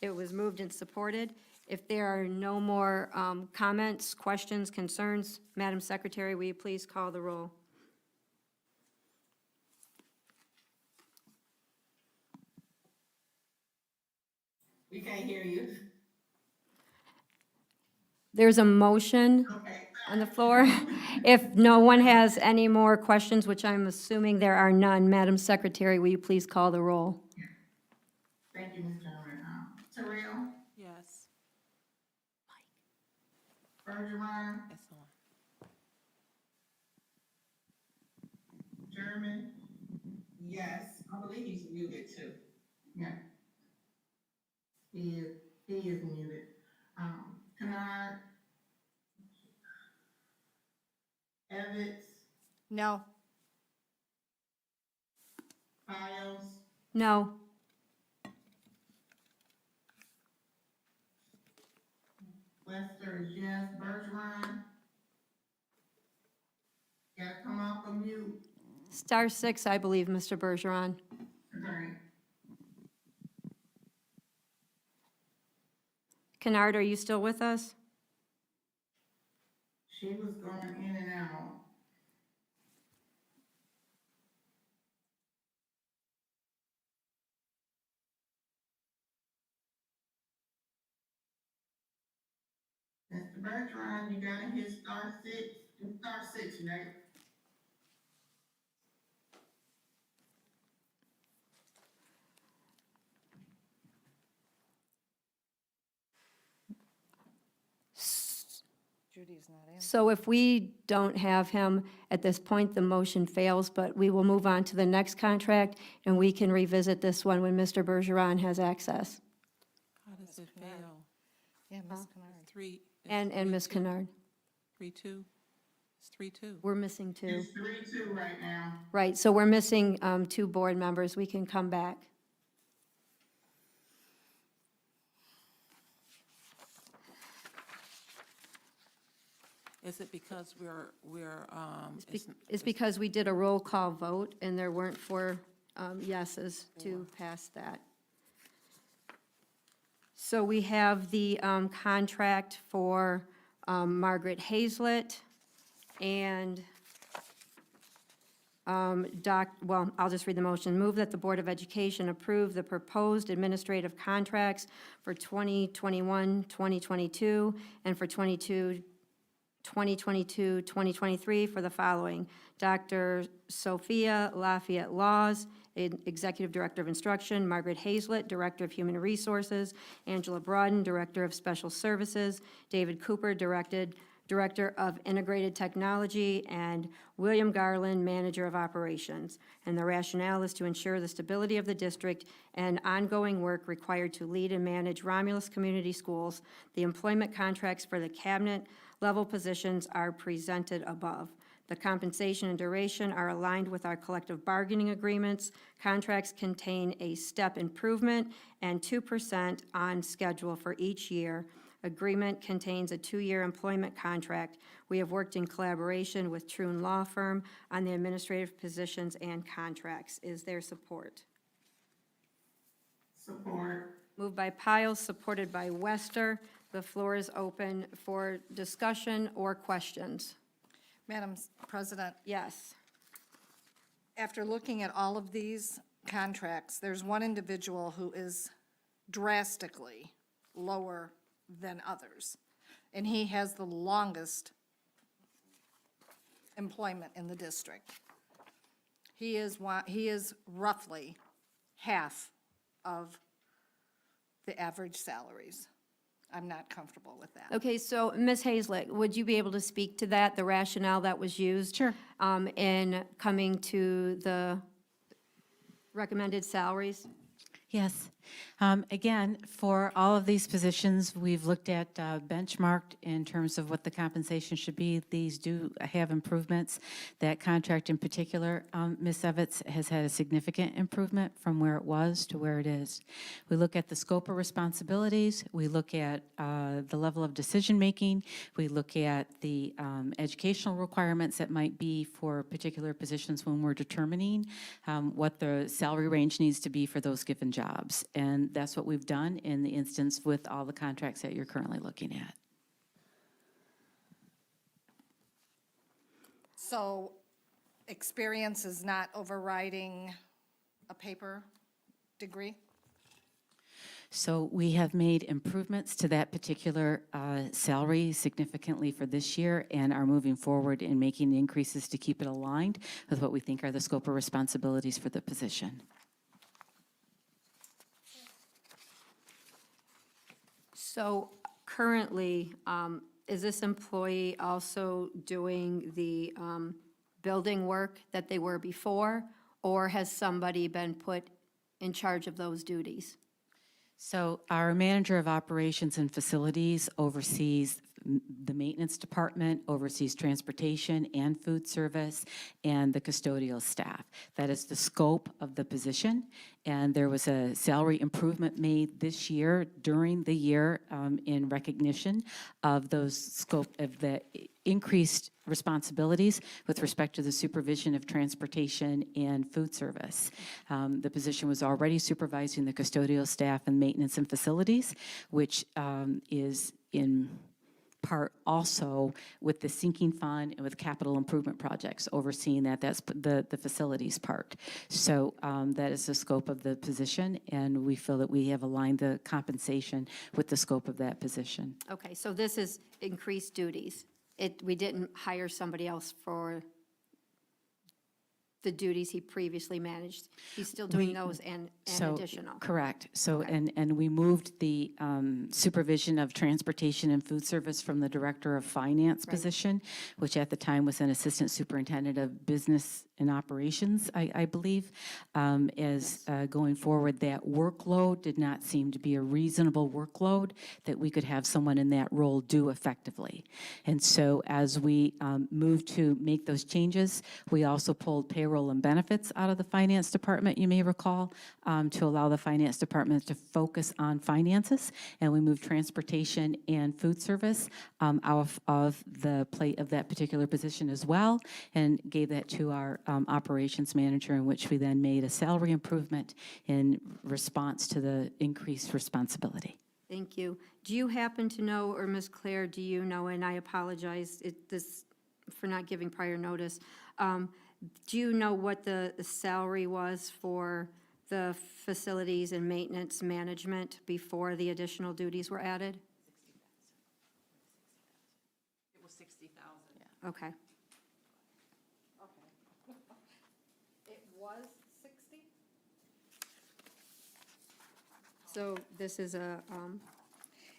It was moved and supported. If there are no more comments, questions, concerns, Madam Secretary, will you please call the roll? We can't hear you. There's a motion on the floor. If no one has any more questions, which I'm assuming there are none, Madam Secretary, will you please call the roll? Thank you, Ms. German. Terrell, Yes. Bergeron, That's the one. German, yes. I believe he's muted too. Yeah. He is muted. Kennard, Evans, No. Files, No. Lester is yes. Bergeron, gotta come off of mute. Star six, I believe, Mr. Bergeron. Sorry. Kennard, are you still with us? She was going in and out. Mr. Bergeron, you gotta hit star six, right? Judy's not in. So if we don't have him at this point, the motion fails, but we will move on to the next contract, and we can revisit this one when Mr. Bergeron has access. How does it fail? Yeah, Ms. Kennard. Three. And Ms. Kennard. 3-2. It's 3-2. We're missing two. It's 3-2 right now. Right, so we're missing two board members. We can come back. Is it because we're, It's because we did a roll call vote, and there weren't four yeses to pass that. So we have the contract for Margaret Hazlett and I'll just read the motion. Move that the Board of Education approve the proposed administrative contracts for 2021, 2022, and for 2022, 2023 for the following: Dr. Sophia Lafayette Laws, Executive Director of Instruction; Margaret Hazlett, Director of Human Resources; Angela Broaden, Director of Special Services; David Cooper, Director of Integrated Technology; and William Garland, Manager of Operations. And the rationale is to ensure the stability of the district and ongoing work required to lead and manage Romulus Community Schools. The employment contracts for the cabinet-level positions are presented above. The compensation and duration are aligned with our collective bargaining agreements. Contracts contain a step improvement and 2% on schedule for each year. Agreement contains a 2-year employment contract. We have worked in collaboration with Troon Law Firm on the administrative positions and contracts. Is there support? Support. Moved by Piles, supported by Wester. The floor is open for discussion or questions. Madam President, Yes. after looking at all of these contracts, there's one individual who is drastically lower than others, and he has the longest employment in the district. He is roughly half of the average salaries. I'm not comfortable with that. Okay, so Ms. Hazlett, would you be able to speak to that, the rationale that was used? Sure. In coming to the recommended salaries? Yes. Again, for all of these positions, we've looked at benchmarked in terms of what the compensation should be. These do have improvements. That contract in particular, Ms. Evitz, has had a significant improvement from where it was to where it is. We look at the scope of responsibilities. We look at the level of decision-making. We look at the educational requirements that might be for particular positions when we're determining what the salary range needs to be for those given jobs. And that's what we've done in the instance with all the contracts that you're currently looking at. So experience is not overriding a paper degree? So we have made improvements to that particular salary significantly for this year and are moving forward in making increases to keep it aligned with what we think are the scope of responsibilities for the position. So currently, is this employee also doing the building work that they were before? Or has somebody been put in charge of those duties? So our manager of operations and facilities oversees the maintenance department, oversees transportation and food service, and the custodial staff. That is the scope of the position, and there was a salary improvement made this year during the year in recognition of those scope of the increased responsibilities with respect to the supervision of transportation and food service. The position was already supervising the custodial staff and maintenance and facilities, which is in part also with the sinking fund and with capital improvement projects, overseeing that. That's the facilities part. So that is the scope of the position, and we feel that we have aligned the compensation with the scope of that position. Okay, so this is increased duties. We didn't hire somebody else for the duties he previously managed. He's still doing those and additional. Correct. So, Okay. and we moved the supervision of transportation and food service from the Director of Finance position, which at the time was an Assistant Superintendent of Business and Operations, I believe, as going forward, that workload did not seem to be a reasonable workload that we could have someone in that role do effectively. And so as we moved to make those changes, we also pulled payroll and benefits out of the finance department, you may recall, to allow the finance department to focus on finances. And we moved transportation and food service out of the plate of that particular position as well, and gave that to our operations manager, in which we then made a salary improvement in response to the increased responsibility. Thank you. Do you happen to know, or Ms. Claire, do you know, and I apologize for not giving prior notice, Do you know what the salary was for the facilities and maintenance management before the additional duties were added? It was 60,000. Okay. It was 60? So this is a,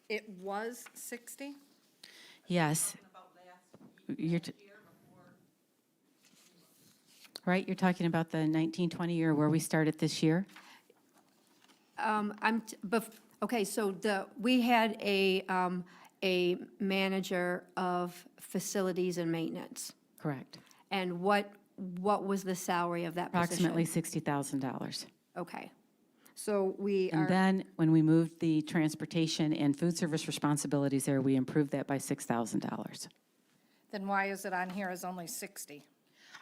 It was 60? Yes. You're right, you're talking about the 1920 year where we started this year? okay, so we had a manager of facilities and maintenance. Correct. And what was the salary of that position? Approximately $60,000. Okay. So we And are, then, when we moved the transportation and food service responsibilities there, we improved that by $6,000. Then why is it on here as only 60?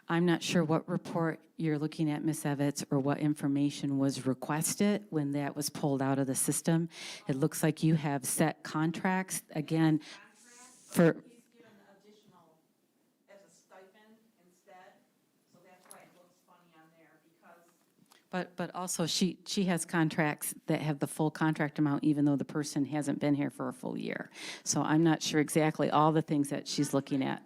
I'm not sure what report you're looking at, Ms. Evans, or what information was requested when that was pulled out of the system. It looks like you have set contracts, again, for, He's given additional as a stipend instead, so that's why it looks funny on there, because but also she has contracts that have the full contract amount, even though the person hasn't been here for a full year. So I'm not sure exactly all the things that she's looking at.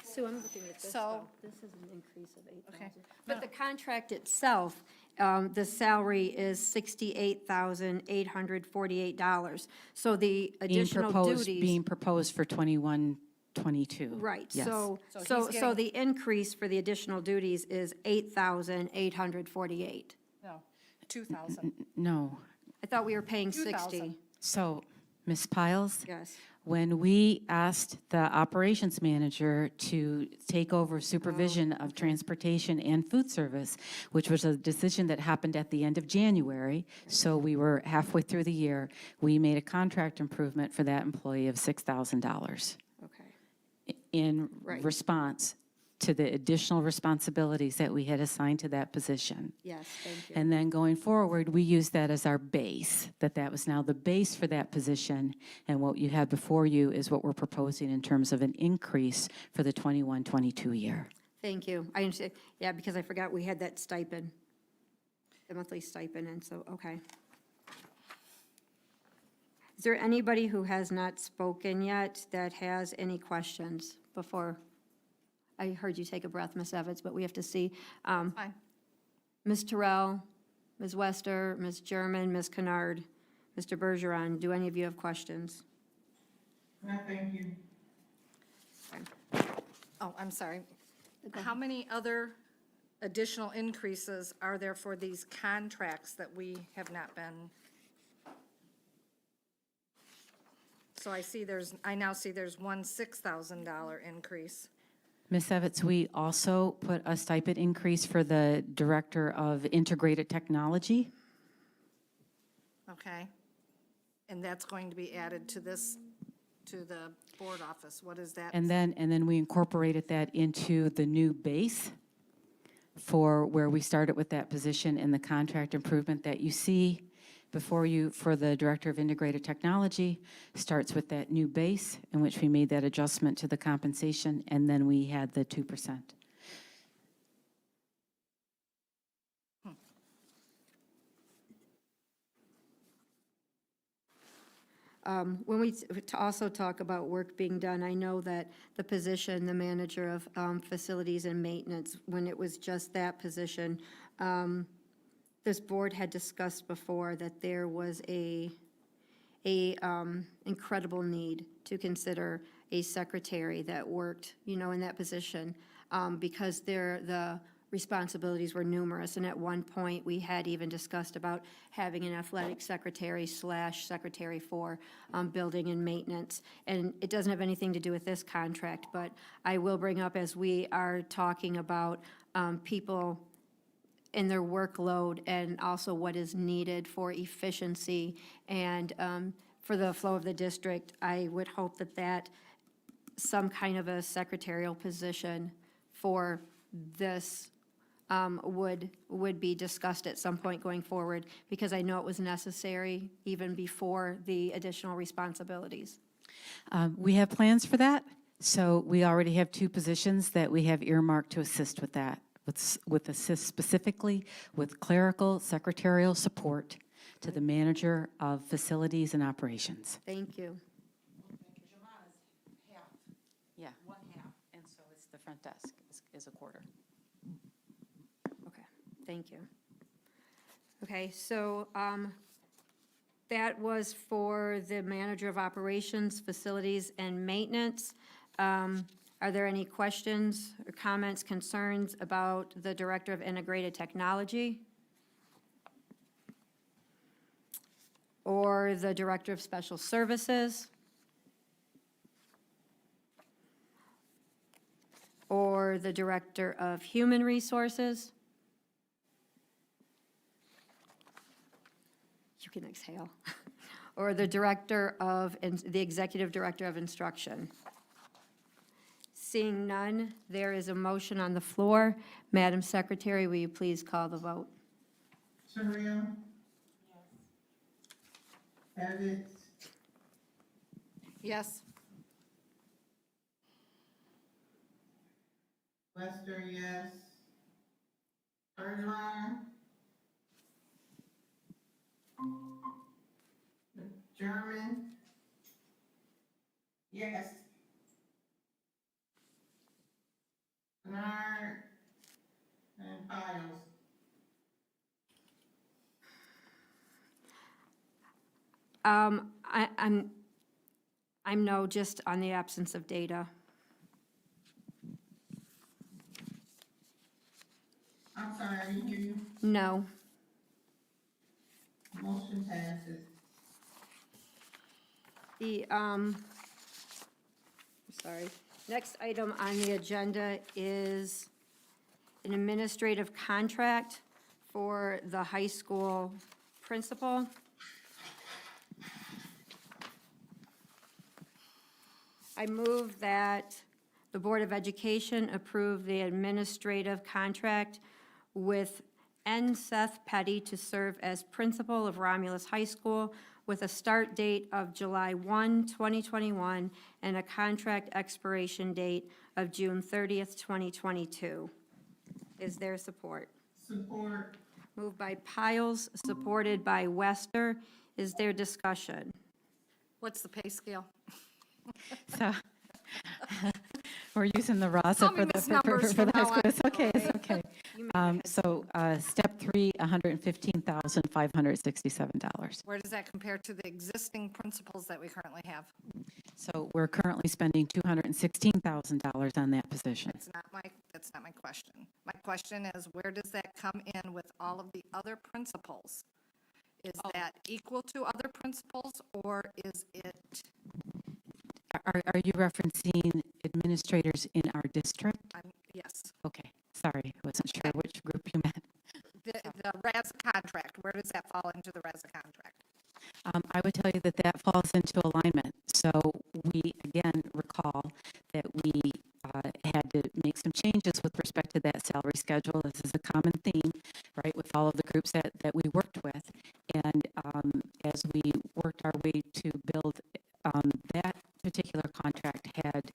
Sue, I'm looking at this, So- though. This is an increase of 8,000. Okay. But the contract itself, the salary is $68,848. So the additional duties. Being proposed for 21, 22. Right, Yes. so So he's getting- the increase for the additional duties is 8,848. No, 2,000. No. I thought we were paying 60. 2,000. So, Ms. Piles? Yes. When we asked the operations manager to take over supervision of transportation and food service, which was a decision that happened at the end of January, so we were halfway through the year, we made a contract improvement for that employee of $6,000 Okay. in Right. response to the additional responsibilities that we had assigned to that position. Yes, thank you. And then going forward, we use that as our base, that was now the base for that position. And what you had before you is what we're proposing in terms of an increase for the 21-22 year. Thank you. I understand, yeah, because I forgot we had that stipend, the monthly stipend, and so, okay. Is there anybody who has not spoken yet that has any questions before? I heard you take a breath, Ms. Evans, but we have to see. Fine. Ms. Terrell, Ms. Wester, Ms. German, Ms. Kennard, Mr. Bergeron, do any of you have questions? No, thank you. Oh, I'm sorry. How many other additional increases are there for these contracts that we have not been? So I now see there's one $6,000 increase. Ms. Evans, we also put a stipend increase for the Director of Integrated Technology. Okay. And that's going to be added to this, to the board office. What is that? And then we incorporated that into the new base for where we started with that position and the contract improvement that you see before you for the Director of Integrated Technology starts with that new base in which we made that adjustment to the compensation, and then we had the 2%. When we also talk about work being done, I know that the position, the manager of facilities and maintenance, when it was just that position, this board had discussed before that there was a incredible need to consider a secretary that worked, in that position, because the responsibilities were numerous. And at one point, we had even discussed about having an athletic secretary / secretary for building and maintenance. And it doesn't have anything to do with this contract, but I will bring up, as we are talking about people in their workload and also what is needed for efficiency and for the flow of the district, I would hope that some kind of a secretarial position for this would be discussed at some point going forward, because I know it was necessary even before the additional responsibilities. We have plans for that, so we already have 2 positions that we have earmarked to assist with that with assist specifically with clerical secretarial support to the manager of facilities and operations. Thank you. Yeah. One half, and so it's the front desk is a quarter. Okay, thank you. Okay, so that was for the manager of operations, facilities, and maintenance. Are there any questions or comments, concerns about the director of integrated technology? Or the director of special services? Or the director of human resources? You can exhale. Or the director of, the executive director of instruction? Seeing none, there is a motion on the floor. Madam Secretary, will you please call the vote? Surreal. Evans. Yes. Lester, yes. Bergeron. German. Yes. Bernard. And Piles. I'm no, just on the absence of data. I'm sorry, I didn't hear you. No. Motion passes. Sorry. Next item on the agenda is an administrative contract for the high school principal. I move that the Board of Education approve the administrative contract with N. Seth Petty to serve as principal of Romulus High School with a start date of July 1, 2021, and a contract expiration date of June 30th, 2022. Is there support? Support. Moved by Piles, supported by Wester. Is there discussion? What's the pay scale? So we're using the RASA Tell me for the, Miss for Numbers the from high now school. on. It's okay, it's okay. So step 3, $115,567. Where does that compare to the existing principals that we currently have? So we're currently spending $216,000 on that position. That's not my question. My question is, where does that come in with all of the other principals? Is that equal to other principals, or is it? Are you referencing administrators in our district? Yes. Okay, sorry, I wasn't sure which group you meant. The RASA contract, where does that fall into the RASA contract? I would tell you that that falls into alignment. So we, again, recall that we had to make some changes with respect to that salary schedule. This is a common theme, right, with all of the groups that we worked with. And as we worked our way to build that particular contract had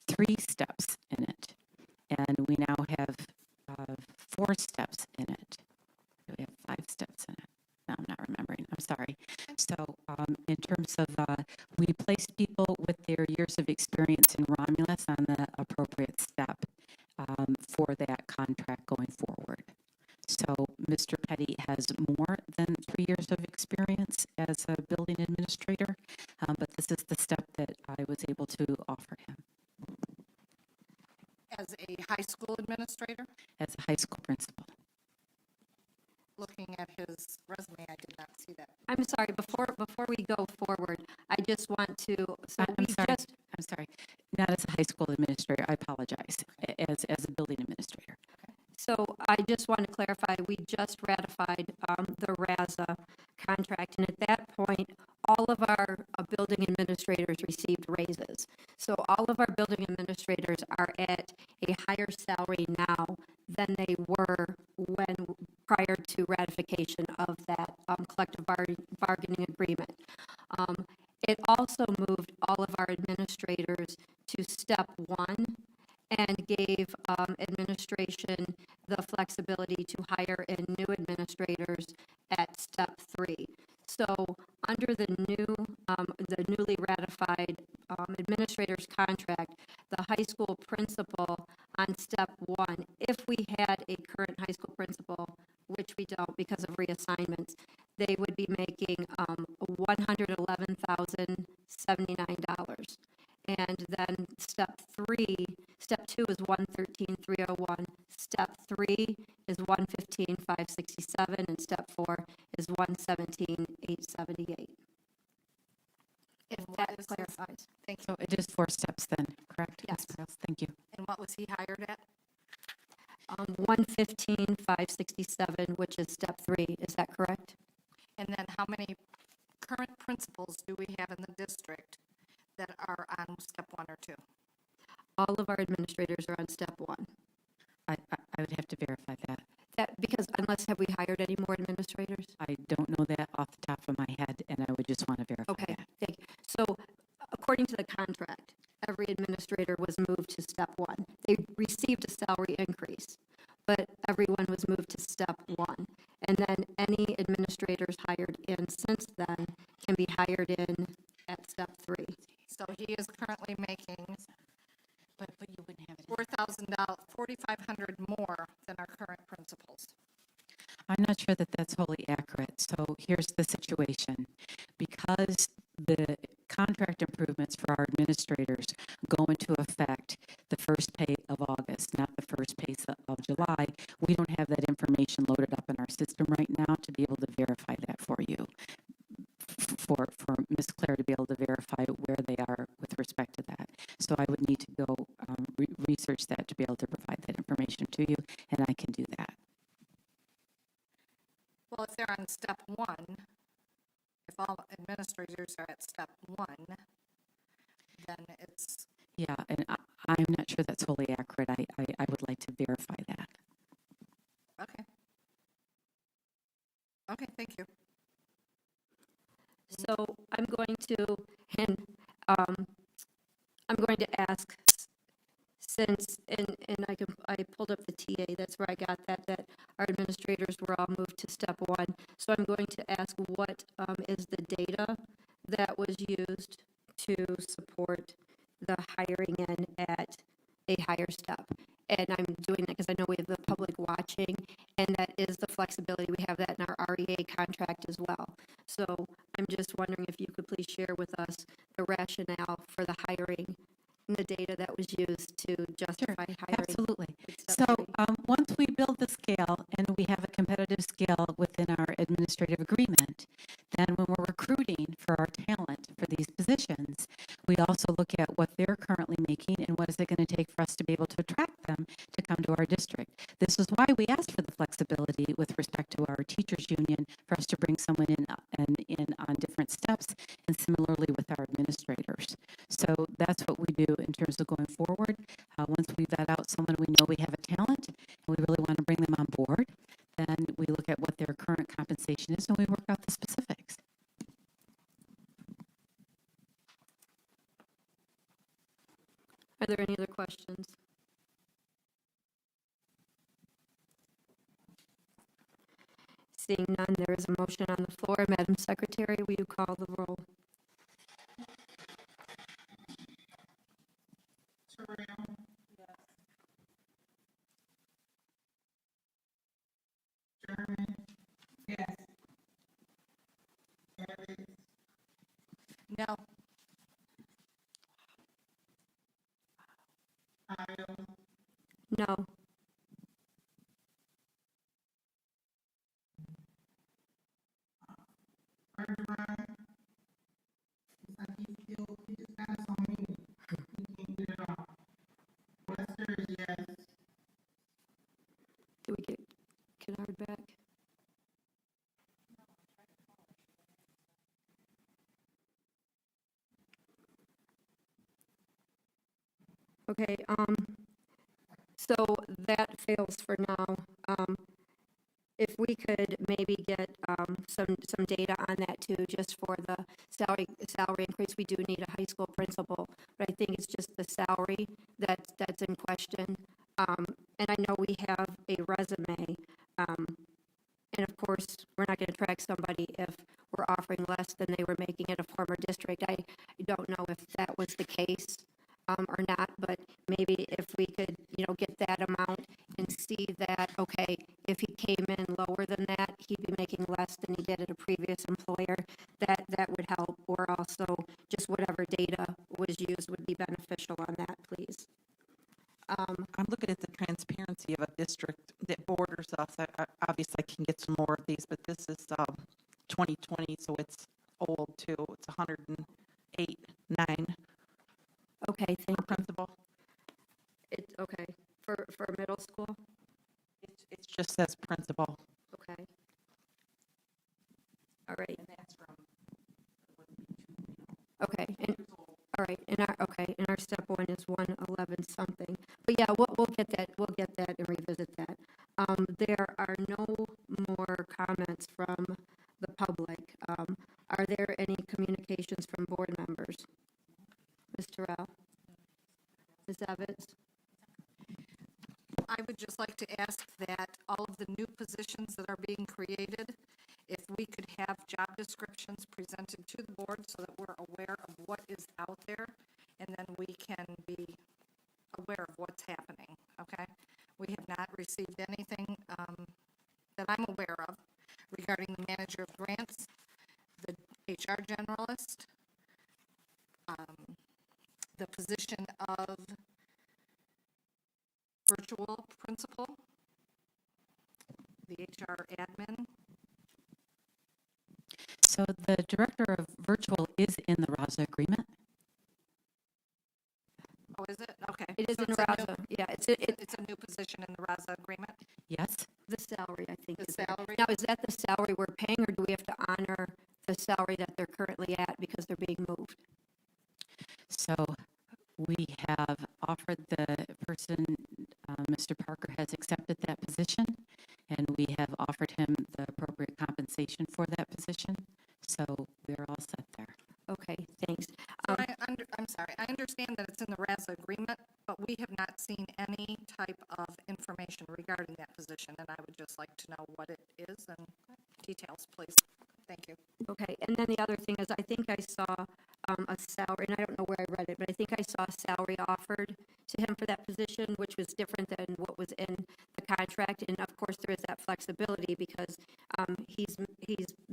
3 steps in it. And we now have 4 steps in it. We have 5 steps in it. No, I'm not remembering. I'm sorry. So in terms of, we placed people with their years of experience in Romulus on the appropriate step for that contract going forward. So Mr. Petty has more than 3 years of experience as a building administrator, but this is the step that I was able to offer him. As a high school administrator? As a high school principal. Looking at his resume, I did not see that. I'm sorry, before we go forward, I just want to, so I'm sorry, not as a high school administrator, I apologize, as a building administrator. So I just want to clarify, we just ratified the RASA contract, and at that point, all of our building administrators received raises. So all of our building administrators are at a higher salary now than they were when prior to ratification of that collective bargaining agreement. It also moved all of our administrators to step 1 and gave administration the flexibility to hire in new administrators at step 3. So under the newly ratified administrator's contract, the high school principal on step 1, if we had a current high school principal, which we don't because of reassignments, they would be making $111,079. And then step 2 is 113,301. Step 3 is 115,567, and step 4 is 117,878. If And what that is this? clarifies. Thank you. So it is 4 steps then, correct? Ms. Yes. Piles? Thank you. And what was he hired at? 115,567, which is step 3. Is that correct? And then how many current principals do we have in the district that are on step 1 or 2? All of our administrators are on step 1. I would have to verify that. Because have we hired any more administrators? I don't know that off the top of my head, and I would just want to verify Okay, that. thank you. So according to the contract, every administrator was moved to step 1. They received a salary increase, but everyone was moved to step 1. And then any administrators hired in since then can be hired in at step 3. So he is currently making But you wouldn't have it. $4,500 more than our current principals. I'm not sure that that's wholly accurate. So here's the situation. Because the contract improvements for our administrators go into effect the first pay of August, not the first pay of July, we don't have that information loaded up in our system right now to be able to verify that for you. For Ms. Claire to be able to verify where they are with respect to that. So I would need to go research that to be able to provide that information to you, and I can do that. Well, if they're on step 1, if all administrators are at step 1, then it's, Yeah, and I'm not sure that's wholly accurate. I would like to verify that. okay. Okay, thank you. So I'm going to, and I'm going to ask, since, and I pulled up the TA, that's where I got that our administrators were all moved to step 1. So I'm going to ask what is the data that was used to support the hiring in at a higher step. And I'm doing that because I know we have the public watching, and that is the flexibility. We have that in our REA contract as well. So I'm just wondering if you could please share with us the rationale for the hiring and the data that was used to justify hiring. Absolutely. at step So 3. once we build the scale and we have a competitive scale within our administrative agreement, then when we're recruiting for our talent for these positions, we also look at what they're currently making and what is it going to take for us to be able to attract them to come to our district. This is why we asked for the flexibility with respect to our teachers union for us to bring someone in on different steps, and similarly with our administrators. So that's what we do in terms of going forward. Once we vet out someone we know we have a talent and we really want to bring them on board, then we look at what their current compensation is and we work out the specifics. Are there any other questions? Seeing none, there is a motion on the floor. Madam Secretary, will you call the roll? No. No. Do we get Kennard back? Okay, so that fails for now. If we could maybe get some data on that too, just for the salary increase. We do need a high school principal, but I think it's just the salary that's in question. and I know we have a resume, and of course, we're not gonna track somebody if we're offering less than they were making at a former district. I don't know if that was the case, or not, but maybe if we could, get that amount and see that, okay, if he came in lower than that, he'd be making less than he did at a previous employer, that would help, or also just whatever data was used would be beneficial on that, please. I'm looking at the transparency of a district that borders us. Obviously, I can get some more of these, but this is 2020, so it's old too. It's 108.9 Okay, thank for principal. It's okay, for middle school, It just says principal. okay. All right. And that's from, Okay, and, all right, and our step one is 111 something. But yeah, we'll get that and revisit that. There are no more comments from the public. Are there any communications from board members? Mr. Rao? Ms. Evans? I would just like to ask that all of the new positions that are being created, if we could have job descriptions presented to the board so that we're aware of what is out there, and then we can be aware of what's happening, okay? We have not received anything that I'm aware of regarding the manager of grants, the HR generalist, the position of virtual principal, the HR admin. So the director of virtual is in the RASA agreement? Oh, is it? Okay. It is So in it's a new- RASA, yeah, It's a new position in the RASA agreement? Yes? the salary, I think. The is there. salary? Now, is that the salary we're paying, or do we have to honor the salary that they're currently at because they're being moved? So we have offered the person, Mr. Parker has accepted that position, and we have offered him the appropriate compensation for that position. So we're all set there. Okay, thanks. So I'm sorry, I understand that it's in the RASA agreement, but we have not seen any type of information regarding that position, and I would just like to know what it is and details, please. Thank you. Okay, and then the other thing is, I think I saw a salary, and I don't know where I read it, but I think I saw a salary offered to him for that position, which was different than what was in the contract. And of course, there is that flexibility because he's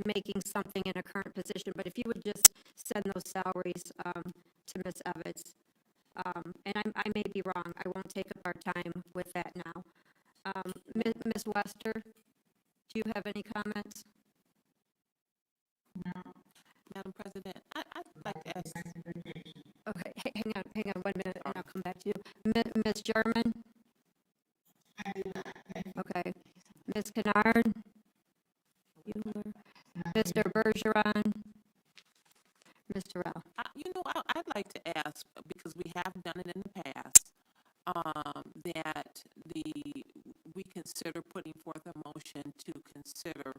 making something in a current position. But if you would just send those salaries to Ms. Evans, and I may be wrong, I won't take up our time with that now. Ms. Wester, do you have any comments? Madam President, I'd like to ask. Okay, hang on 1 minute, and I'll come back to you. Ms. German? Okay. Ms. Kennard? Mr. Bergeron? Mr. Rao? I'd like to ask, because we have done it in the past, that we consider putting forth a motion to consider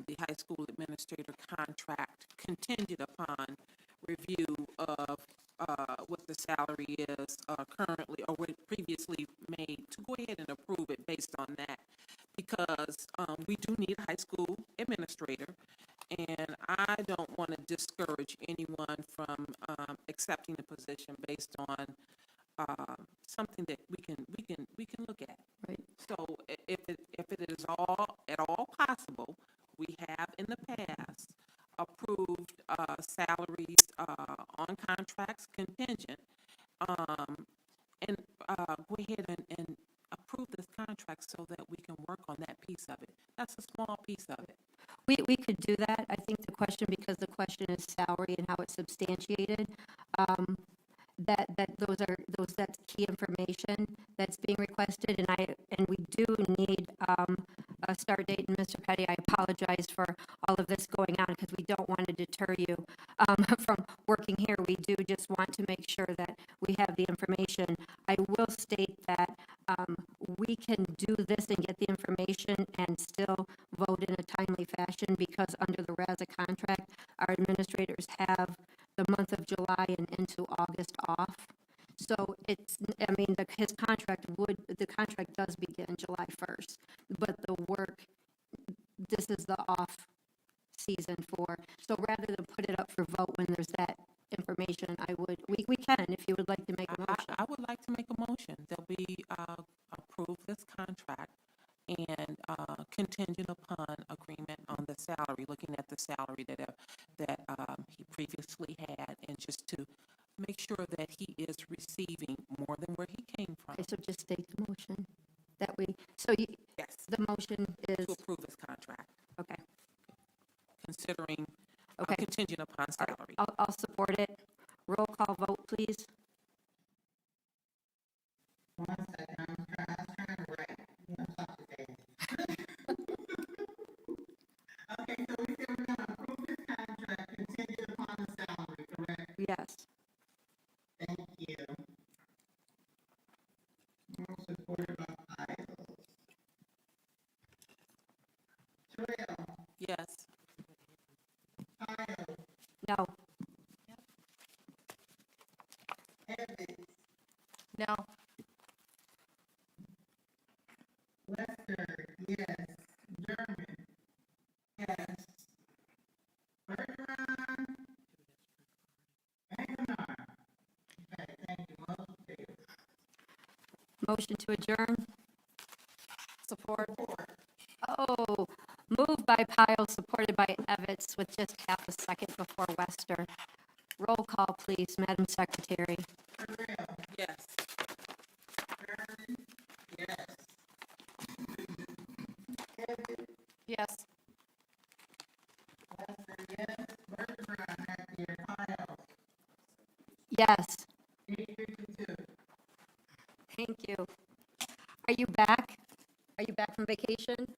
the high school administrator contract contingent upon review of what the salary is currently or what previously made, to go ahead and approve it based on that. Because we do need a high school administrator, and I don't want to discourage anyone from accepting the position based on something that we can look at. Right. So if it is at all possible, we have in the past approved salaries on contracts contingent, and go ahead and approve this contract so that we can work on that piece of it. That's a small piece of it. We could do that. I think the question, because the question is salary and how it's substantiated, that's key information that's being requested, and we do need a start date. And Mr. Petty, I apologize for all of this going on because we don't want to deter you from working here. We do just want to make sure that we have the information. I will state that we can do this and get the information and still vote in a timely fashion because under the RASA contract, our administrators have the month of July and into August off. So it's, I mean, his contract the contract does begin July 1st, but the work, this is the off season for, so rather than put it up for vote when there's that information, we can, if you would like to make a motion. I would like to make a motion that we approve this contract and contingent upon agreement on the salary, looking at the salary that he previously had, and just to make sure that he is receiving more than where he came from. Okay, so just state the motion that Yes, the motion is, to approve this contract, okay, considering okay. contingent upon salary. I'll support it. Roll call vote, please. Yes. Yes. No. No. Motion to adjourn? Support. Oh, moved by Pyle, supported by Evans, with just half a second before Wester. Roll call, please, Madam Secretary. Yes. Yes. Yes. Thank you. Are you back? Are you back from vacation?